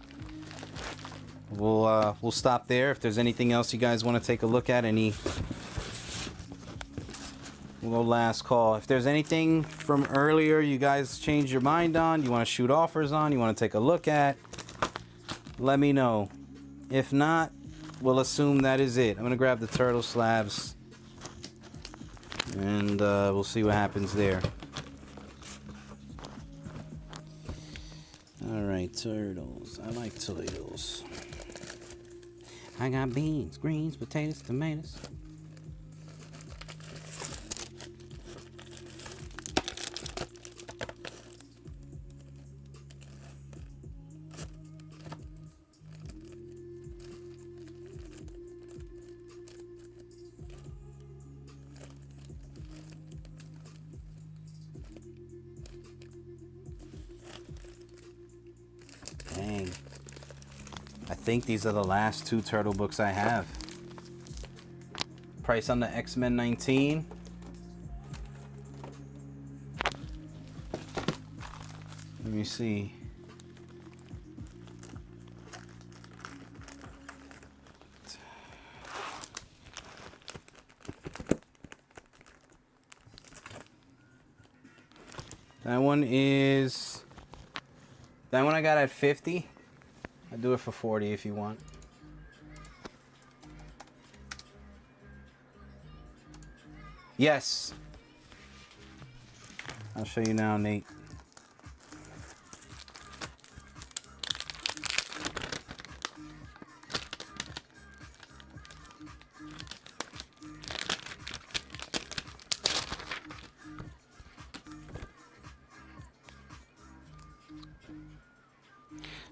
We'll stop there. If there's anything else you guys want to take a look at, we'll go last call. If there's anything from earlier you guys changed your mind on, you want to shoot offers on, you want to take a look at, let me know. If not, we'll assume that is it. I'm going to grab the turtle slabs, and we'll see what happens there. Alright, turtles. I like turtles. I got beans, greens, potatoes, tomatoes. Dang. I think these are the last two turtle books I have. Price on the X-Men 19. Let me see. That one I got at 50. I'll do it for 40 if you want. Yes. I'll show you now, Nate.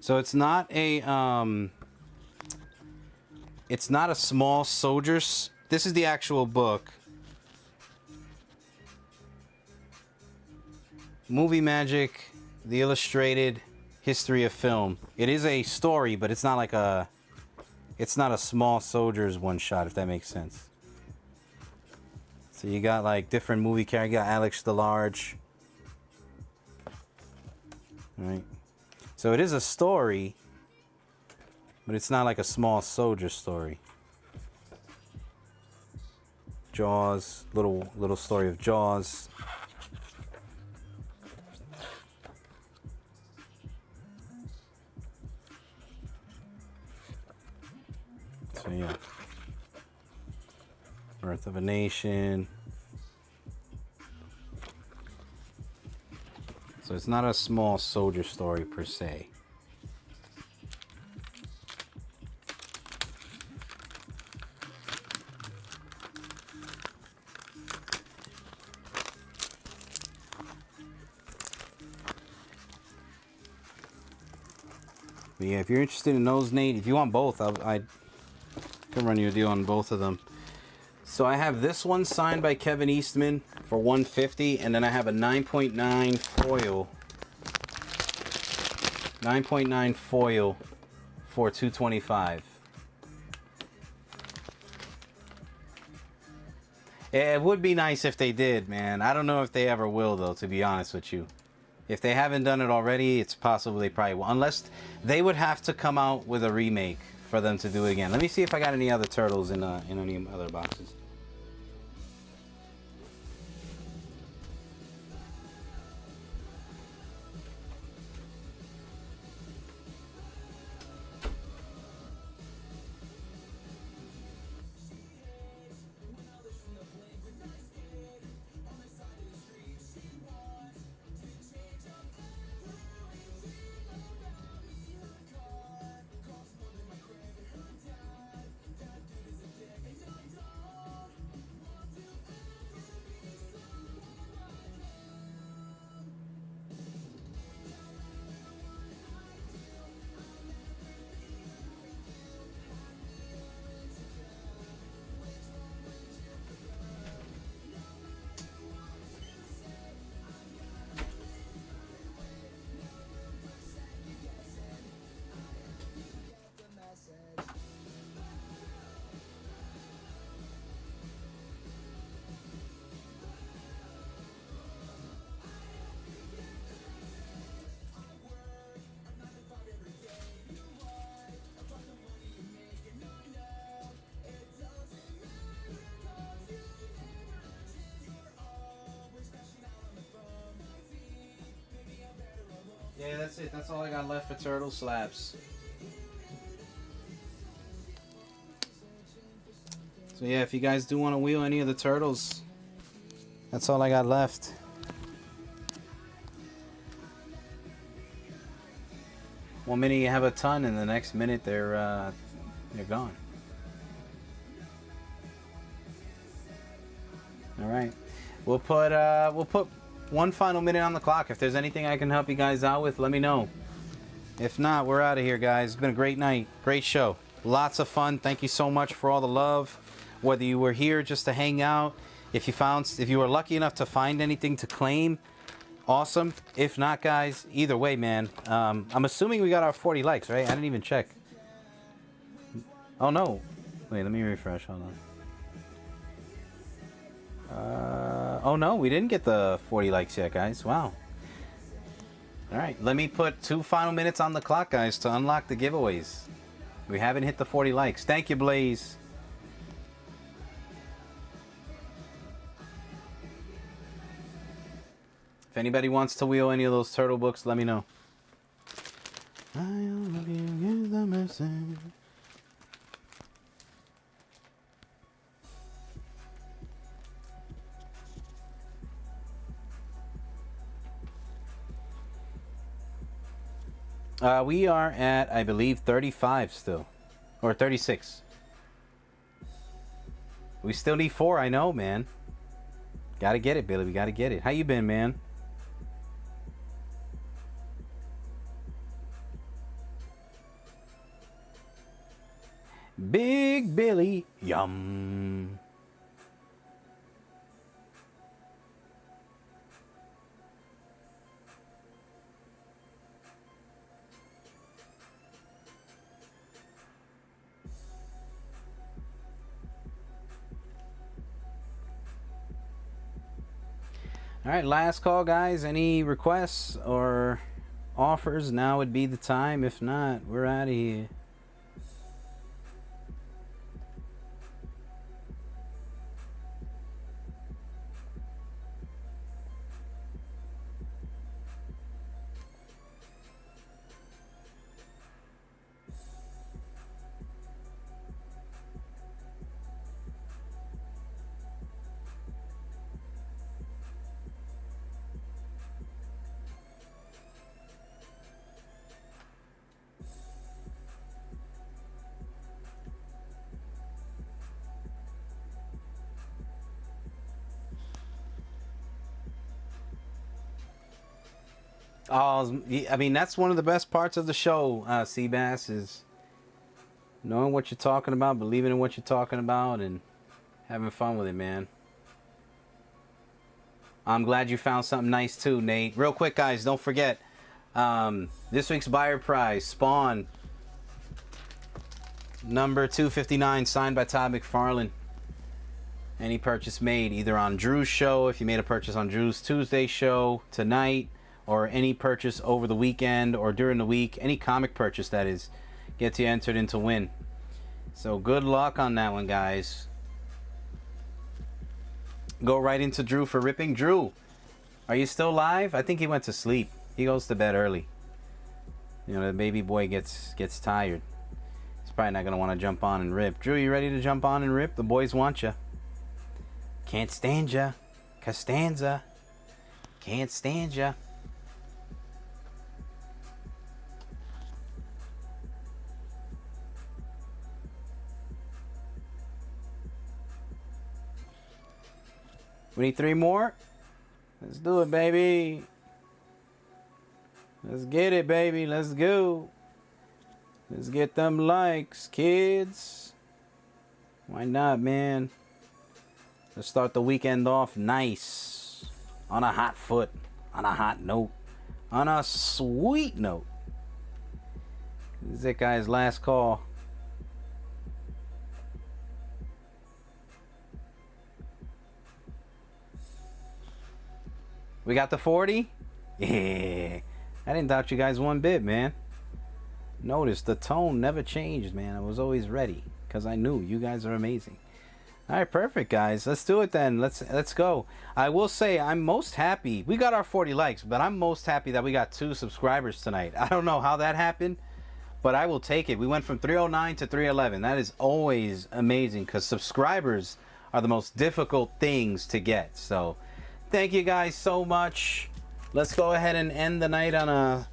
So it's not a small soldiers. This is the actual book. Movie Magic, the Illustrated History of Film. It is a story, but it's not like it's not a small soldiers one shot, if that makes sense. So you got like different movie characters. You got Alex the Large. Right. So it is a story, but it's not like a small soldier story. Jaws, little story of Jaws. So yeah. Birth of a Nation. So it's not a small soldier story per se. But yeah, if you're interested in those, Nate, if you want both, I can run you a deal on both of them. So I have this one signed by Kevin Eastman for $150, and then I have a 9.9 foil. 9.9 foil for $225. It would be nice if they did, man. I don't know if they ever will, though, to be honest with you. If they haven't done it already, it's possible they probably will. Unless they would have to come out with a remake for them to do it again. Let me see if I got any other turtles in any other boxes. Yeah, that's it. That's all I got left for Turtle Slabs. So yeah, if you guys do want to wheel any of the turtles, that's all I got left. One minute you have a ton, and the next minute they're gone. All right, we'll put one final minute on the clock. If there's anything I can help you guys out with, let me know. If not, we're out of here, guys. It's been a great night, great show, lots of fun. Thank you so much for all the love. Whether you were here just to hang out, if you were lucky enough to find anything to claim, awesome. If not, guys, either way, man. I'm assuming we got our 40 likes, right? I didn't even check. Oh no, wait, let me refresh. Hold on. Oh no, we didn't get the 40 likes yet, guys. Wow. All right, let me put 2 final minutes on the clock, guys, to unlock the giveaways. We haven't hit the 40 likes. Thank you, Blaze. If anybody wants to wheel any of those turtle books, let me know. I love you, give the mercy. We are at, I believe, 35 still. Or 36. We still need 4, I know, man. Gotta get it, Billy. We gotta get it. How you been, man? Big Billy. Yum. All right, last call, guys. Any requests or offers? Now would be the time. If not, we're out of here. Oh, I mean, that's one of the best parts of the show, Seabass, is knowing what you're talking about, believing in what you're talking about, and Having fun with it, man. I'm glad you found something nice too, Nate. Real quick, guys, don't forget. This week's buyer prize, Spawn. Number 259, signed by Todd McFarlane. Any purchase made either on Drew's show, if you made a purchase on Drew's Tuesday show tonight, or any purchase over the weekend or during the week, any comic purchase that is, gets you entered into win. So good luck on that one, guys. Go right into Drew for ripping. Drew, are you still live? I think he went to sleep. He goes to bed early. You know, the baby boy gets tired. He's probably not going to want to jump on and rip. Drew, you ready to jump on and rip? The boys want you. Can't stand ya. Costanza. Can't stand ya. We need 3 more. Let's do it, baby. Let's get it, baby. Let's go. Let's get them likes, kids. Why not, man? Let's start the weekend off nice. On a hot foot. On a hot note. On a sweet note. This is it, guys. Last call. We got the 40? Yeah. I didn't doubt you guys one bit, man. Notice the tone never changed, man. I was always ready because I knew you guys are amazing. All right, perfect, guys. Let's do it then. Let's go. I will say I'm most happy. We got our 40 likes, but I'm most happy that we got 2 subscribers tonight. I don't know how that happened, but I will take it. We went from 309 to 311. That is always amazing because subscribers are the most difficult things to get. So thank you guys so much. Let's go ahead and end the night on a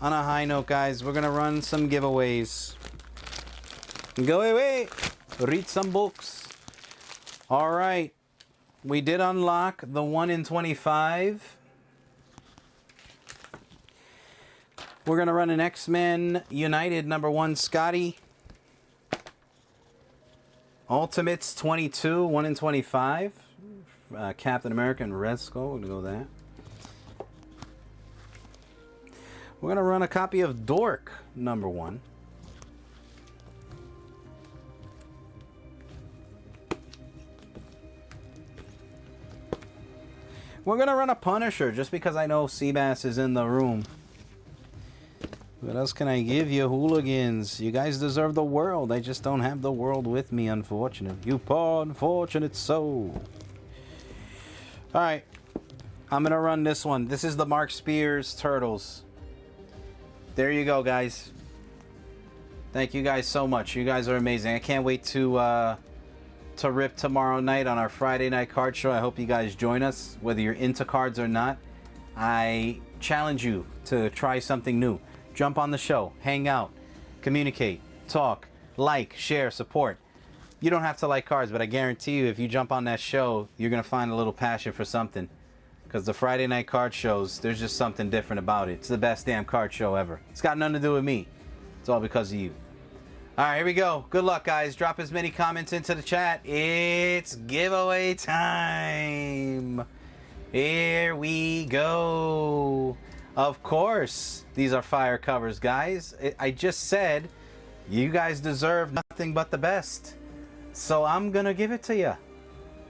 high note, guys. We're gonna run some giveaways. Go away. Read some books. All right. We did unlock the 1 in 25. We're gonna run an X-Men United #1 Scotty. Ultimates 22, 1 in 25. Captain America and Red Skull. We're gonna go with that. We're gonna run a copy of Dork #1. We're gonna run a Punisher just because I know Seabass is in the room. What else can I give you, hooligans? You guys deserve the world. I just don't have the world with me, unfortunately. You poor unfortunate soul. Alright. I'm gonna run this one. This is the Mark Spears Turtles. There you go, guys. Thank you guys so much. You guys are amazing. I can't wait to rip tomorrow night on our Friday night card show. I hope you guys join us, whether you're into cards or not. I challenge you to try something new. Jump on the show, hang out, communicate, talk, like, share, support. You don't have to like cards, but I guarantee you if you jump on that show, you're going to find a little passion for something. Because the Friday night card shows, there's just something different about it. It's the best damn card show ever. It's got nothing to do with me. It's all because of you. All right, here we go. Good luck, guys. Drop as many comments into the chat. It's giveaway time. Here we go. Of course, these are fire covers, guys. I just said you guys deserve nothing but the best. So I'm going to give it to you. All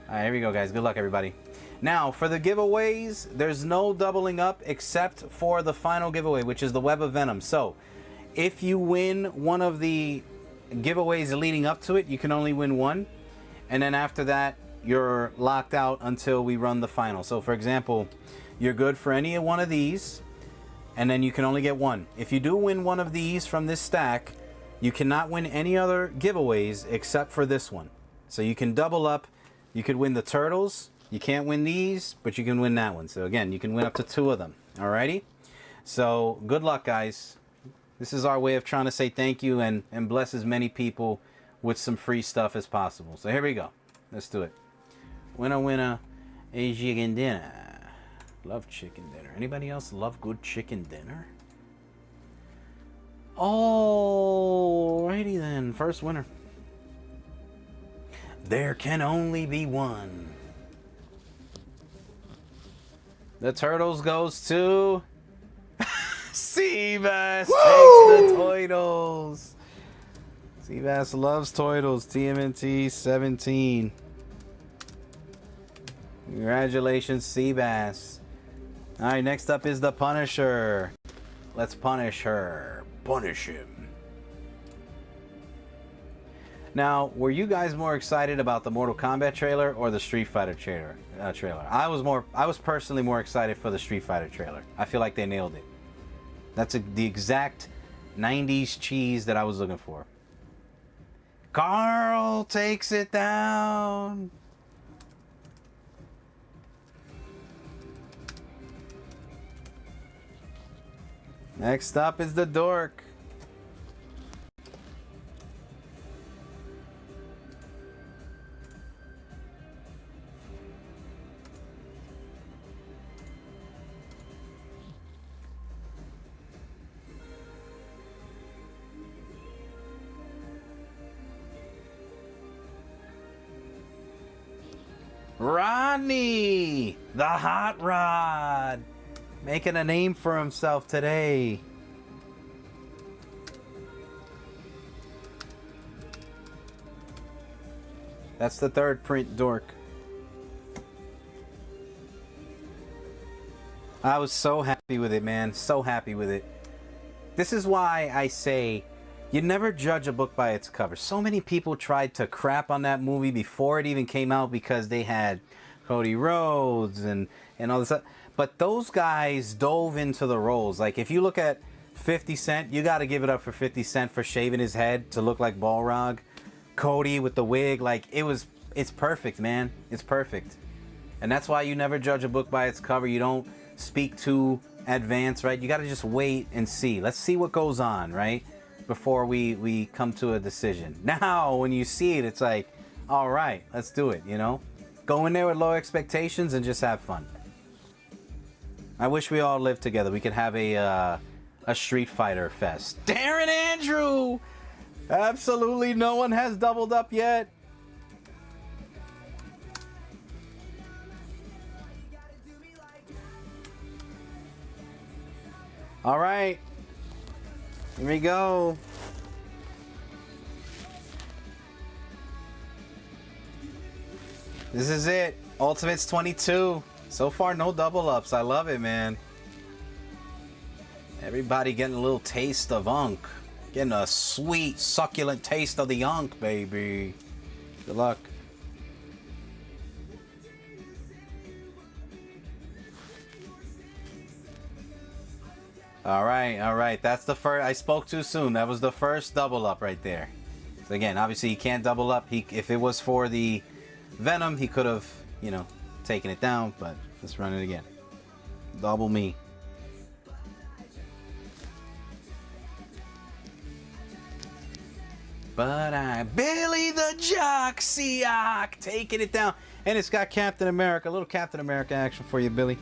right, here we go, guys. Good luck, everybody. Now, for the giveaways, there's no doubling up except for the final giveaway, which is the Web of Venom. So if you win one of the giveaways leading up to it, you can only win one. And then after that, you're locked out until we run the final. So, for example, you're good for any one of these, and then you can only get one. If you do win one of these from this stack, you cannot win any other giveaways except for this one. So you can double up. You could win the Turtles. You can't win these, but you can win that one. So again, you can win up to 2 of them. Alrighty? So good luck, guys. This is our way of trying to say thank you and bless as many people with some free stuff as possible. So here we go. Let's do it. Winner, a chicken dinner. Love chicken dinner. Anybody else love good chicken dinner? Alrighty then. First winner. There can only be one. The Turtles goes to... Seabass takes the Toidles. Seabass loves Toidles. TMNT 17. Congratulations, Seabass. Alright, next up is the Punisher. Let's punish her. Punish him. Now, were you guys more excited about the Mortal Kombat trailer or the Street Fighter trailer? I was personally more excited for the Street Fighter trailer. I feel like they nailed it. That's the exact 90s cheese that I was looking for. Carl takes it down. Next up is the Dork. Rodney, the Hot Rod, making a name for himself today. That's the third print Dork. I was so happy with it, man. So happy with it. This is why I say you never judge a book by its cover. So many people tried to crap on that movie before it even came out because they had Cody Rhodes and all this stuff. But those guys dove into the roles. Like, if you look at 50 Cent, you got to give it up for 50 Cent for shaving his head to look like Balrog. Cody with the wig, like, it's perfect, man. It's perfect. And that's why you never judge a book by its cover. You don't speak too advanced, right? You got to just wait and see. Let's see what goes on, right? Before we come to a decision. Now, when you see it, it's like, all right, let's do it, you know? Go in there with low expectations and just have fun. I wish we all lived together. We could have a Street Fighter fest. Darren Andrew! Absolutely no one has doubled up yet. All right. Here we go. This is it. Ultimates 22. So far, no double ups. I love it, man. Everybody getting a little taste of Unk. Getting a sweet, succulent taste of the Unk, baby. Good luck. All right. That's the first. I spoke too soon. That was the first double up right there. So again, obviously he can't double up. If it was for the Venom, he could have, you know, taken it down. But let's run it again. Double me. But Billy the Jock Seahawk taking it down, and it's got Captain America. A little Captain America action for you, Billy.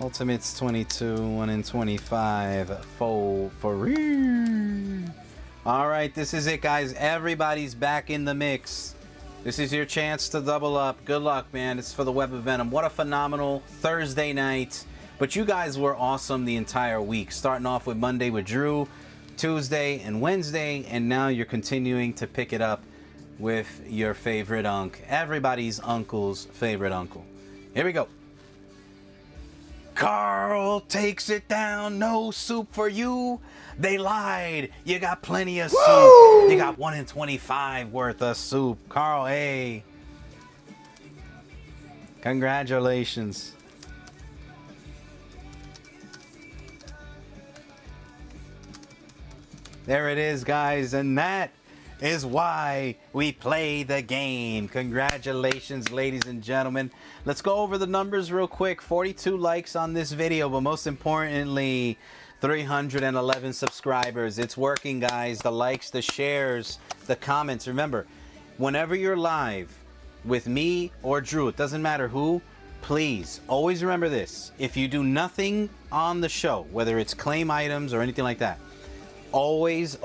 Ultimates 22, 1 in 25, full for real. All right, this is it, guys. Everybody's back in the mix. This is your chance to double up. Good luck, man. It's for the Web of Venom. What a phenomenal Thursday night. But you guys were awesome the entire week. Starting off with Monday with Drew, Tuesday and Wednesday, and now you're continuing to pick it up with your favorite Unk. Everybody's uncle's favorite uncle. Here we go. Carl takes it down. No soup for you. They lied. You got plenty of soup. You got 1 in 25 worth of soup. Carl, hey. Congratulations. There it is, guys. And that is why we play the game. Congratulations, ladies and gentlemen. Let's go over the numbers real quick. 42 likes on this video, but most importantly, 311 subscribers. It's working, guys. The likes, the shares, the comments. Remember, whenever you're live with me or Drew, it doesn't matter who, please always remember this. If you do nothing on the show, whether it's claim items or anything like that, always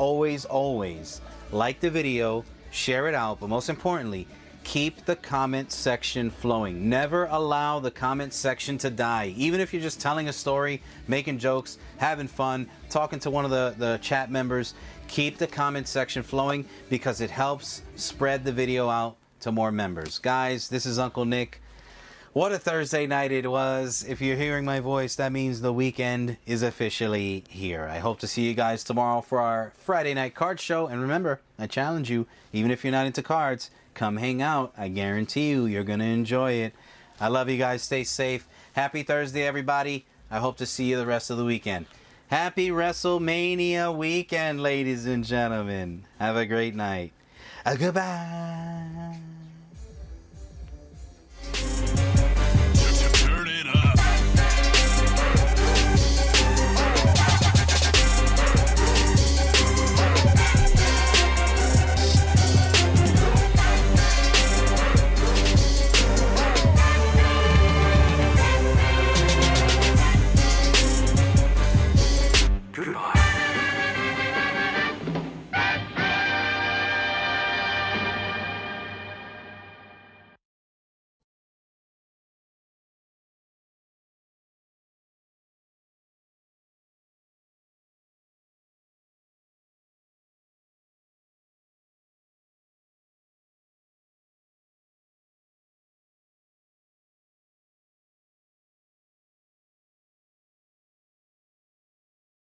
like the video, share it out, but most importantly, keep the comment section flowing. Never allow the comment section to die. Even if you're just telling a story, making jokes, having fun, talking to one of the chat members, keep the comment section flowing because it helps spread the video out to more members. Guys, this is Uncle Nick. What a Thursday night it was. If you're hearing my voice, that means the weekend is officially here. I hope to see you guys tomorrow for our Friday night card show. And remember, I challenge you, even if you're not into cards, come hang out. I guarantee you're going to enjoy it. I love you guys. Stay safe. Happy Thursday, everybody. I hope to see you the rest of the weekend. Happy WrestleMania weekend, ladies and gentlemen. Have a great night. Goodbye.